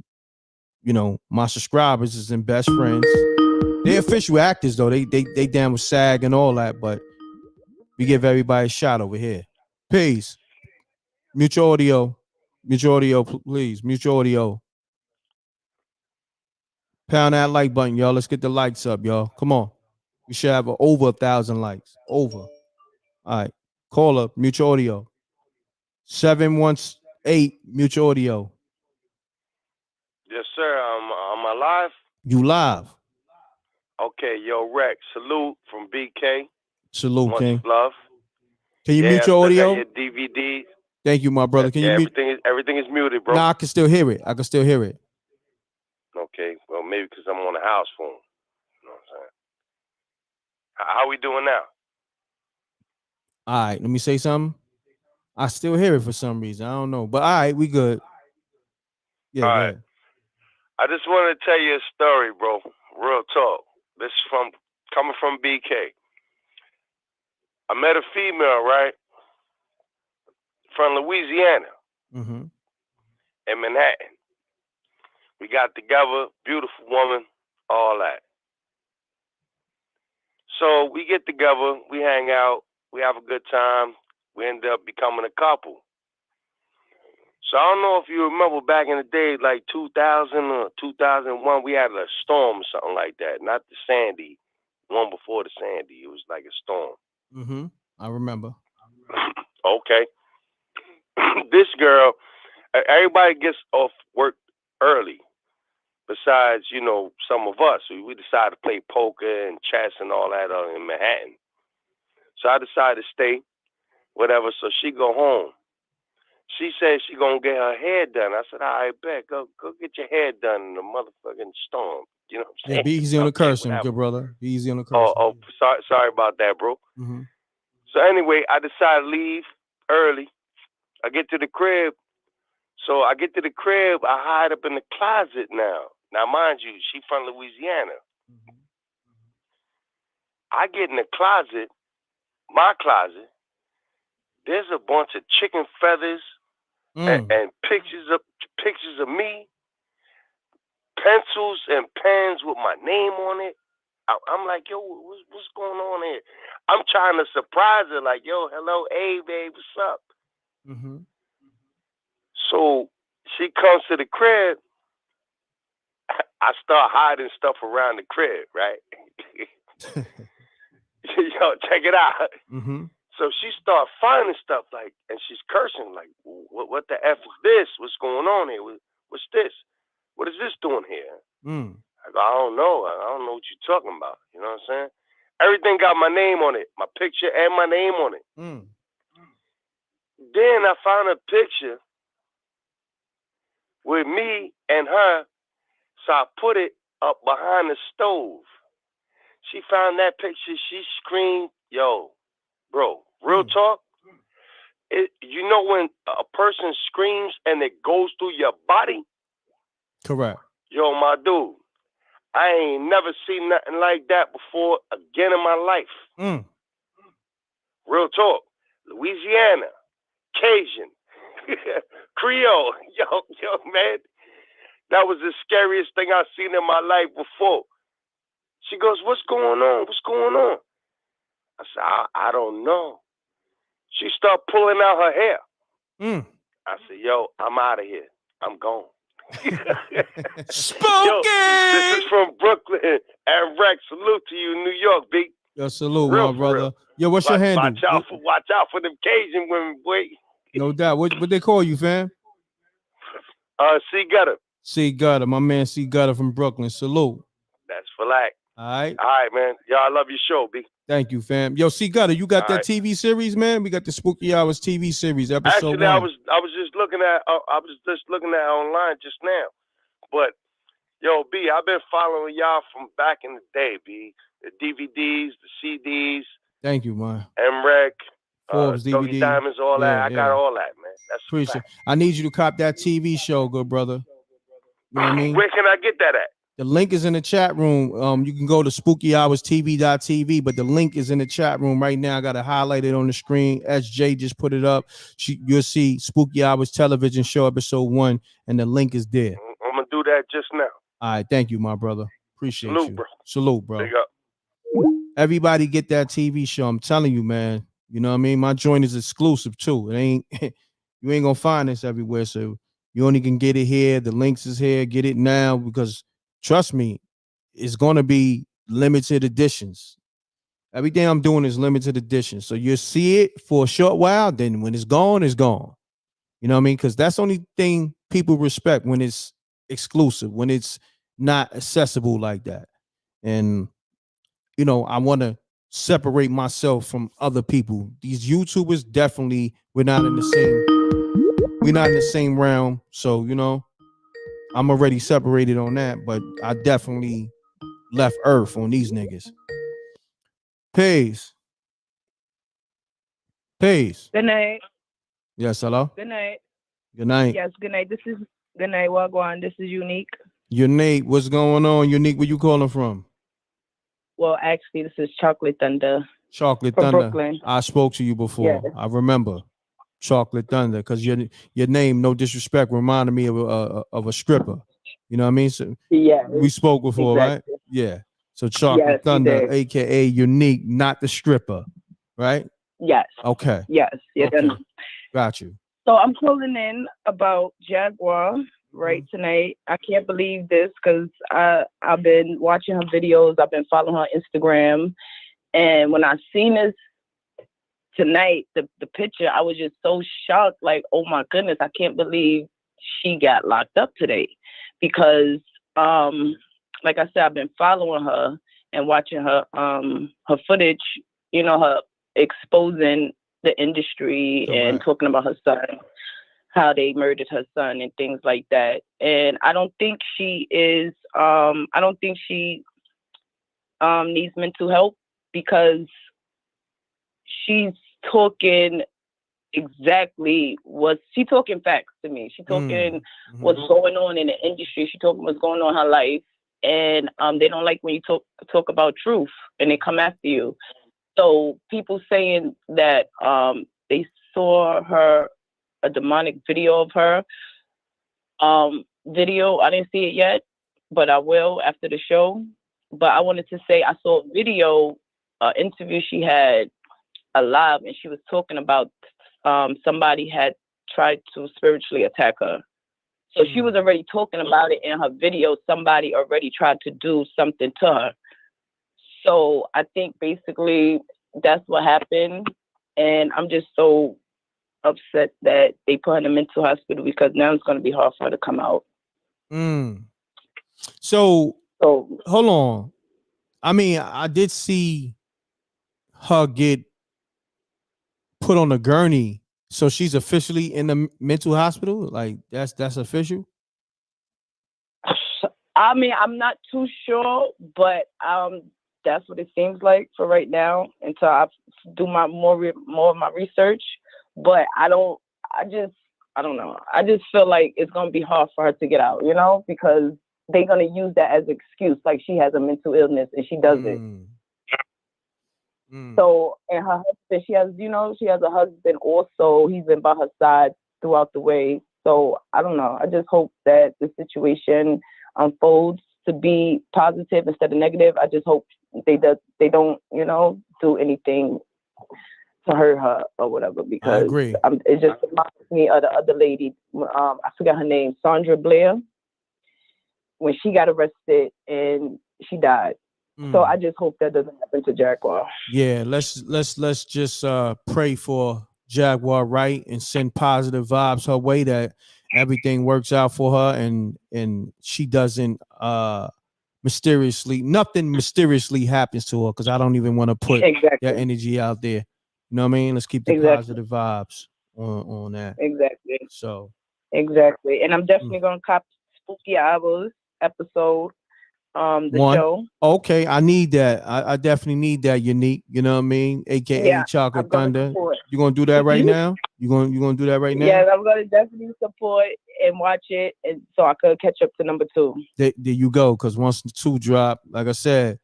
my subscribers is and best friends. They're official actors though. They down with SAG and all that, but we give everybody a shot over here. Peace. Mutual audio, please. Mutual audio. Pound that like button, y'all. Let's get the likes up, y'all. Come on. We should have over 1,000 likes. Over. All right. Call up Mutual Audio. 718 Mutual Audio. Yes, sir. Am I live? You live. Okay, yo, Rex, salute from BK. Salute, much King. Love. Can you mute your audio? Your DVD. Thank you, my brother. Can you mute? Everything is muted, bro. Nah, I can still hear it. Okay, well, maybe because I'm on a house phone. You know what I'm saying? How we doing now? All right, let me say something. I still hear it for some reason. I don't know, but all right, we good. Yeah, all right. I just wanted to tell you a story, bro. Real talk. This is coming from BK. I met a female, right, from Louisiana, in Manhattan. We got together, beautiful woman, all that. So we get together, we hang out, we have a good time. We end up becoming a couple. So I don't know if you remember back in the day, like 2000 or 2001, we had a storm or something like that. Not the Sandy, one before the Sandy. It was like a storm. I remember. Okay. This girl, everybody gets off work early. Besides, some of us, we decided to play poker and chess and all that in Manhattan. So I decided to stay, whatever. So she go home. She said she gonna get her hair done. I said, all right, bet. Go get your hair done in the motherfucking storm. You know what I'm saying? Yeah, be easy on the cursing, good brother. Be easy on the cursing. Oh, sorry about that, bro. So anyway, I decided to leave early. I get to the crib. So I get to the crib. I hide up in the closet now. Now, mind you, she from Louisiana. I get in the closet, my closet. There's a bunch of chicken feathers and pictures of me, pencils and pens with my name on it. I'm like, yo, what's going on here? I'm trying to surprise her, like, yo, hello, hey, babe, what's up? So she comes to the crib. I start hiding stuff around the crib, right? Yo, check it out. So she started finding stuff and she's cursing, like, what the F is this? What's going on here? What's this? What is this doing here? I don't know. I don't know what you're talking about. You know what I'm saying? Everything got my name on it, my picture and my name on it. Then I found a picture with me and her, so I put it up behind the stove. She found that picture. She screamed, yo, bro, real talk. You know when a person screams and it goes through your body? Correct. Yo, my dude, I ain't never seen nothing like that before again in my life. Real talk. Louisiana, Cajun, Creole. Yo, man. That was the scariest thing I've seen in my life before. She goes, what's going on? What's going on? I said, I don't know. She started pulling out her hair. I said, yo, I'm out of here. I'm gone. Spooky! Yo, this is from Brooklyn. M.Reck, salute to you in New York, big. Yo, salute, real, my brother. real. Yo, what's your handle? Watch out for them Cajun women, boy. No doubt. What they call you, fam? C Gutter. C Gutter, my man C Gutter from Brooklyn. Salute. That's for like. All right. All right, man. Yo, I love your show, B. Thank you, fam. Yo, C Gutter, you got All that right. TV series, man? We got the Spooky Hours TV series, episode Actually, 1. I was just looking at online just now. But yo, B, I've been following y'all from back in the day, B. The DVDs, the CDs. Thank you, man. M.Reck, Forbes, Doggy DVD. Diamonds, all that. I got Yeah. all that, man. That's Appreciate it. I need you to cop that TV show, good brother. You know what I mean? Where can I get that at? The link is in the chat room. You can go to SpookyHoursTV.tv, but the link is in the chat room right now. I got to highlight it on the screen. SJ just put it up. You'll see Spooky Hours Television Show episode 1, and the link is there. I'm gonna do that just now. All right, thank you, my brother. Appreciate Salute, you. bro. Salute, bro. Big up. Everybody get that TV show. I'm telling you, man. You know what I mean? My joint is exclusive too. It ain't you ain't gonna find this everywhere. So you only can get it here. The links is here. Get it now because trust me, it's gonna be limited editions. Everything I'm doing is limited editions. So you'll see it for a short while. Then when it's gone, it's gone. You know what I mean? Because that's the only thing people respect when it's exclusive, when it's not accessible like that. And you know, I want to separate myself from other people. These YouTubers definitely we're not in the same realm. So, you know, I'm already separated on that, but I definitely left Earth on these niggas. Peace. Good night. Yes, hello. Good night. Good night. Yes, good night. Good night, Wagwan. This is Unique. Unique, what's going on? Unique, where you calling from? Well, actually, this is Chocolate Thunder. Chocolate from Thunder. Brooklyn. I spoke to you before. Yes. I remember Chocolate Thunder because your name, no disrespect, reminded me of a stripper. You know what I mean? So yeah, we spoke before, exactly. right? Yeah. So Chocolate Thunder, aka Unique, not the stripper, right? Yes. Okay. Yes. Yeah. Okay. Got you. So I'm calling in about Jaguar Wright tonight. I can't believe this because I've been watching her videos. I've been following her Instagram. And when I seen this tonight, the picture, I was just so shocked. Like, oh my goodness, I can't believe she got locked up today. Because, like I said, I've been following her and watching her footage, you know, her exposing the industry and talking about her son, how they murdered her son and things like that. And I don't think she is, needs mental help because she's talking exactly she's talking facts to me. She's talking what's going on in the industry. She's talking what's going on in her life. And they don't like when you talk about truth and they come after you. So people saying that they saw a demonic video of her video. I didn't see it yet, but I will after the show. But I wanted to say I saw a video interview she had alive, and she was talking about somebody had tried to spiritually attack her. So she was already talking about it in her video. Somebody already tried to do something to her. So I think basically that's what happened. And I'm just so upset that they put her in a mental hospital because now it's going to be hard for her to come out. So hold on. I mean, I did see her get put on a gurney. So she's officially in the mental hospital? Like that's official? I mean, I'm not too sure, but that's what it seems like for right now until I do more of my research. But I don't know. I just feel like it's going to be hard for her to get out, you know, because they're gonna use that as an excuse, like she has a mental illness and she does it. So, and her husband, she has a husband also. He's been by her side throughout the way. So I don't know. I just hope that the situation unfolds to be positive instead of negative. I just hope they don't, do anything to hurt her or whatever, because I agree. It just reminds me of the other lady. I forgot her name, Sandra Blair, when she got arrested and she died. So I just hope that doesn't happen to Jaguar. Yeah, let's just pray for Jaguar Wright and send positive vibes her way, that everything works out for her and she doesn't nothing mysteriously happens to her, because I don't even want to put that energy out there. You know what I mean? Let's keep the positive vibes on that. Exactly. So exactly. And I'm definitely gonna cop Spooky Hours episode. The show. Okay, I need that. I definitely need that. Unique, you know what I mean? AKA Chocolate Thunder. You gonna do that right now? You gonna do that right now? Yeah, I'm gonna definitely support and watch it, and so I could catch up to number 2. There you go. Because once the 2 drop, like I said,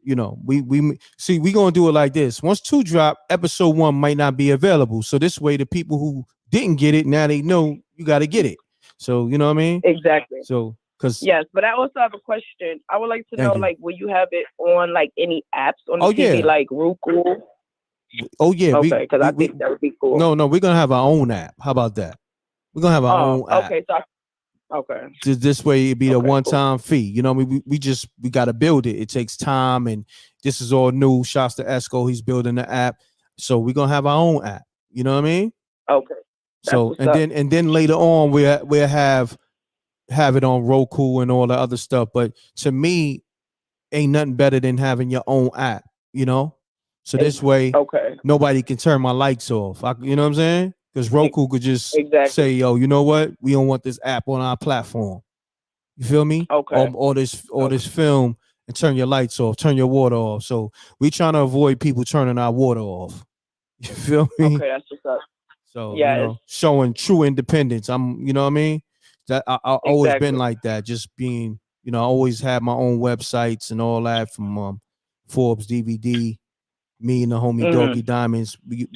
we see we gonna do it like this. Once 2 drop, episode 1 might not be available. So this way, the people who didn't get it, now they know you got to get it. So you know what I mean? Exactly. So. Yes, but I also have a question. I would like to know, like, will you have it on like any apps on the TV, like Roku? Oh yeah. Okay, because I think that would be cool. No, we're gonna have our own app. How about that? We're gonna have our own app. Okay, okay. This way it'd be the one-time fee. You know, we got to build it. It takes time, and this is all new. Shouts to Esco, he's building the app, so we're gonna have our own app. You know what I mean? Okay. So and then later on we'll have it on Roku and all the other stuff. But to me, ain't nothing better than having your own app, So this way, nobody can turn my lights off. You know what I'm saying? Because Roku could just say, yo, you know what? We don't want this app on our platform. You feel me? Okay. Or this film, and turn your lights off, turn your water off. So we trying to avoid people turning our water off. You feel me? Okay, that's what's up. So, showing true independence. You know what I mean? That I always been like that, just being, I always had my own websites and all that, from Forbes DVD, me and the homie Dorky Diamonds. We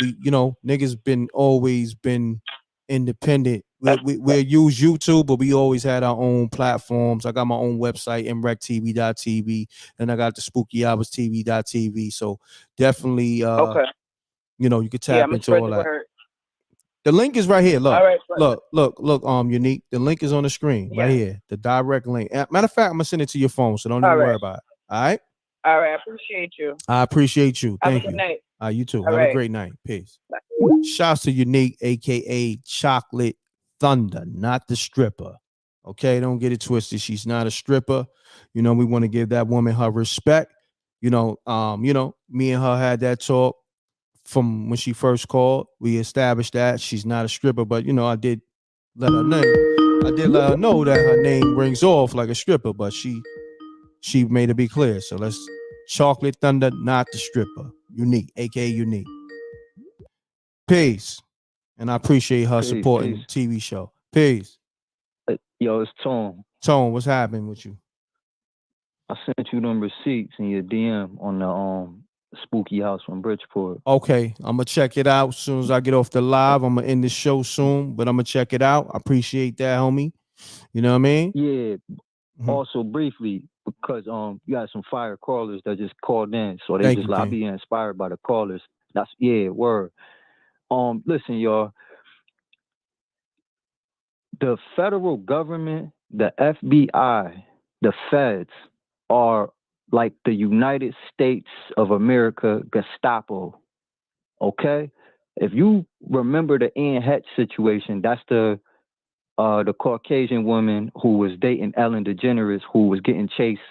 niggas always been independent. We'll use YouTube, but we always had our own platforms. I got my own website, MRecktv.tv, and I got the Spooky Hours TV.tv. So definitely you could tap into all that. The link is right here. Look, look, Unique. The link is on the screen right here. The direct link. Matter of fact, I'm gonna send it to your phone, so don't even worry about it. All right. All right. I appreciate you. I appreciate you. Thank you. Have a good night. You too. Have a great night. Peace. Bye. Shouts to Unique, aka Chocolate Thunder, not the stripper. Okay, don't get it twisted. She's not a stripper. We want to give that woman her respect. Me and her had that talk. From when she first called, we established that she's not a stripper, but I did let her know that her name rings off like a stripper, but she made it be clear. So let's Chocolate Thunder, not the stripper. Unique, aka Unique. Peace. And I appreciate her supporting the TV show. Peace. Yo, it's Tone. Tone, what's happening with you? I sent you them receipts in your DM on the Spooky House from Bridgeport. Okay, I'm gonna check it out as soon as I get off the live. I'm gonna end the show soon, but I'm gonna check it out. I appreciate that, homie. You know what I mean? Yeah. Also, briefly, because you got some fire callers that just called in, so they I'll be inspired by the callers. That's word. Listen, y'all. The federal government, the FBI, the feds are like the United States of America Gestapo. Okay? If you remember the Ann Hetch situation, that's the Caucasian woman who was dating Ellen DeGeneres, who was getting chased,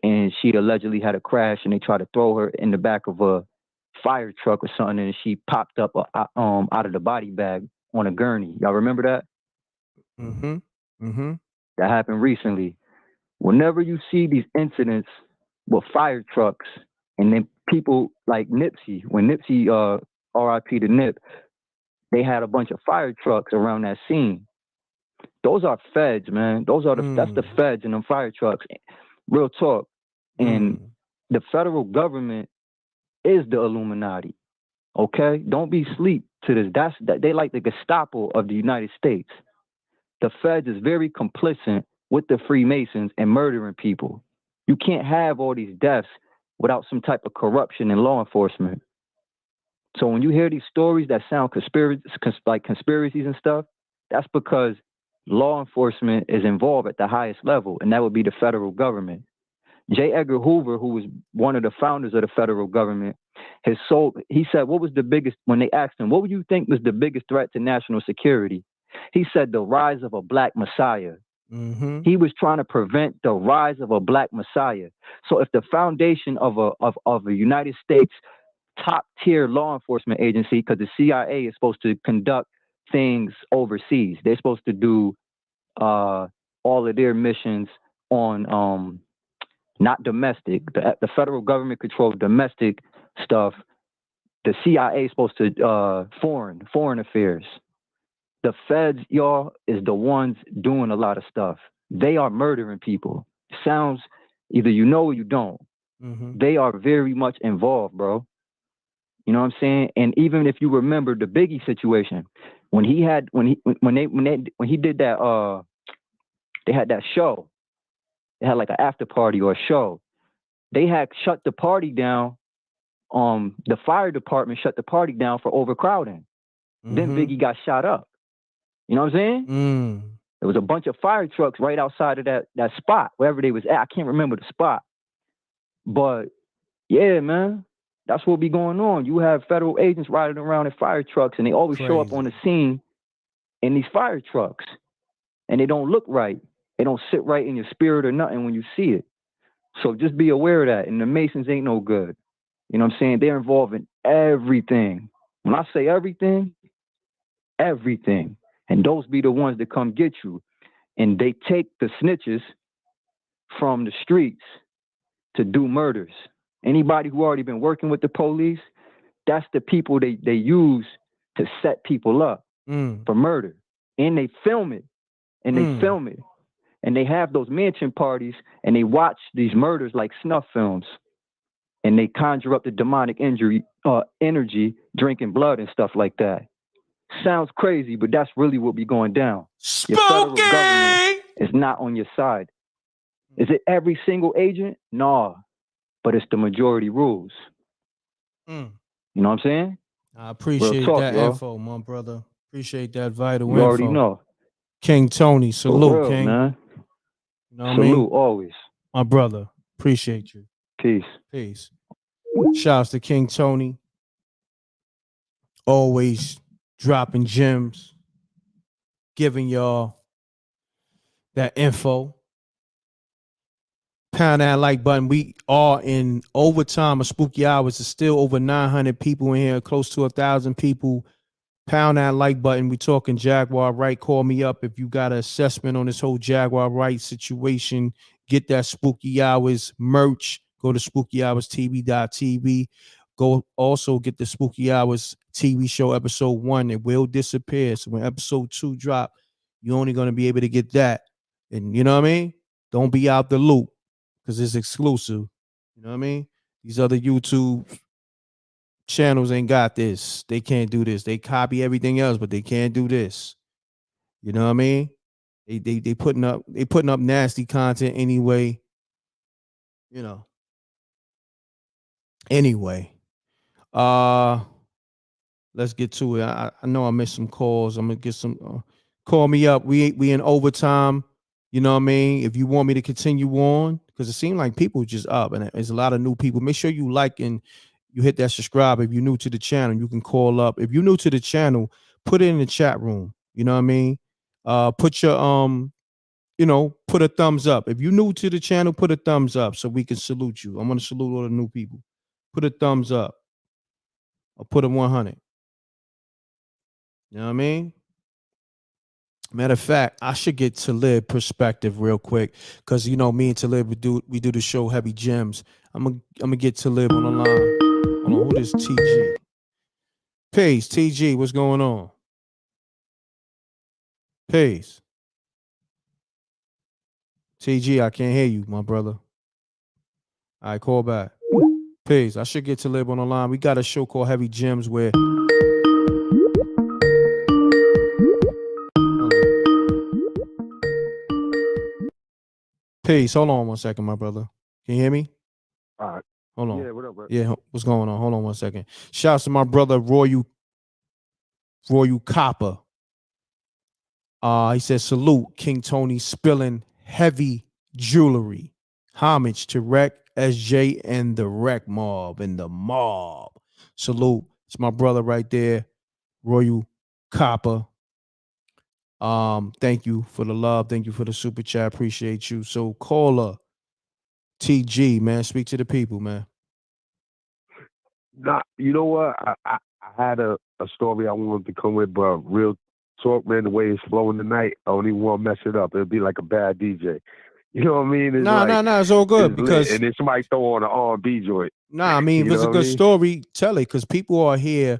and she allegedly had a crash, and they tried to throw her in the back of a fire truck or something, and she popped up out of the body bag on a gurney. Y'all remember that? That happened recently. Whenever you see these incidents with fire trucks, and then people like Nipsey, when Nipsey RIP to Nip, they had a bunch of fire trucks around that scene. Those are feds, man. Those are that's the feds and them fire trucks. Real talk. And the federal government is the Illuminati. Okay? Don't be asleep to this. They like the Gestapo of the United States. The feds is very complicit with the Freemasons and murdering people. You can't have all these deaths without some type of corruption in law enforcement. So when you hear these stories that sound like conspiracies and stuff, that's because law enforcement is involved at the highest level, and that would be the federal government. J. Edgar Hoover, who was one of the founders of the federal government, he said, what was the biggest, when they asked him, what would you think was the biggest threat to national security? He said the rise of a black messiah. He was trying to prevent the rise of a black messiah. So if the foundation of a United States top tier law enforcement agency, because the CIA is supposed to conduct things overseas, they're supposed to do all of their missions on not domestic. The federal government controls domestic stuff. The CIA is supposed to foreign affairs. The feds, y'all, is the ones doing a lot of stuff. They are murdering people. Sounds either you know or you don't. They are very much involved, bro. You know what I'm saying? And even if you remember the Biggie situation, when he did that, they had that show. They had like an after party or a show. They had shut the party down. The fire department shut the party down for overcrowding. Then Biggie got shot up. You know what I'm saying? There was a bunch of fire trucks right outside of that spot, wherever they was at. I can't remember the spot. But yeah, man, that's what be going on. You have federal agents riding around in fire trucks, and they always show up on the scene in these fire trucks. And they don't look right. They don't sit right in your spirit or nothing when you see it. So just be aware of that. And the Masons ain't no good. You know what I'm saying? They're involved in everything. When I say everything, everything. And those be the ones that come get you. And they take the snitches from the streets to do murders. Anybody who already been working with the police, that's the people they use to set people up for murder. And they film it. And they film it. And they have those mansion parties and they watch these murders like snuff films. And they conjure up the demonic energy, drinking blood and stuff like that. Sounds crazy, but that's really what be going down. Spooky! Your federal government is not on your side. Is it every single agent? No, but it's the majority rules. You know what I'm saying? I appreciate that info, my brother. Appreciate that vital info. You already know. King Tony, salute, For real, King. Man. You know what Salute, I mean? Always. My brother, appreciate you. Peace. Shouts to King Tony. Always dropping gems, giving y'all that info. Pound that like button. We are in overtime of Spooky Hours. There's still over 900 people in here, close to 1,000 people. Pound that like button. We talking Jaguar Wright. Call me up if you got an assessment on this whole Jaguar Wright situation. Get that Spooky Hours merch. Go to spookyhourstv.tv. Go also get the Spooky Hours TV show episode 1. It will disappear. So when episode 2 drop, you're only going to be able to get that. And you know what I mean? Don't be out the loop because it's exclusive. You know what I mean? These other YouTube channels ain't got this. They can't do this. They copy everything else, but they can't do this. You know what I mean? They putting up nasty content anyway. You know. Anyway, let's get to it. I know I missed some calls. I'm gonna get some. Call me up. We in overtime. You know what I mean? If you want me to continue on, because it seemed like people just up, and there's a lot of new people. Make sure you like and you hit that subscribe. If you're new to the channel, you can call up. If you're new to the channel, put it in the chat room. You know what I mean? Put your put a thumbs up. If you're new to the channel, put a thumbs up so we can salute you. I'm gonna salute all the new people. Put a thumbs up. Or put a 100. You know what I mean? Matter of fact, I should get Talib perspective real quick because me and Talib we do the show Heavy Gems. I'm gonna get Talib on the line. Hold on, who is TG? Peace, TG. What's going on? Peace. TG, I can't hear you, my brother. All right, call back. Peace. I should get to Lib on the line. We got a show called Heavy Gems where Peace. Hold on 1 second, my brother. Can you hear me? All right. Hold on. Yeah, what up, bro? Yeah, what's going on? Hold on 1 second. Shouts to my brother Royal Copper. He says, salute King Tony spilling heavy jewelry. Homage to Wreck, SJ, and the Wreck Mob and the mob. Salute. It's my brother right there, Royal Copper. Thank you for the love. Thank you for the super chat. Appreciate you. So caller TG, man, speak to the people, man. Nah, you know what? I had a story I wanted to come with, but real talk, man, the way it's flowing tonight, I don't even want to mess it up. It'll be like a bad DJ. You know what I mean? It's Nah, it's all good it's because lit, and then somebody throw on an R&B joint. Nah, I mean, if it's a good story, tell it, because people are here,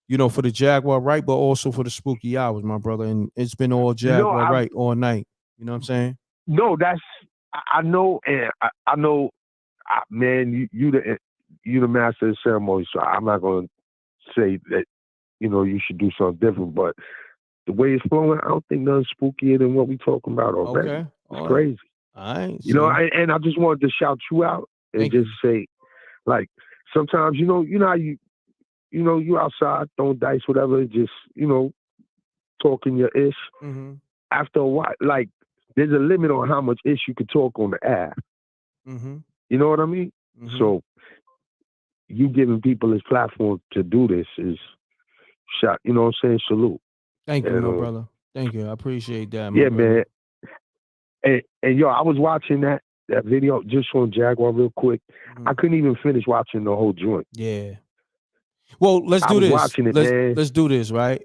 you know, for the Jaguar Wright, but also for the spooky hours, my brother. And it's been all Jaguar Wright all night. You know what I'm saying? No, I know, and I know, man. You the master of the ceremony, so I'm not gonna say that you should do something different. But the way it's flowing, I don't think nothing spookier than what we talking about already. Okay, it's crazy. All right, and I just wanted to shout you out and just say, like, sometimes you know how you outside throwing dice, whatever, just talking your ish. Mm-hmm. After a while, like, there's a limit on how much ish you could talk on the air. Mm-hmm. You know what I mean? Mm-hmm. So you giving people this platform to do this is shot. You know what I'm saying? Salute. Thank you, my brother. Thank you. I appreciate that, yeah, brother. Man. And yo, I was watching that video just on Jaguar real quick. Mm-hmm. I couldn't even finish watching the whole joint. Yeah. Well, let's do this. Watching it, man. Let's do this, right?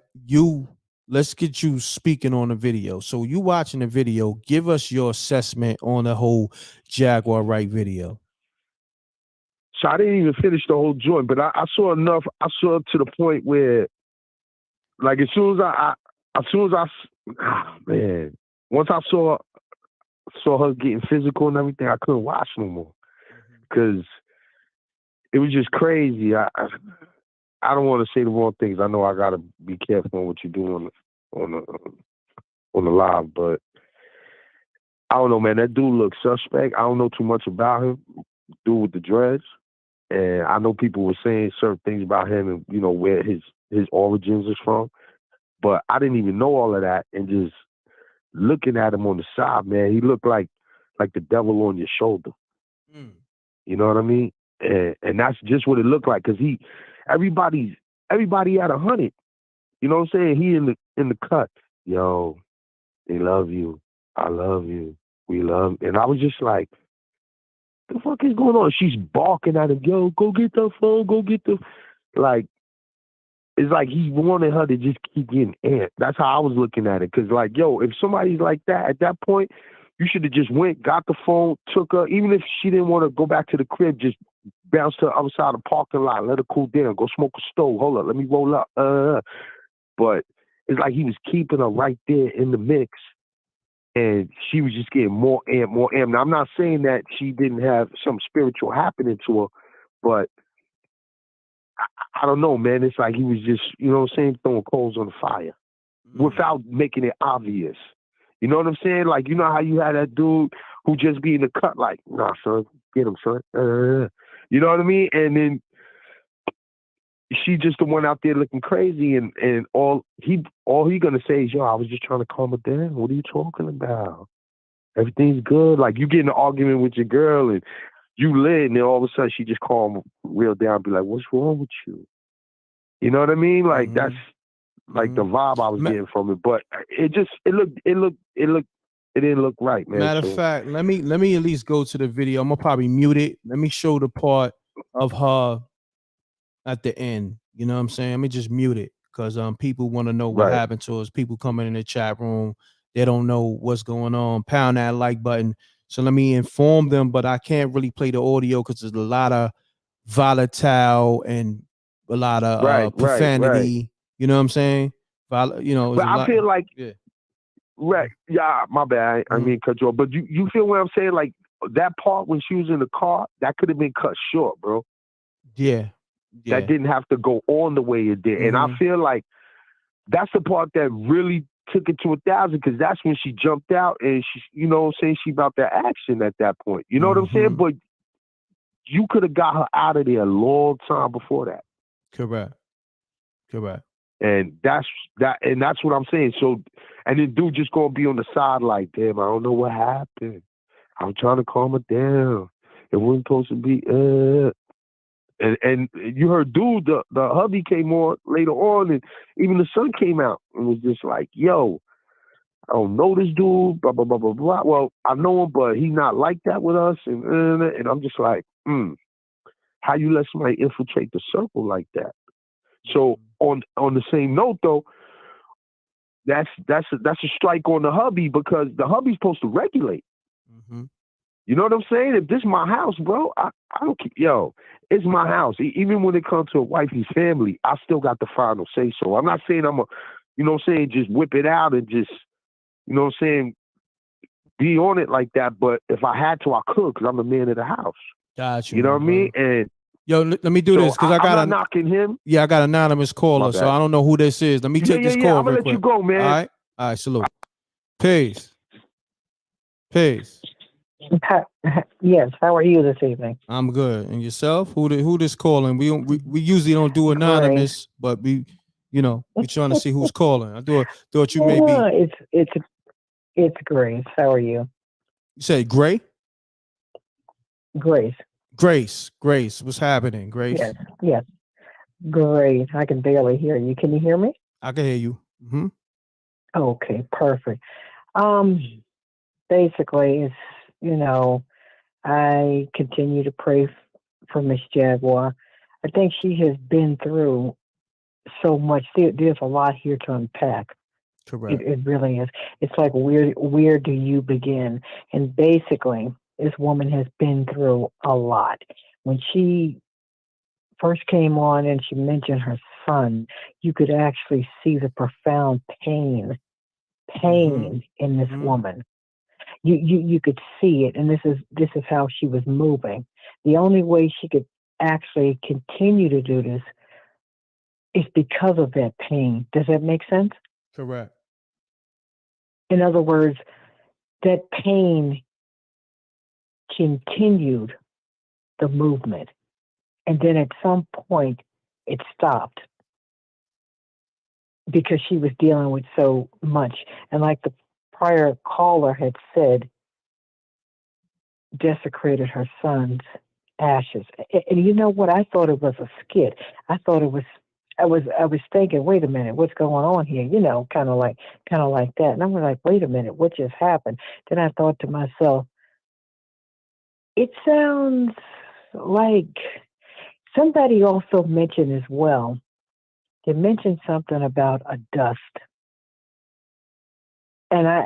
Let's get you speaking on the video. So you watching the video, give us your assessment on the whole Jaguar Wright video. So I didn't even finish the whole joint, but I saw enough. I saw to the point where, like, as soon as I once I saw her getting physical and everything, I couldn't watch no more because it was just crazy. I don't want to say the wrong things. I know I gotta be careful on what you do on the live, but I don't know, man. That dude looks suspect. I don't know too much about him. Dude with the dreads, and I know people were saying certain things about him and where his origins is from, but I didn't even know all of that. And just looking at him on the side, man, he looked like the devil on your shoulder. Mm. You know what I mean? And that's just what it looked like, because everybody at 100. You know what I'm saying? He in the cut. Yo, they love you. I love you. We love. And I was just like, the fuck is going on? She's barking at him. Yo, go get the phone. Go get the. Like, it's like he wanted her to just keep getting amped. That's how I was looking at it. Because, like, yo, if somebody's like that at that point, you should have just went, got the phone, took her. Even if she didn't want to go back to the crib, just bounce to the other side of the parking lot, let her cool down, go smoke a stove. Hold up, let me roll up. But it's like he was keeping her right there in the mix, and she was just getting more amped, more amped. Now, I'm not saying that she didn't have some spiritual happening to her, but I don't know, man. It's like he was just, you know what I'm saying, throwing coals on the fire without making it obvious. You know what I'm saying? Like, you know how you had that dude who just be in the cut, like, nah, son, get him, son. You know what I mean? And then she just the one out there looking crazy, and all he gonna say is, yo, I was just trying to calm her down. What are you talking about? Everything's good. Like, you get in an argument with your girl and you lit, and then all of a sudden she just calm real down, and be like, what's wrong with you? You know what I mean? Like, that's like the vibe I was getting from it. But it didn't look right, man. Matter of fact, let me at least go to the video. I'm gonna probably mute it. Let me show the part of her at the end. You know what I'm saying? Let me just mute it, because people want to know what happened to us. People coming in the chat room, they don't know what's going on. Pound that like button. So let me inform them, but I can't really play the audio because there's a lot of volatile and a lot of profanity. You know what I'm saying? But I feel like Right. Yeah, my bad. I mean, cut you off. But you feel what I'm saying? Like, that part when she was in the car, that could have been cut short, bro. Yeah. That didn't have to go on the way it did. And I feel like that's the part that really took it to 1,000, because that's when she jumped out and she, you know what I'm saying, she about that action at that point. You know what I'm saying? But you could have got her out of there a long time before that. Correct. And that's what I'm saying. So, and then dude just gonna be on the side like, damn, I don't know what happened. I'm trying to calm her down. It wasn't supposed to be. And you heard dude, the hubby came on later on, and even the son came out and was just like, yo, I don't know this dude, blah blah blah blah blah. Well, I know him, but he's not like that with us, and I'm just like, how you let somebody infiltrate the circle like that? So on the same note though, that's a strike on the hubby, because the hubby's supposed to regulate. You know what I'm saying? If this is my house, bro, I don't keep, it's my house. Even when it comes to a wifey's family, I still got the final say so. I'm not saying just whip it out and just, you know what I'm saying, be on it like that. But if I had to, I could, because I'm the man of the house. Got you. You know what I mean? And yo, let me do this, because I'm not knocking him. Yeah, I got an anonymous caller, so I don't know who this is. Let me take this call. I'm gonna let you go, man. All right, salute. Peace. Yes, how are you this evening? I'm good. And yourself? Who this calling? We usually don't do anonymous, but we're trying to see who's calling. I thought you may be. It's Grace. How are you? You said Gray? Grace. Grace. What's happening, Grace? Yes. Great. I can barely hear you. Can you hear me? I can hear you. Okay, perfect. Basically, it's, I continue to pray for Miss Jaguar. I think she has been through so much. There's a lot here to unpack. Correct. It really is. It's like, where do you begin? And basically, this woman has been through a lot. When she first came on and she mentioned her son, you could actually see the profound pain in this woman. You could see it, and this is how she was moving. The only way she could actually continue to do this is because of that pain. Does that make sense? Correct. In other words, that pain continued the movement, and then at some point it stopped because she was dealing with so much. And like the prior caller had said, desecrated her son's ashes. And you know what? I thought it was a skit. I was thinking, wait a minute, what's going on here? Kind of like that. And I was like, wait a minute, what just happened? Then I thought to myself, it sounds like somebody also mentioned as well. They mentioned something about a dust. And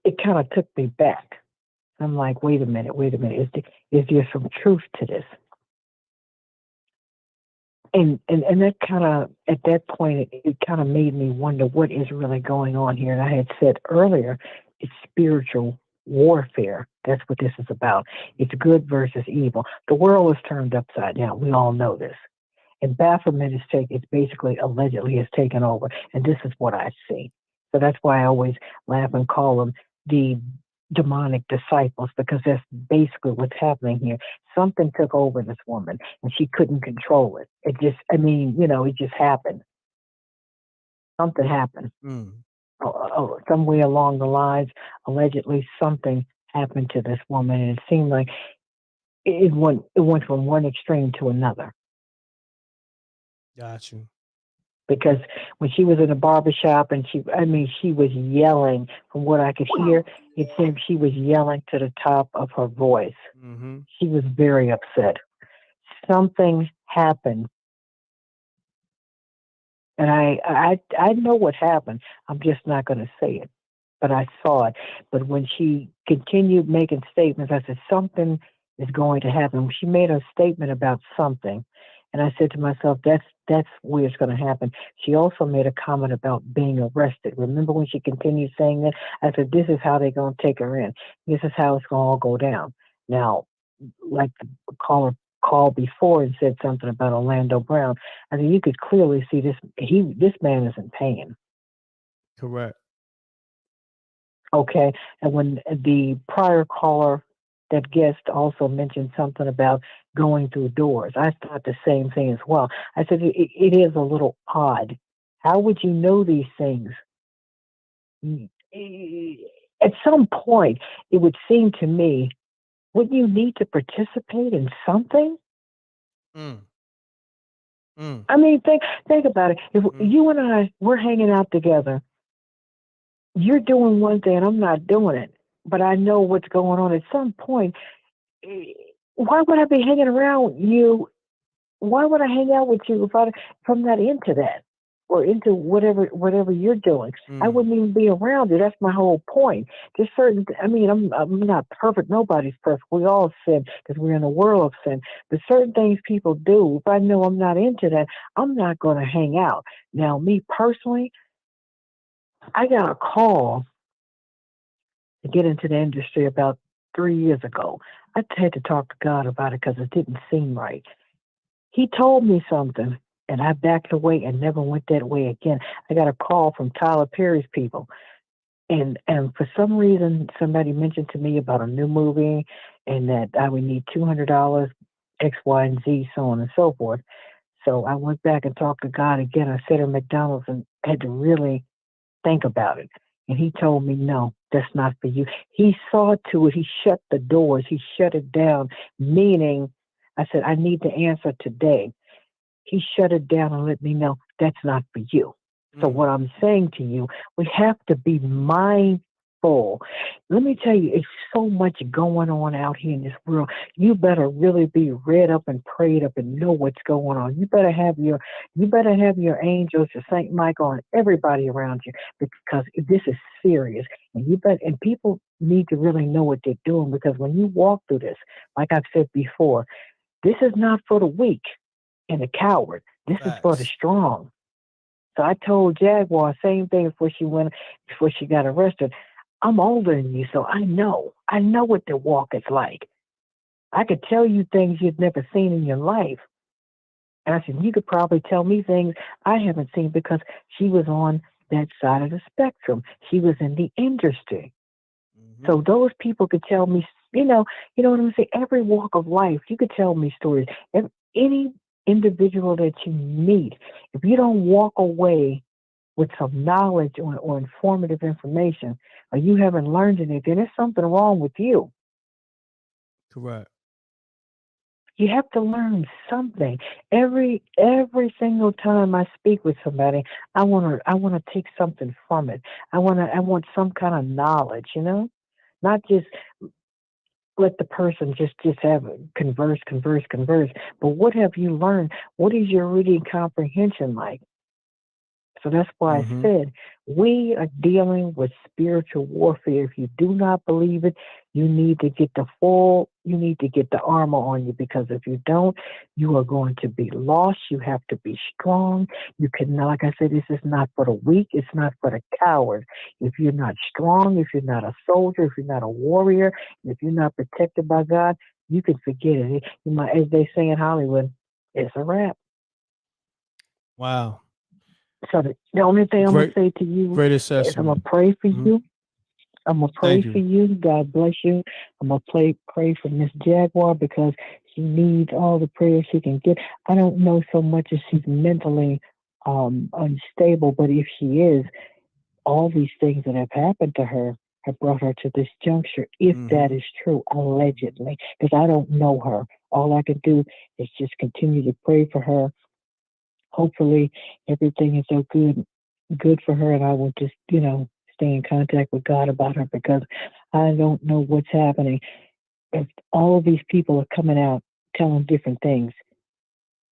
it kind of took me back. I'm like, wait a minute. Is there some truth to this? And that kind of, at that point, it kind of made me wonder what is really going on here. And I had said earlier, it's spiritual warfare. That's what this is about. It's good versus evil. The world is turned upside down. We all know this. And Baphomet it's basically allegedly has taken over. And this is what I see. So that's why I always laugh and call them the demonic disciples, because that's basically what's happening here. Something took over this woman and she couldn't control it. It just happened. Something happened. Somewhere along the lines, allegedly something happened to this woman, and it seemed like it went from one extreme to another. Got you. Because when she was in a barbershop and she was yelling, from what I could hear, it seemed she was yelling to the top of her voice. She was very upset. Something happened. And I know what happened. I'm just not going to say it. But I saw it. But when she continued making statements, I said, something is going to happen. She made a statement about something. And I said to myself, that's where it's going to happen. She also made a comment about being arrested. Remember when she continued saying that? I said, this is how they're going to take her in. This is how it's going to all go down. Now, like the caller called before and said something about Orlando Brown. I mean, you could clearly see this man isn't paying. Correct. Okay. And when the prior caller, that guest, also mentioned something about going through doors, I thought the same thing as well. I said, it is a little odd. How would you know these things? At some point, it would seem to me, wouldn't you need to participate in something? I mean, think about it. If you and I, we're hanging out together, you're doing one thing and I'm not doing it, but I know what's going on. At some point, why would I be hanging around you? Why would I hang out with you if I'm not into that or into whatever you're doing? I wouldn't even be around you. That's my whole point. There's certain, I mean, I'm not perfect. Nobody's perfect. We all sin because we're in a world of sin. But certain things people do, if I know I'm not into that, I'm not going to hang out. Now, me personally, I got a call to get into the industry about 3 years ago. I had to talk to God about it because it didn't seem right. He told me something, and I backed away and never went that way again. I got a call from Tyler Perry's people, and for some reason, somebody mentioned to me about a new movie, and that I would need $200, X, Y, and Z, so on and so forth. So I went back and talked to God again. I sat at McDonald's and had to really think about it. And he told me, no, that's not for you. He saw to it. He shut the doors. He shut it down, meaning I said, I need the answer today. He shut it down and let me know that's not for you. So what I'm saying to you, we have to be mindful. Let me tell you, it's so much going on out here in this world. You better really be read up and prayed up and know what's going on. You better have your angels, your Saint Michael, and everybody around you, because this is serious. And people need to really know what they're doing, because when you walk through this, like I've said before, this is not for the weak and the coward. This is for the strong. So I told Jaguar same thing before she got arrested. I'm older than you, so I know what the walk is like. I could tell you things you've never seen in your life. And I said, you could probably tell me things I haven't seen, because she was on that side of the spectrum. She was in the industry. So those people could tell me, you know what I'm saying? Every walk of life, you could tell me stories. Any individual that you meet, if you don't walk away with some knowledge or informative information, or you haven't learned anything, there's something wrong with you. Correct. You have to learn something. Every single time I speak with somebody, I want to take something from it. I want some kind of knowledge, not just let the person just have converse. But what have you learned? What is your reading comprehension like? So that's why I said we are dealing with spiritual warfare. If you do not believe it, you need to get the armor on you, because if you don't, you are going to be lost. You have to be strong. You cannot, like I said, this is not for the weak. It's not for the coward. If you're not strong, if you're not a soldier, if you're not a warrior, if you're not protected by God, you can forget it. As they say in Hollywood, it's a wrap. Wow. So the only thing I'm going to say to you is I'm going to pray for you. I'm going to pray for you. God bless you. I'm going to pray for Miss Jaguar, because she needs all the prayers she can get. I don't know so much as she's mentally unstable, but if she is, all these things that have happened to her have brought her to this juncture, if that is true, allegedly, because I don't know her. All I can do is just continue to pray for her. Hopefully everything is so good for her, and I will just, stay in contact with God about her, because I don't know what's happening. If all of these people are coming out telling different things,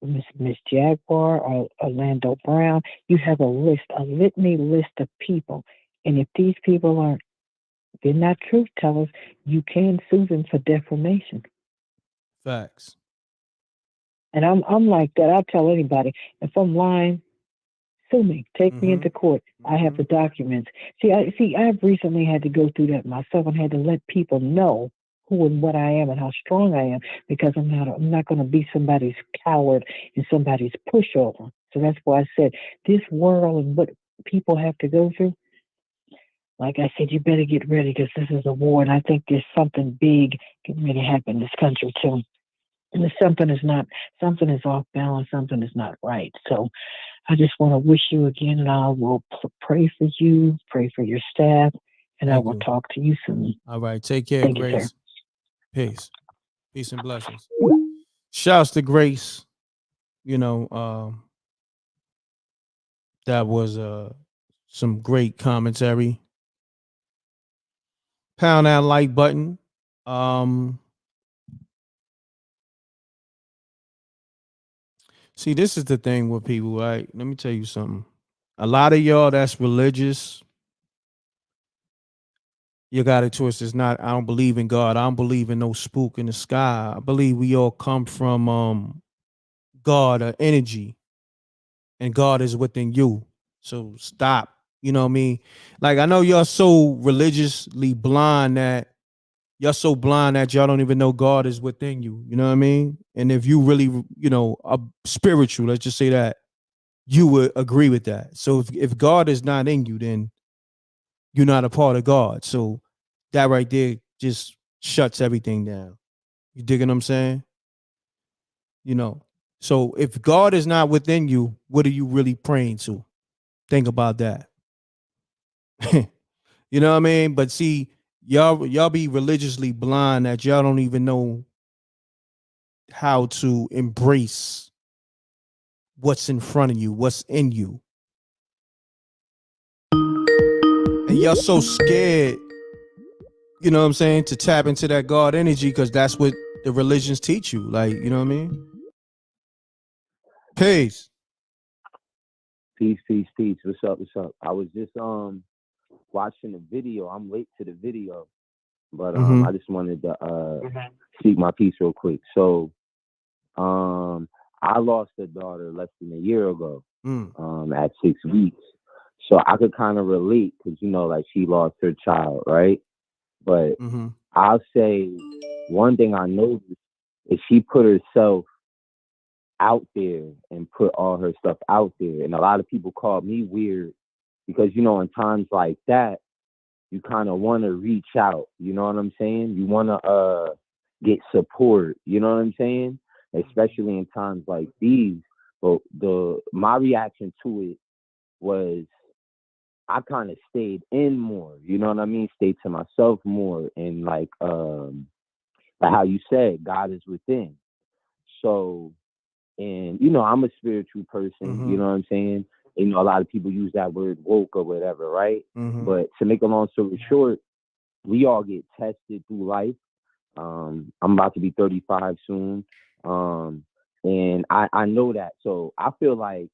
Miss Jaguar or Orlando Brown, you have a litany list of people, and if these people they're not truth tellers, you can sue them for defamation. Facts. And I'm like that. I tell anybody, if I'm lying, sue me. Take me into court. I have the documents. I've recently had to go through that myself and had to let people know who and what I am and how strong I am, because I'm not going to be somebody's coward and somebody's pushover. So that's why I said this world and what people have to go through. Like I said, you better get ready, because this is a war, and I think there's something big getting ready to happen in this country too. And if something is off balance, something is not right. So I just want to wish you again, and I will pray for you, pray for your staff, and I will talk to you soon. All right. Take care, Thank Grace. you, sir. Peace. Peace and blessings. Shouts to Grace. You know, that was some great commentary. Pound that like button. See, this is the thing with people, right? Let me tell you something. A lot of y'all that's religious, you got it twist. It's not, I don't believe in God. I don't believe in no spook in the sky. I believe we all come from God or energy, and God is within you. So stop. You know what I mean? Like, I know y'all so religiously blind that y'all so blind that y'all don't even know God is within you. You know what I mean? And if you really, are spiritual, let's just say that, you would agree with that. So if God is not in you, then you're not a part of God. So that right there just shuts everything down. You digging what I'm saying? So if God is not within you, what are you really praying to? Think about that. You know what I mean? But see, y'all be religiously blind that y'all don't even know how to embrace what's in front of you, what's in you. And y'all so scared, you know what I'm saying, to tap into that God energy, because that's what the religions teach you. Like, you know what I mean? Peace. Peace. What's up? I was just watching the video. I'm late to the video, but I just wanted to speak my piece real quick. So I lost a daughter less than a year ago, at 6 weeks. So I could kind of relate, because like, she lost her child, right? But I'll say one thing I noticed is she put herself out there and put all her stuff out there. And a lot of people called me weird, because, in times like that, you kind of want to reach out. You know what I'm saying? You want to get support. You know what I'm saying? Especially in times like these. But my reaction to it was, I kind of stayed in more. You know what I mean? Stayed to myself more. And like how you said, God is within. So, and I'm a spiritual person. You know what I'm saying? A lot of people use that word woke or whatever, right? But to make a long story short, we all get tested through life. I'm about to be 35 soon. And I know that. So I feel like,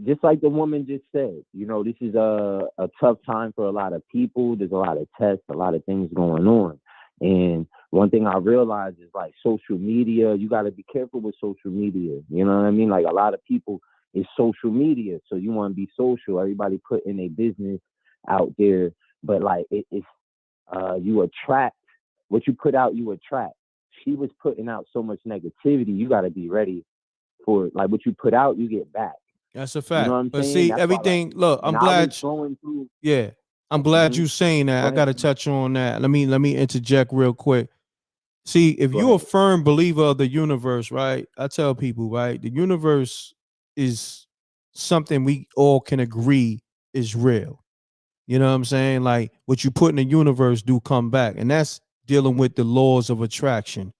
just like the woman just said, this is a tough time for a lot of people. There's a lot of tests, a lot of things going on. And one thing I realized is, like, social media, you got to be careful with social media. You know what I mean? Like, a lot of people, it's social media. So you want to be social. Everybody putting their business out there. But, like, it's you attract. What you put out, you attract. She was putting out so much negativity. You got to be ready for it. Like, what you put out, you get back. That's a fact. You know what I'm but saying? see, That's everything. Look, I'm glad. Yeah, I'm glad you saying that. I got to touch on that. Let me interject real quick. See, if you're a firm believer of the universe, right? I tell people, right, the universe is something we all can agree is real. You know what I'm saying? Like, what you put in the universe do come back, and that's dealing with the laws of attraction.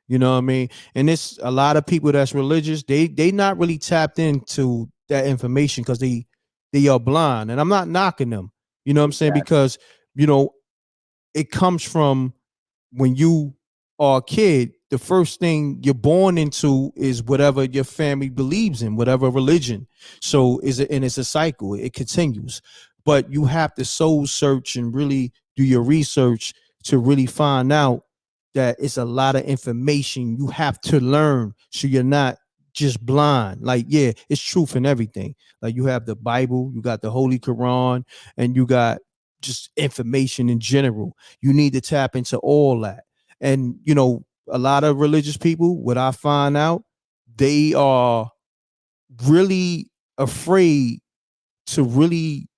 You know what I mean? And it's a lot of people that's religious. They not really tapped into that information, because they are blind. And I'm not knocking them. You know what I'm saying? Because it comes from when you are a kid. The first thing you're born into is whatever your family believes in, whatever religion. So it's a cycle. It continues. But you have to soul search and really do your research to really find out that it's a lot of information you have to learn, so you're not just blind. Like, yeah, it's truth in everything. Like, you have the Bible, you got the Holy Quran, and you got just information in general. You need to tap into all that. And a lot of religious people, what I find out, they are really afraid to really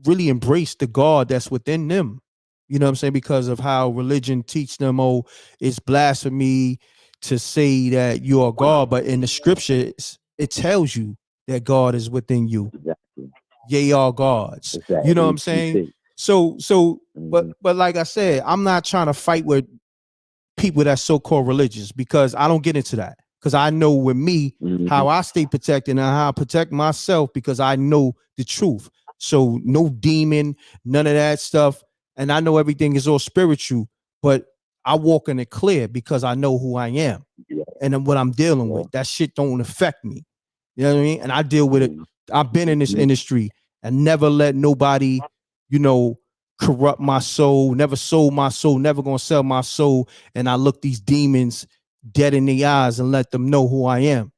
embrace the God that's within them. You know what I'm saying? Because of how religion teach them, oh, it's blasphemy to say that you are God. But in the scriptures, it tells you that God is within you. Exactly. Ye are gods. Exactly. You know what I'm saying? So, but like I said, I'm not trying to fight with people that's so-called religious, because I don't get into that. Because I know with me, how I stay protected and how I protect myself, because I know the truth. So no demon, none of that stuff. And I know everything is all spiritual, but I walk in it clear because I know who I am and then what I'm dealing with. That shit don't affect me. You know what I mean? And I deal with it. I've been in this industry and never let nobody, corrupt my soul, never sold my soul, never gonna sell my soul. And I look these demons dead in the eyes and let them know who I am.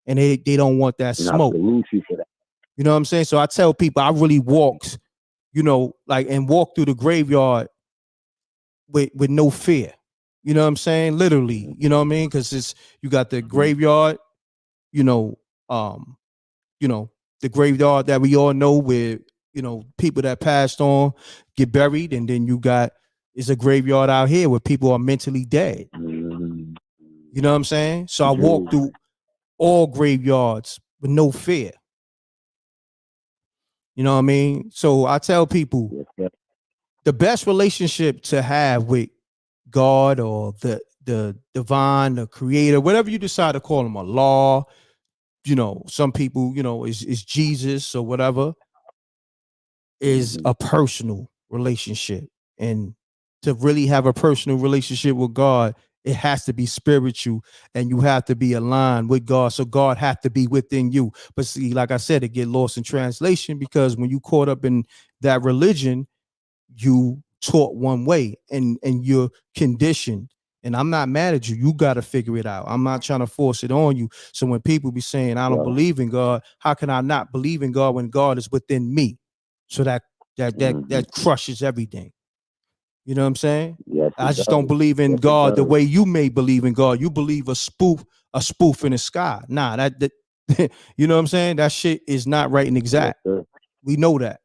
And they don't want that smoke. You for that. You know what I'm saying? So I tell people I really walked, and walk through the graveyard with no fear. You know what I'm saying? Literally, you know what I mean? Because you got the graveyard, the graveyard that we all know where, people that passed on get buried, and then it's a graveyard out here where people are mentally dead. You know what I'm saying? So I walk through all graveyards with no fear. You know what I mean? So I tell people the best relationship to have with God or the divine, the creator, whatever you decide to call him, Allah, some people, is Jesus or whatever, is a personal relationship. And to really have a personal relationship with God, it has to be spiritual, and you have to be aligned with God. So God has to be within you. But see, like I said, it get lost in translation, because when you caught up in that religion, you taught one way and you're conditioned. And I'm not mad at you. You got to figure it out. I'm not trying to force it on you. So when people be saying, I don't believe in God, how can I not believe in God when God is within me? So that crushes everything. You know what I'm saying? Yes, I just don't believe in God the way you may believe in God. You believe a spoof in the sky. Nah, that you know what I'm saying? That shit is not right and exact. We know that.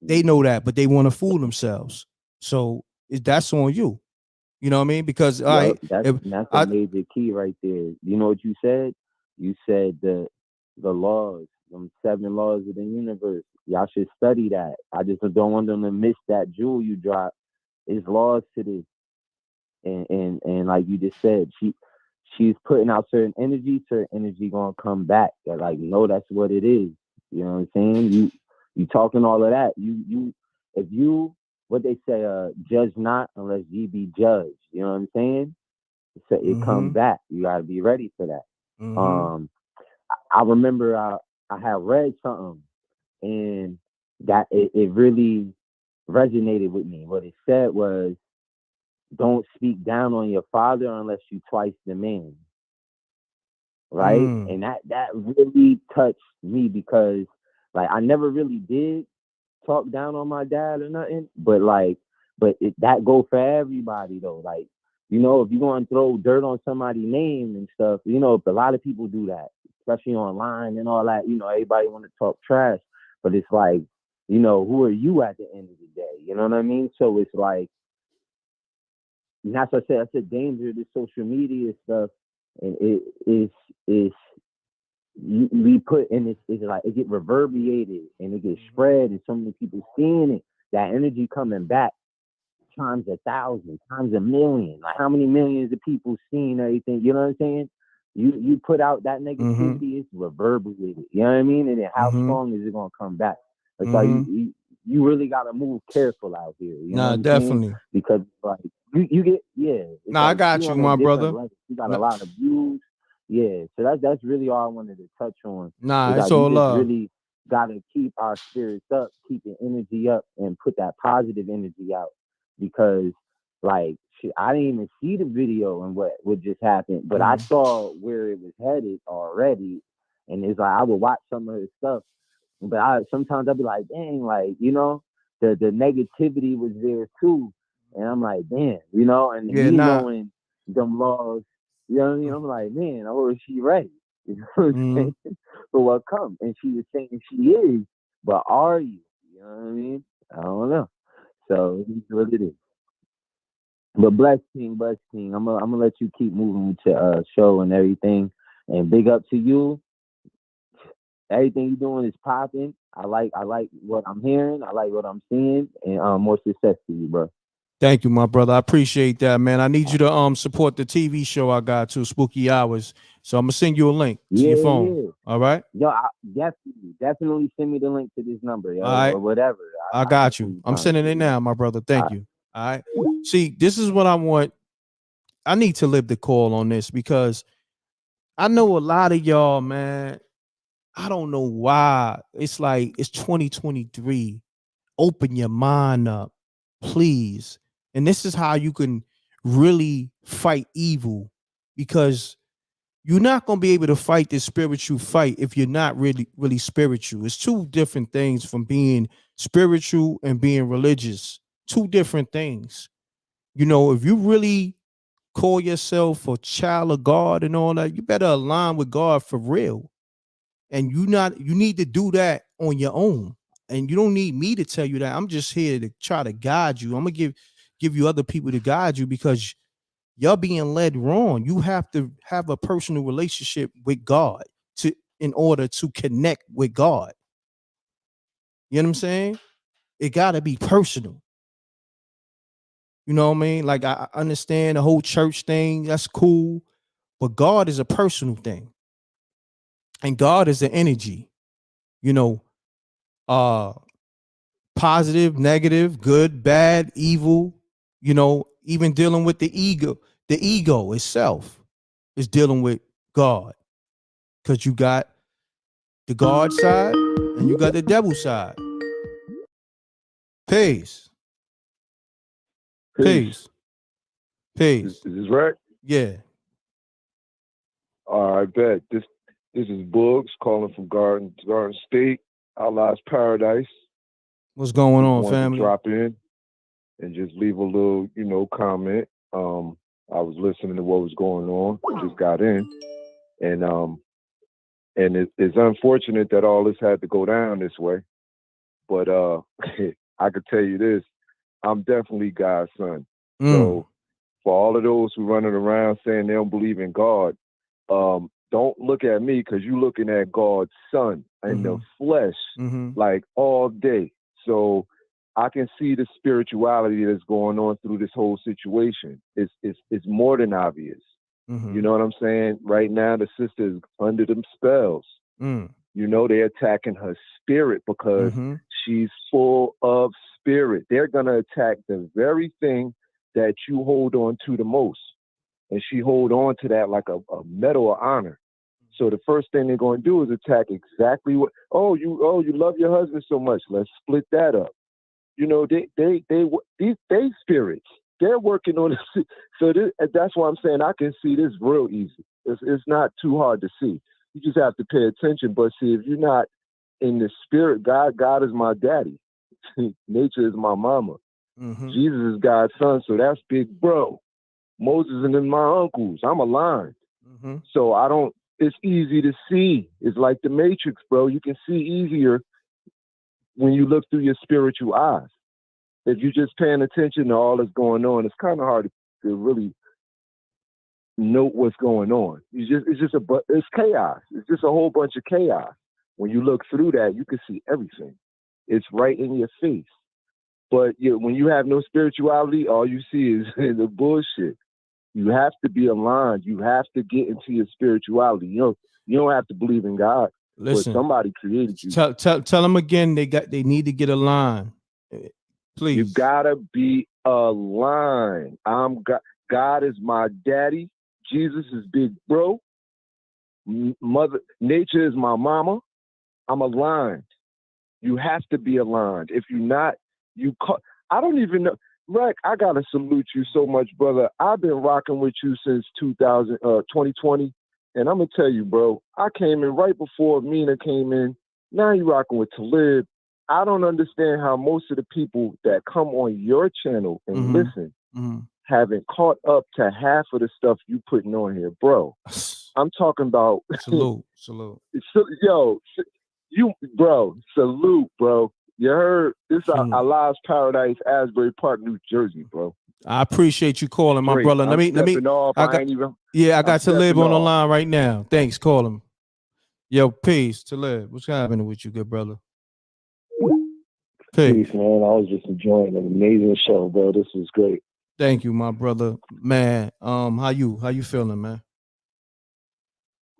They know that, but they want to fool themselves. So that's on you. You know what I mean? Because that's a major key right there. You know what you said? You said the laws, them 7 laws of the universe. Y'all should study that. I just don't want them to miss that jewel you dropped. It's laws to this. And like you just said, she's putting out certain energy gonna come back. Like, no, that's what it is. You know what I'm saying? You talking all of that. If you what they say, judge not unless ye be judged. You know what I'm saying? So it comes back. You gotta be ready for that. I remember I had read something, and that it really resonated with me. What it said was, don't speak down on your father unless you twice the man. Right? And that really touched me, because like I never really did talk down on my dad or nothing, but that go for everybody though. Like, if you're going to throw dirt on somebody's name and stuff, a lot of people do that, especially online and all that. Everybody want to talk trash, but it's like, who are you at the end of the day? You know what I mean? So it's like, and that's what I said danger of this social media stuff, and we put in this, it's like it get reverberated and it gets spread, and so many people seeing it, that energy coming back times 1,000, times 1,000,000. Like, how many millions of people seeing everything? You know what I'm saying? You put out that negativity, it's reverberated. You know what I mean? And then how strong is it gonna come back? It's like you really gotta move careful out here. You know what I'm definitely saying? Because like you get I got you, my brother. You got a lot of views. Yeah, so that's really all I wanted to touch on. It's all love. Really gotta keep our spirits up, keep the energy up, and put that positive energy out. Because like I didn't even see the video and what just happened, but I saw where it was headed already. And it's like I would watch some of his stuff, but sometimes I'd be like, dang, like, you know, the negativity was there too. And I'm like, damn, you know, and me knowing them laws, you know what I mean? I'm like, man, oh, is she right? You know what I'm saying? For what comes. And she was saying she is, but are you? You know what I mean? I don't know. So it's what it is. But bless King. I'm gonna let you keep moving with your show and everything. And big up to you. Everything you're doing is popping. I like what I'm hearing. I like what I'm seeing, and more success to you, bro. Thank you, my brother. I appreciate that, man. I need you to support the TV show I got too, Spooky Hours. So I'm gonna send you a link to your phone. Yeah. All right. Yo, definitely send me the link to this number, yo, All right. or whatever. I got you. I'm sending it now, my brother. Thank you. All right. See, this is what I want. I need to live the call on this because I know a lot of y'all, man. I don't know why. It's like it's 2023. Open your mind up, please. And this is how you can really fight evil, because you're not going to be able to fight this spiritual fight if you're not really spiritual. It's two different things from being spiritual and being religious. Two different things. You know, if you really call yourself a child of God and all that, you better align with God for real. And you need to do that on your own. And you don't need me to tell you that. I'm just here to try to guide you. I'm gonna give you other people to guide you, because you're being led wrong. You have to have a personal relationship with God in order to connect with God. You know what I'm saying? It gotta be personal. You know what I mean? Like, I understand the whole church thing, that's cool, but God is a personal thing. And God is the energy, you know, positive, negative, good, bad, evil, you know, even dealing with the ego itself is dealing with God. Because you got the God side and you got the devil side. Peace. Peace. Is this right? Yeah. All right, bet. This is Boogs calling from Garden State, Outlaws Paradise. What's going on, wanted family? To drop in and just leave a little, comment. I was listening to what was going on. Just got in, and it's unfortunate that all this had to go down this way. But I could tell you this: I'm definitely God's son. So for all of those who running around saying they don't believe in God, don't look at me, because you're looking at God's son in the flesh, like all day. So I can see the spirituality that's going on through this whole situation. It's more than obvious. You know what I'm saying? Right now, the sister is under them spells. You know, they're attacking her spirit because she's full of spirit. They're going to attack the very thing that you hold on to the most. And she hold on to that like a medal of honor. So the first thing they're going to do is attack exactly what, you love your husband so much. Let's split that up. You know, they spirits, they're working on this. So that's why I'm saying I can see this real easy. It's not too hard to see. You just have to pay attention. But see, if you're not in the spirit, God is my daddy. Nature is my mama. Jesus is God's son. So that's big bro. Moses and then my uncles. I'm aligned. So it's easy to see. It's like the Matrix, bro. You can see easier when you look through your spiritual eyes. If you're just paying attention to all that's going on, it's kind of hard to really note what's going on. It's chaos. It's just a whole bunch of chaos. When you look through that, you can see everything. It's right in your face. But when you have no spirituality, all you see is the bullshit. You have to be aligned. You have to get into your spirituality. You don't have to believe in God. Listen, but somebody created you. Tell them again. They need to get aligned. Please. You gotta be aligned. God is my daddy. Jesus is big bro. Mother Nature is my mama. I'm aligned. You have to be aligned. If you're not, I don't even know. Reck, I gotta salute you so much, brother. I've been rocking with you since 2020, and I'm gonna tell you, bro. I came in right before Mina came in. Now you rocking with Talib. I don't understand how most of the people that come on your channel and listen haven't caught up to half of the stuff you putting on here, bro. I'm talking about salute. Yo, you, bro, salute, bro. You heard this? Allah's Paradise, Asbury Park, New Jersey, bro. I appreciate you calling, my brother. Let me. I got Talib on the line right now. Thanks, call him. Yo, peace, Talib. What's happening with you, good brother? Peace, man. I was just enjoying an amazing show, bro. This was great. Thank you, my brother. Man, how you feeling, man?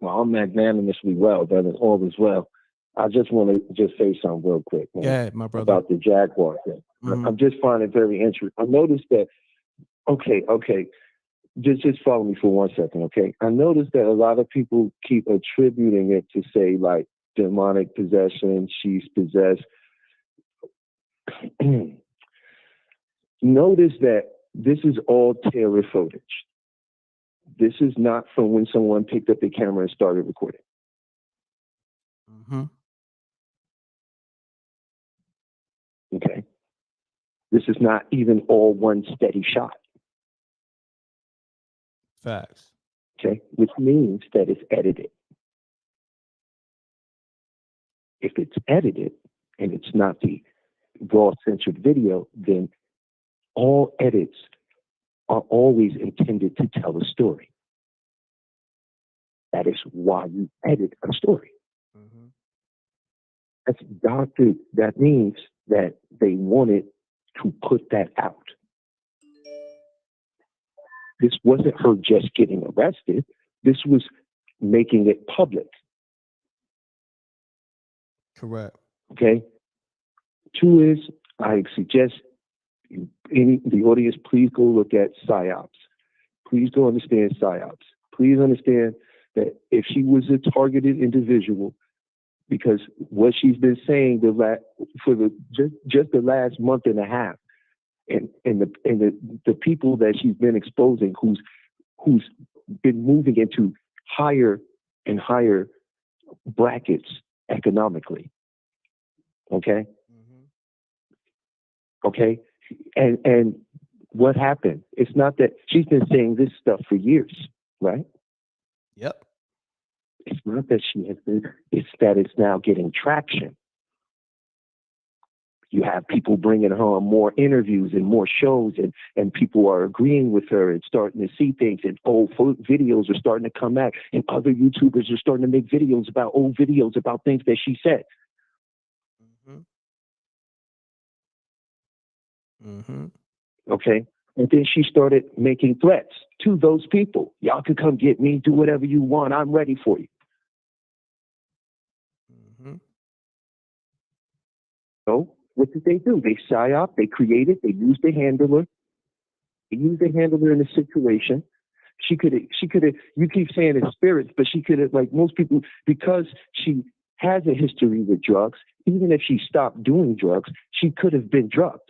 Well, I'm magnanimously well, brother. All is well. I just want to just say something real quick, man. Yeah, my brother. About the Jaguar thing. I'm just finding it very interesting. I noticed that. Okay. Just follow me for 1 second, okay? I noticed that a lot of people keep attributing it to say like demonic possession, she's possessed. Notice that this is all terror footage. This is not from when someone picked up the camera and started recording. Okay. This is not even all one steady shot. Facts. Okay. Which means that it's edited. If it's edited and it's not the raw censored video, then all edits are always intended to tell a story. That is why you edit a story. That's doctored. That means that they wanted to put that out. This wasn't her just getting arrested. This was making it public. Correct. Okay. 2 is, I suggest the audience, please go look at PSYOPs. Please go understand PSYOPs. Please understand that if she was a targeted individual, because what she's been saying just the last month and a half, and the people that she's been exposing, who's been moving into higher and higher brackets economically. Okay. Okay. And what happened? It's not that she's been saying this stuff for years, right? Yep. It's not that she has been, it's that it's now getting traction. You have people bringing her on more interviews and more shows, and people are agreeing with her and starting to see things, and old videos are starting to come back, and other YouTubers are starting to make videos about old videos about things that she said. Okay. And then she started making threats to those people. Y'all can come get me, do whatever you want. I'm ready for you. So what did they do? They psyop, they created, they used the handler. They used the handler in the situation. She could have, you keep saying it's spirits, but she could have, like most people, because she has a history with drugs, even if she stopped doing drugs, she could have been drugged.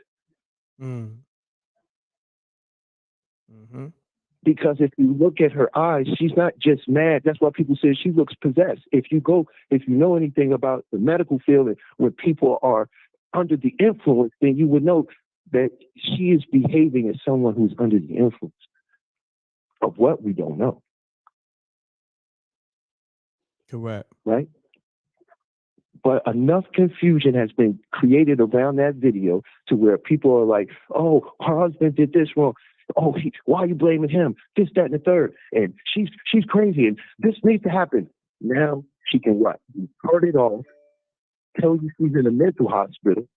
Because if you look at her eyes, she's not just mad. That's why people say she looks possessed. If you know anything about the medical field and when people are under the influence, then you would know that she is behaving as someone who's under the influence of what we don't know. Correct. Right? But enough confusion has been created around that video to where people are like, oh, her husband did this wrong. Oh, why are you blaming him? This, that, and the third. And she's crazy, and this needs to happen. Now she can what? Cut it off, tell you she's in a mental hospital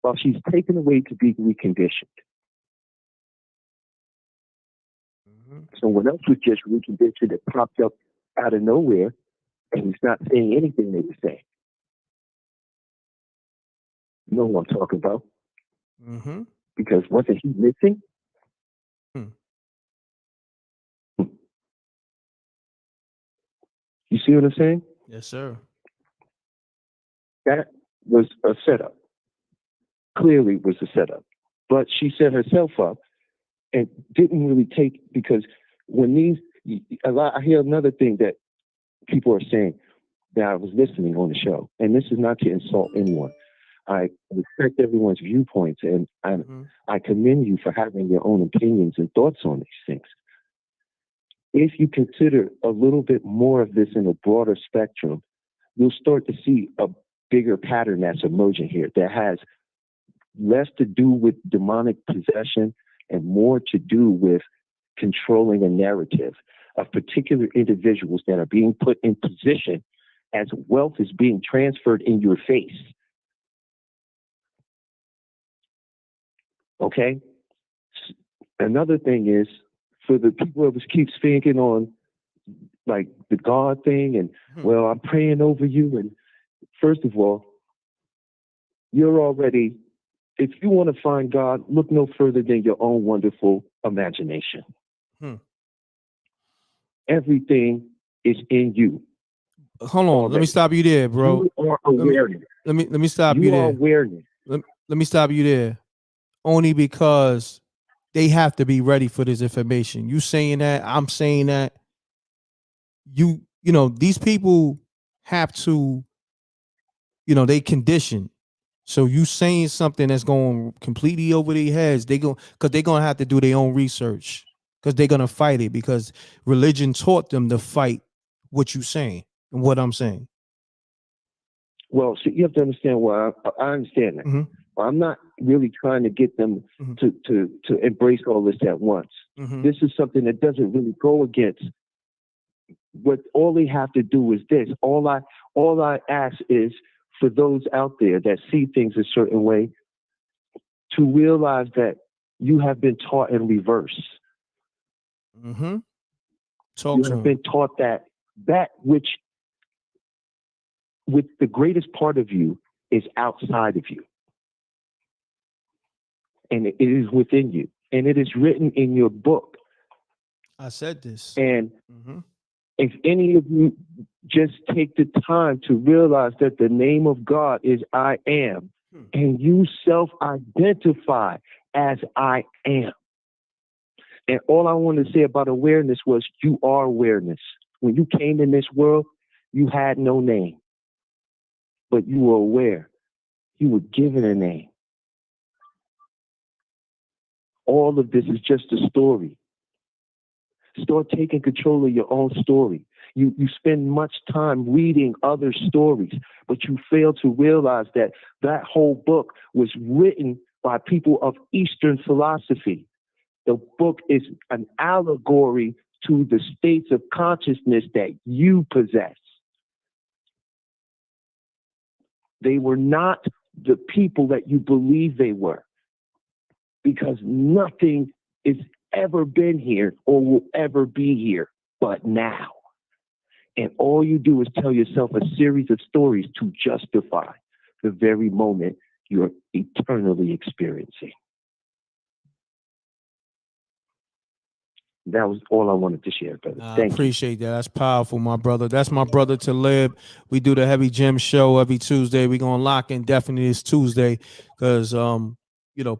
while she's taken away to be reconditioned. Someone else was just reconditioned that popped up out of nowhere, and he's not saying anything they were saying. You know what I'm talking about? Because wasn't he missing? You see what I'm saying? Yes, sir. That was a setup. Clearly was a setup. but she set herself up and didn't really take, because when I hear another thing that people are saying that I was listening on the show, and this is not to insult anyone. I respect everyone's viewpoints, and I commend you for having your own opinions and thoughts on these things. If you consider a little bit more of this in a broader spectrum, you'll start to see a bigger pattern that's emerging here that has less to do with demonic possession and more to do with controlling a narrative of particular individuals that are being put in position as wealth is being transferred in your face. Okay? Another thing is, for the people that keep speaking on like the God thing and, well, I'm praying over you. And first of all, you're already, if you want to find God, look no further than your own wonderful imagination. Everything is in you. Hold on, already. let me stop you there, bro. You are awareness. Let me stop you You there. are awareness. Let me stop you there. Only because they have to be ready for this information. You saying that, I'm saying that. You know, these people have to, they condition. So you saying something that's going completely over their heads, because they're going to have to do their own research, because they're going to fight it, because religion taught them to fight what you saying and what I'm saying. Well, so you have to understand why I understand that. I'm not really trying to get them to embrace all this at once. This is something that doesn't really go against what all they have to do is this. All I ask is for those out there that see things a certain way to realize that you have been taught in reverse. You have been taught that which with the greatest part of you is outside of you. And it is within you. And it is written in your book. I said this. And if any of you just take the time to realize that the name of God is I am, and you self-identify as I am. And all I want to say about awareness was you are awareness. When you came in this world, you had no name, but you were aware. You were given a name. All of this is just a story. Start taking control of your own story. You spend much time reading other stories, but you fail to realize that that whole book was written by people of Eastern philosophy. The book is an allegory to the states of consciousness that you possess. They were not the people that you believe they were, because nothing is ever been here or will ever be here but now. And all you do is tell yourself a series of stories to justify the very moment you're eternally experiencing. That was all I wanted to share, brother. I appreciate that. That's powerful, my brother. That's my brother Talib. We do the Heavy Gym show every Tuesday. We're gonna lock in definitely this Tuesday, because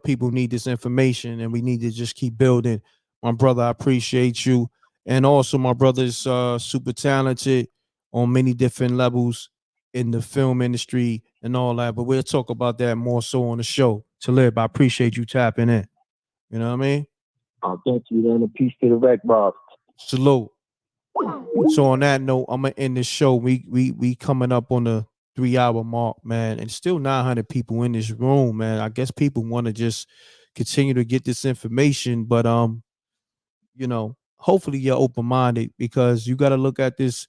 people need this information and we need to just keep building. My brother, I appreciate you. And also my brother's super talented on many different levels in the film industry and all that. But we'll talk about that more so on the show. Talib, I appreciate you tapping in. You know what I mean? I'll thank you, then. A peace to the wreck, Bob. Salute. So on that note, I'm gonna end this show. We coming up on the 3-hour mark, man, and still 900 people in this room, man. I guess people want to just continue to get this information, but hopefully you're open-minded, because you got to look at this,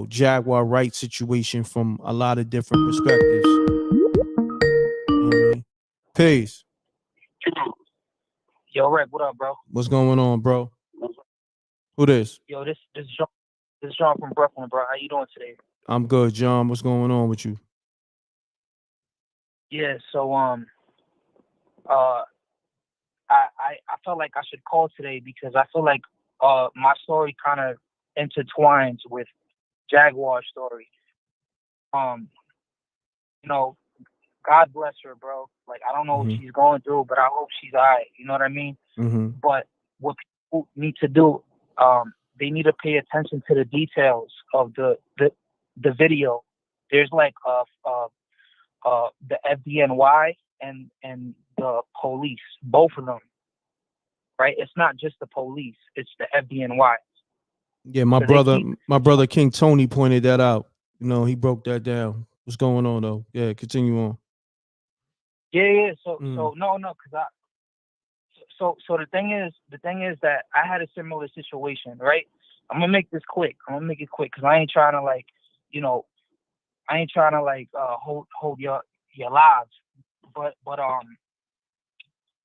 Jaguar Wright situation from a lot of different perspectives. You know what I mean? Peace. Yo, Reck, what up, bro? What's going on, bro? Who this? Yo, this John from Brooklyn, bro. How you doing today? I'm good, John. What's going on with you? Yeah, so I felt like I should call today because I feel like my story kind of intertwines with Jaguar's story. God bless her, bro. Like, I don't know what she's going through, but I hope she's all right. You know what I mean? But what people need to do, they need to pay attention to the details of the video. There's like the FDNY and the police, both of them. Right? It's not just the police; it's the FDNY. Yeah, my brother King Tony pointed that out. You know, he broke that down. What's going on though? Yeah, continue on. Yeah. So no, because so the thing is that I had a similar situation, right? I'm gonna make this quick. I'm gonna make it quick because I ain't trying to hold your lives. But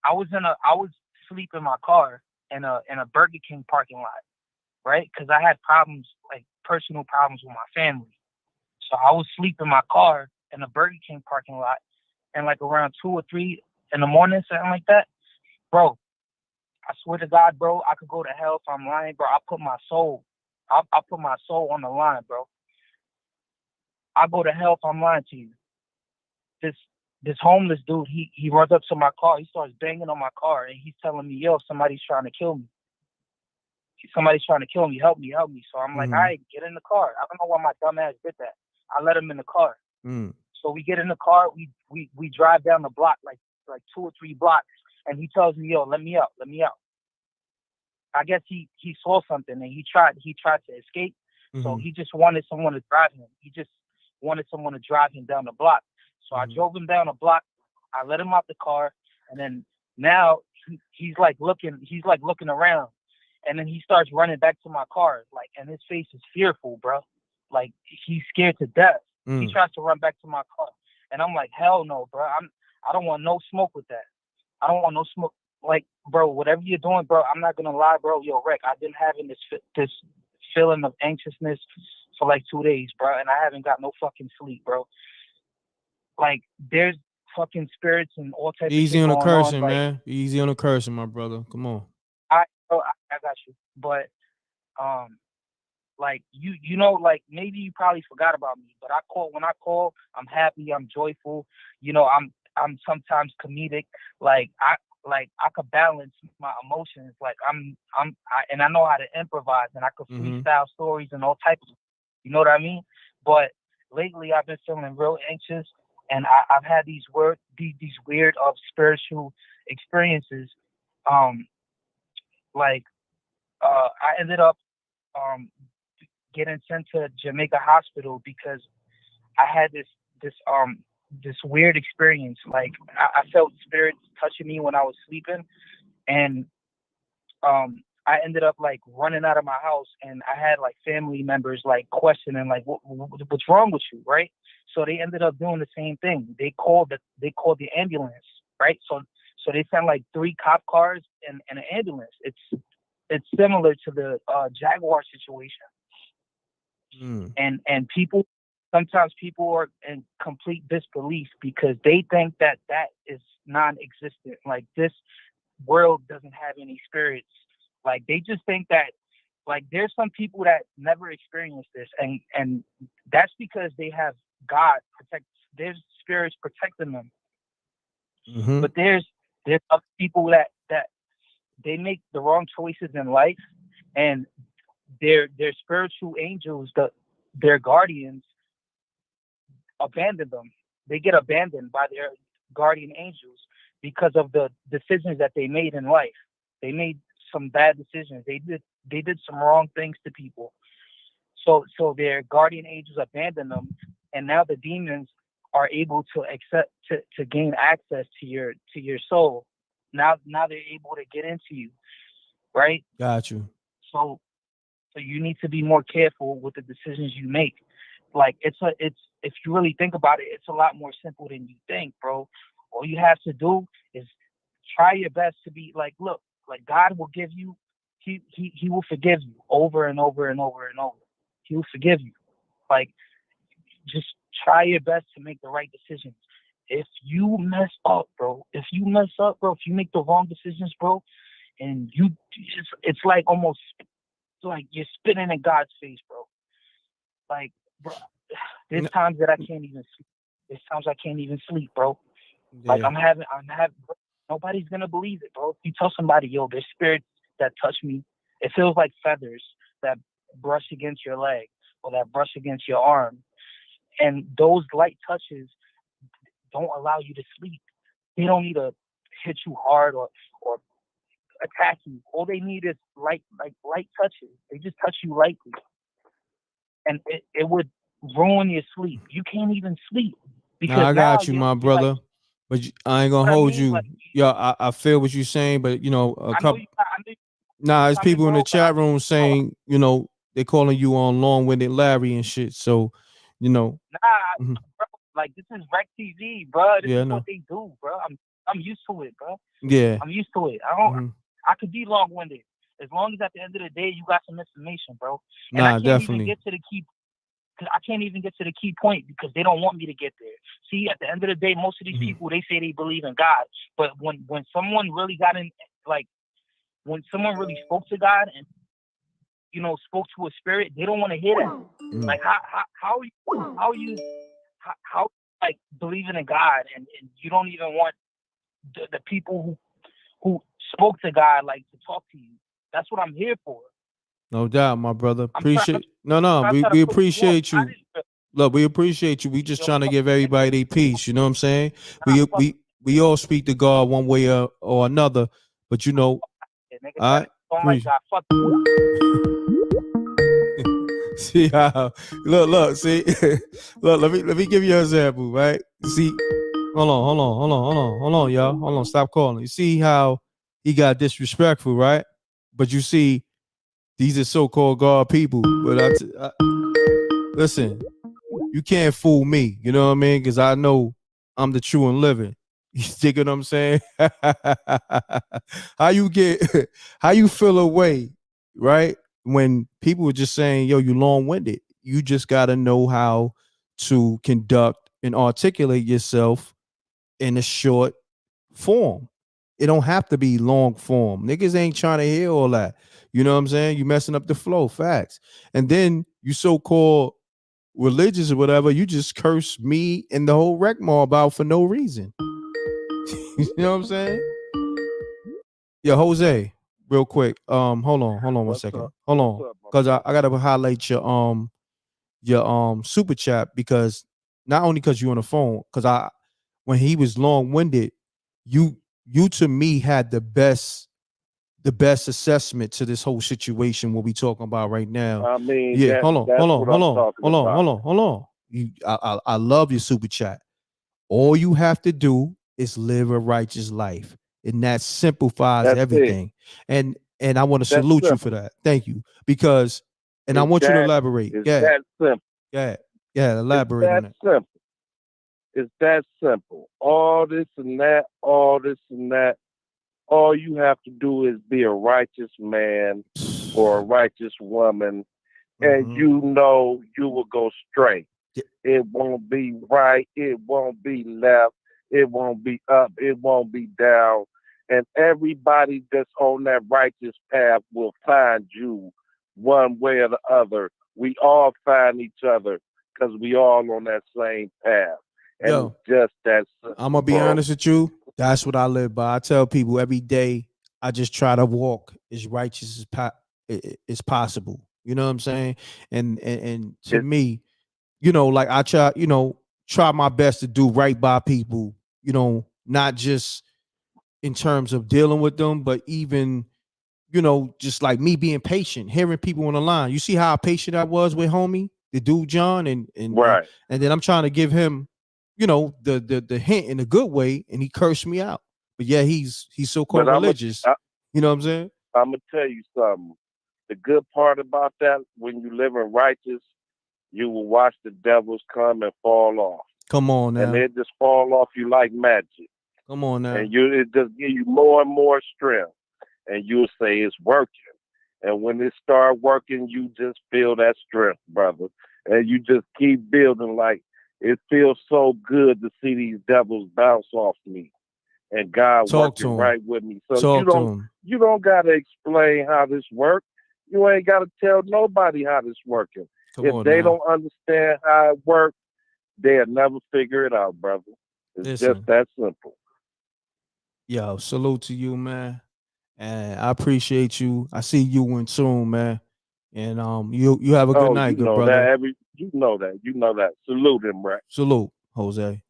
I was asleep in my car in a Burger King parking lot, right? Because I had problems, like personal problems with my family. So I was asleep in my car in a Burger King parking lot, and like around 2 or 3 in the morning, something like that, bro. I swear to God, bro, I could go to hell if I'm lying, bro. I put my soul on the line, bro. I go to hell if I'm lying to you. This homeless dude, he runs up to my car. He starts banging on my car, and he's telling me, yo, somebody's trying to kill me. Somebody's trying to kill me. Help me. So I'm like, all right, get in the car. I don't know why my dumb ass did that. I let him in the car. So we get in the car. We drive down the block, like 2 or 3 blocks, and he tells me, yo, let me out. I guess he saw something, and he tried to escape. So he just wanted someone to drive him. He just wanted someone to drive him down the block. So I drove him down the block. I let him out the car, and then now he's like looking around, and then he starts running back to my car, like, and his face is fearful, bro. Like, he's scared to death. He tries to run back to my car, and I'm like, hell no, bro. I don't want no smoke with that. I don't want no smoke. Like, bro, whatever you're doing, bro, I'm not gonna lie, bro. Yo, Reck, I've been having this feeling of anxiousness for like 2 days, bro, and I haven't got no fucking sleep, bro. Like, there's fucking spirits and all types of shit Easy on the going cursing, on, man. Easy on the cursing, my brother. Come on. I got you, but like you know, like maybe you probably forgot about me, but when I call, I'm happy, I'm joyful. You know, I'm sometimes comedic. Like I could balance my emotions. Like and I know how to improvise, and I could freestyle stories and all types of, you know what I mean? But lately I've been feeling real anxious, and I've had these weird spiritual experiences. I ended up getting sent to Jamaica Hospital because I had this weird experience. Like, I felt spirits touching me when I was sleeping, and I ended up like running out of my house, and I had like family members like questioning like what's wrong with you, right? So they ended up doing the same thing. They called the ambulance, right? So they sent like 3 cop cars and an ambulance. It's similar to the Jaguar situation. And sometimes people are in complete disbelief because they think that is non-existent. Like, this world doesn't have any spirits. Like, they just think that, like, there's some people that never experienced this, and that's because they have God their spirits protecting them. But there's other people that they make the wrong choices in life, and their spiritual angels, their guardians, abandon them. They get abandoned by their guardian angels because of the decisions that they made in life. They made some bad decisions. They did some wrong things to people. So their guardian angels abandon them, and now the demons are able to gain access to your soul. Now they're able to get into you, right? Got you. So you need to be more careful with the decisions you make. Like, it's if you really think about it, it's a lot more simple than you think, bro. All you have to do is try your best to be like, look, like, God will give you, he will forgive you over and over and over and over. He will forgive you. Like, just try your best to make the right decisions. If you mess up, bro, if you make the wrong decisions, bro, and it's like almost like you're spitting in God's face, bro. Like, bro, there's times that I can't even sleep. There's times I can't even sleep, bro. Yeah. Like I'm having. Nobody's gonna believe it, bro. If you tell somebody, yo, there's spirits that touch me, it feels like feathers that brush against your leg or that brush against your arm, and those light touches don't allow you to sleep. They don't need to hit you hard or attack you. All they need is light touches. They just touch you lightly, and it would ruin your sleep. You can't even sleep because I got you, now my brother. like, but I ain't gonna hold you. Like, I feel what you're saying, but a couple. It's I people in the chat room saying, they're calling you on long-winded Larry and shit. So, bro, like this is MRecktv, bro. This is what they do, bro. I'm used to it, bro. Yeah, I'm used to it. I could be long-winded as long as at the end of the day you got some information, bro. And I can't definitely. even get to the key. I can't even get to the key point because they don't want me to get there. See, at the end of the day, most of these people, they say they believe in God, but when someone really got in, like when someone really spoke to God and spoke to a spirit, they don't want to hear that. Like how like believing in God and you don't even want the people who spoke to God like to talk to you. That's what I'm here for. No doubt, my brother. We appreciate you. Look, we appreciate you. We just trying to give everybody their peace. You know what I'm saying? We all speak to God one way or another, but all right. See how? Look. See, look. Let me give you an example, right? See, hold on, y'all. Hold on. Stop calling. You see how he got disrespectful, right? But you see. These are so-called God people, but listen, you can't fool me. You know what I mean? Because I know I'm the true and living. You dig what I'm saying? How you feel away, right? When people are just saying, yo, you long-winded. You just got to know how to conduct and articulate yourself in a short form. It don't have to be long form. Niggas ain't trying to hear all that. You know what I'm saying? You messing up the flow, facts. And then you so-called religious or whatever, you just curse me and the whole rec mob out for no reason. You know what I'm saying? Yeah, Jose, real quick. Hold on one second. Hold on. Because I gotta highlight your super chat because not only because you're on the phone, because when he was long-winded, you to me had the best assessment to this whole situation what we talking about right now. I mean, yeah, hold on. I love your super chat. All you have to do is live a righteous life, and that simplifies everything. And I want to salute you for that. Thank you, because I want you to elaborate. That simple. Yeah, elaborate on it. Simple. It's that simple. All this and that, all this and that. All you have to do is be a righteous man or a righteous woman, and you will go straight. It won't be right. It won't be left. It won't be up. It won't be down. And everybody that's on that righteous path will find you one way or the other. We all find each other because we all on that same path. And it's just that simple. I'm going to be honest with you. That's what I live by. I tell people every day, I just try to walk as righteous as possible. You know what I'm saying? And to me, like I try my best to do right by people, not just in terms of dealing with them, but even, just like me being patient, hearing people on the line. You see how patient I was with homie, the dude John, and right. And then I'm trying to give him, the hint in a good way, and he cursed me out. But yeah, he's so-called religious. You know what I'm saying? I'm gonna tell you something. The good part about that, when you live in righteous, you will watch the devils come and fall off. Come on now. And they just fall off you like magic. Come on now. And it just give you more and more strength. And you'll say it's working. And when it start working, you just feel that strength, brother. And you just keep building. Like, it feels so good to see these devils bounce off me. And God working right with me. So you don't gotta explain how this works. You ain't gotta tell nobody how this working. If they don't understand how it works, they'll never figure it out, brother. It's just that simple. Yo, salute to you, man. And I appreciate you. I see you in tune, man. And you have a good night, good brother. You know that. Salute him, right? Salute, Jose.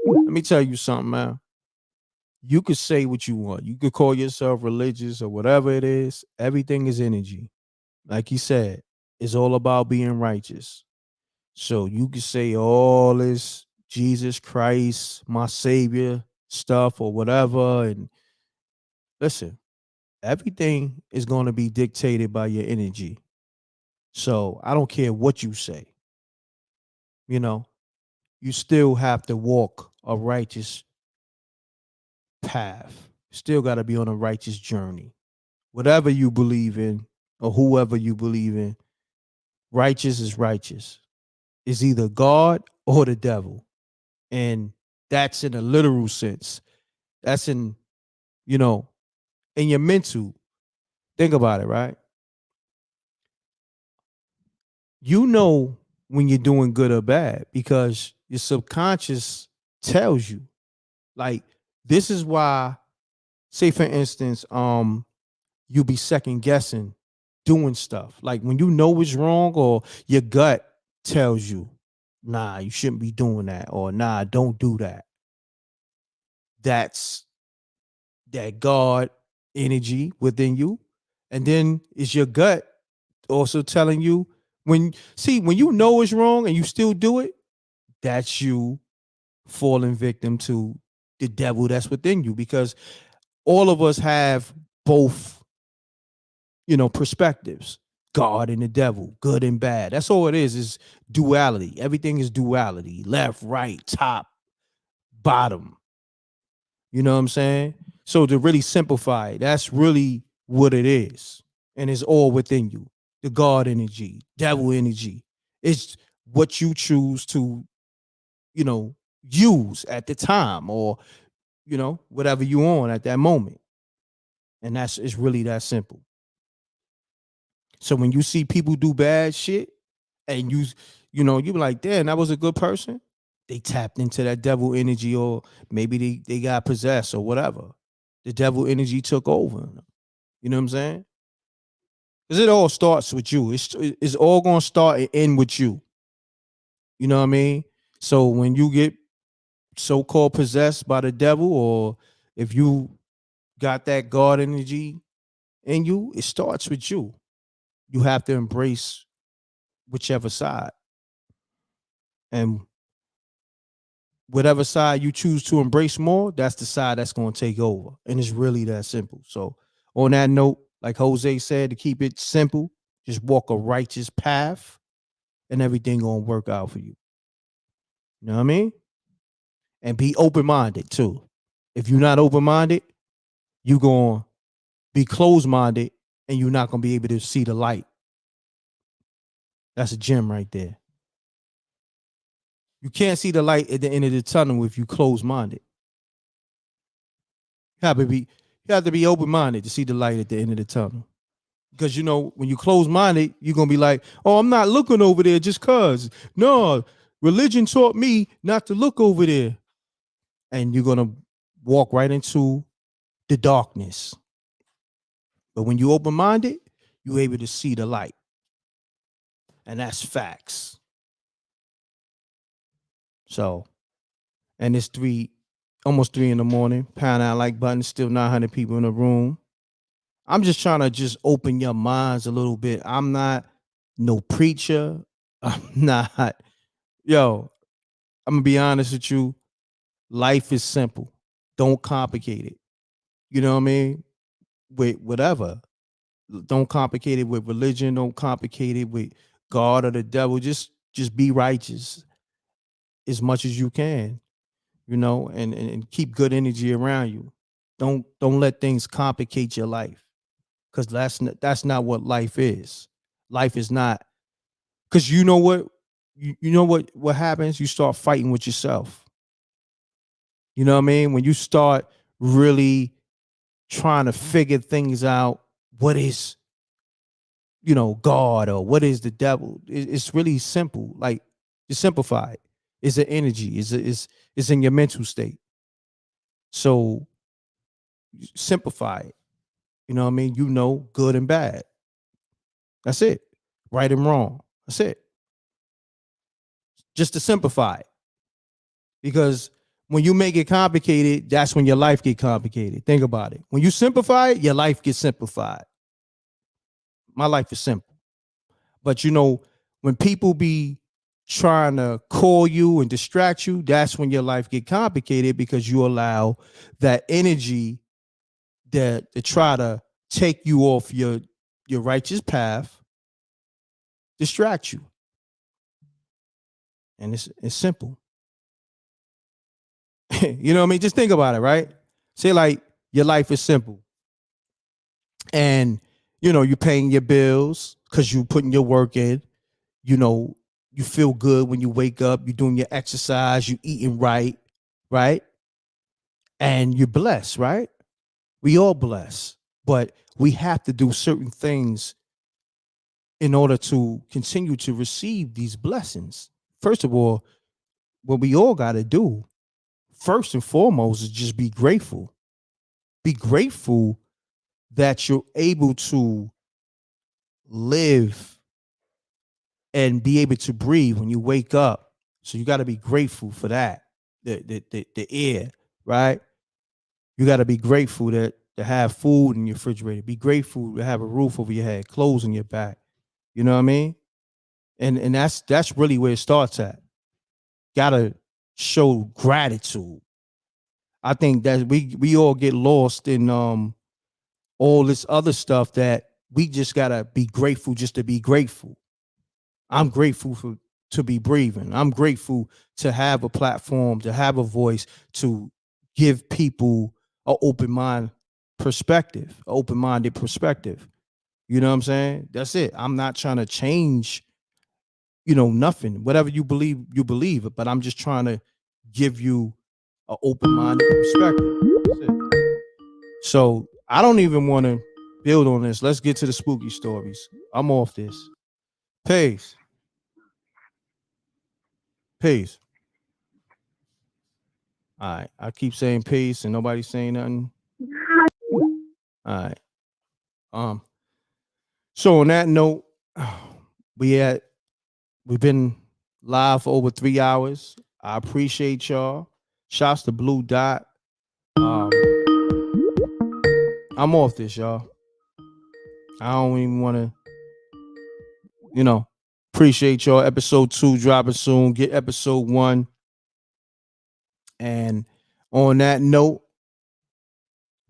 Let me tell you something, man. You could say what you want. You could call yourself religious or whatever it is. Everything is energy. Like you said, it's all about being righteous. So you could say all this Jesus Christ, my savior stuff or whatever. And listen, everything is going to be dictated by your energy. So I don't care what you say. You know, you still have to walk a righteous path. Still got to be on a righteous journey. Whatever you believe in or whoever you believe in, righteous is righteous. It's either God or the devil. And that's in a literal sense. That's in, in your mental. Think about it, right? You know when you're doing good or bad because your subconscious tells you. Like, this is why, say for instance, you be second guessing doing stuff. Like when you know it's wrong or your gut tells you, nah, you shouldn't be doing that, or nah, don't do that. That's that God energy within you. And then is your gut also telling you when you know it's wrong and you still do it, that's you falling victim to the devil that's within you, because all of us have both, perspectives, God and the devil, good and bad. That's all it is duality. Everything is duality, left, right, top, bottom. You know what I'm saying? So to really simplify it, that's really what it is. And it's all within you. The God energy, devil energy. It's what you choose to, use at the time, or, whatever you on at that moment. And it's really that simple. So when you see people do bad shit and you be like, damn, that was a good person. They tapped into that devil energy, or maybe they got possessed or whatever. The devil energy took over. You know what I'm saying? Because it all starts with you. It's all going to start and end with you. You know what I mean? So when you get so-called possessed by the devil, or if you got that God energy in you, it starts with you. You have to embrace whichever side. And whatever side you choose to embrace more, that's the side that's going to take over. And it's really that simple. So on that note, like Jose said, to keep it simple, just walk a righteous path and everything going to work out for you. You know what I mean? And be open-minded too. If you're not open-minded, you're going to be closed-minded and you're not going to be able to see the light. That's a gem right there. You can't see the light at the end of the tunnel if you closed-minded. You have to be open-minded to see the light at the end of the tunnel. Because, when you close-minded, you're going to be like, oh, I'm not looking over there just because. No, religion taught me not to look over there. And you're going to walk right into the darkness. But when you're open-minded, you're able to see the light. And that's facts. So, and it's almost 3 a.m. Pound that like button, still 900 people in the room. I'm just trying to just open your minds a little bit. I'm not no preacher. I'm not, I'm gonna be honest with you. Life is simple. Don't complicate it. You know what I mean? With whatever. Don't complicate it with religion. Don't complicate it with God or the devil. Just be righteous as much as you can, and keep good energy around you. Don't let things complicate your life. Because that's not what life is. Life is not, because you know what happens? You start fighting with yourself. You know what I mean? When you start really trying to figure things out, what is, God, or what is the devil? It's really simple. Like, just simplify it. It's an energy. It's in your mental state. So simplify it. You know what I mean? You know good and bad. That's it. Right and wrong. That's it. Just to simplify it. Because when you make it complicated, that's when your life get complicated. Think about it. When you simplify it, your life gets simplified. My life is simple. But you know, when people be trying to call you and distract you, that's when your life get complicated because you allow that energy that to try to take you off your righteous path, distract you. And it's simple. You know what I mean? Just think about it, right? Say like your life is simple. And you know, you're paying your bills because you putting your work in. You know, you feel good when you wake up, you're doing your exercise, you eating right, right? And you're blessed, right? We all blessed. But we have to do certain things in order to continue to receive these blessings. First of all, what we all got to do, first and foremost, is just be grateful. Be grateful that you're able to live and be able to breathe when you wake up. So you got to be grateful for that. The air, right? You got to be grateful that to have food in your refrigerator. Be grateful to have a roof over your head, clothes on your back. You know what I mean? And that's really where it starts at. Gotta show gratitude. I think that we all get lost in all this other stuff that we just gotta be grateful just to be grateful. I'm grateful to be breathing. I'm grateful to have a platform, to have a voice, to give people an open-minded perspective. You know what I'm saying? That's it. I'm not trying to change, nothing. Whatever you believe it, but I'm just trying to give you an open-minded perspective. That's it. So I don't even want to build on this. Let's get to the spooky stories. I'm off this. Peace. Peace. All right. I keep saying peace and nobody's saying nothing. All right. So on that note, we've been live for over 3 hours. I appreciate y'all. Shouts to Blue Dot. I'm off this, y'all. I don't even want to, appreciate y'all. Episode 2 dropping soon. Get episode 1. And on that note,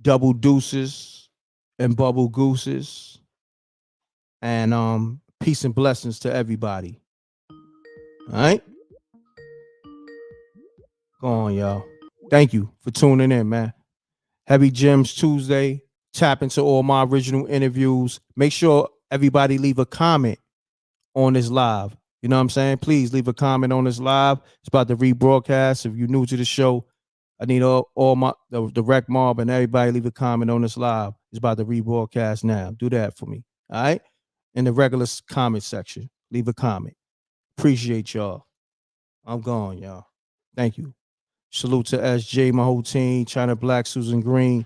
double deuces and bubble gooses. And peace and blessings to everybody. All right. Go on, y'all. Thank you for tuning in, man. Heavy Gems Tuesday. Tap into all my original interviews. Make sure everybody leave a comment on this live. You know what I'm saying? Please leave a comment on this live. It's about the rebroadcast. If you're new to the show, I need all my the rec mob and everybody leave a comment on this live. It's about the rebroadcast now. Do that for me. All right? In the regular comment section, leave a comment. Appreciate y'all. I'm gone, y'all. Thank you. Salute to SJ, my whole team, China Black, Susan Green,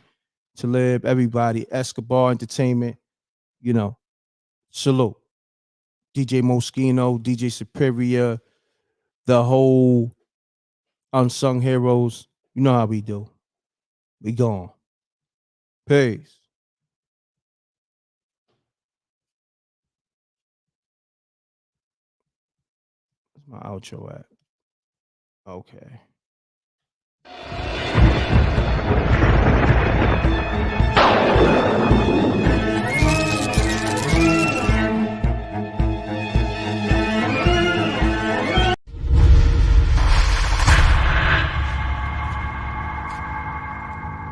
Talib, everybody, Escobar Entertainment, salute. DJ Moschino, DJ Superior, the whole Unsung Heroes. You know how we do. We gone. Peace. Where's my outro at? Okay.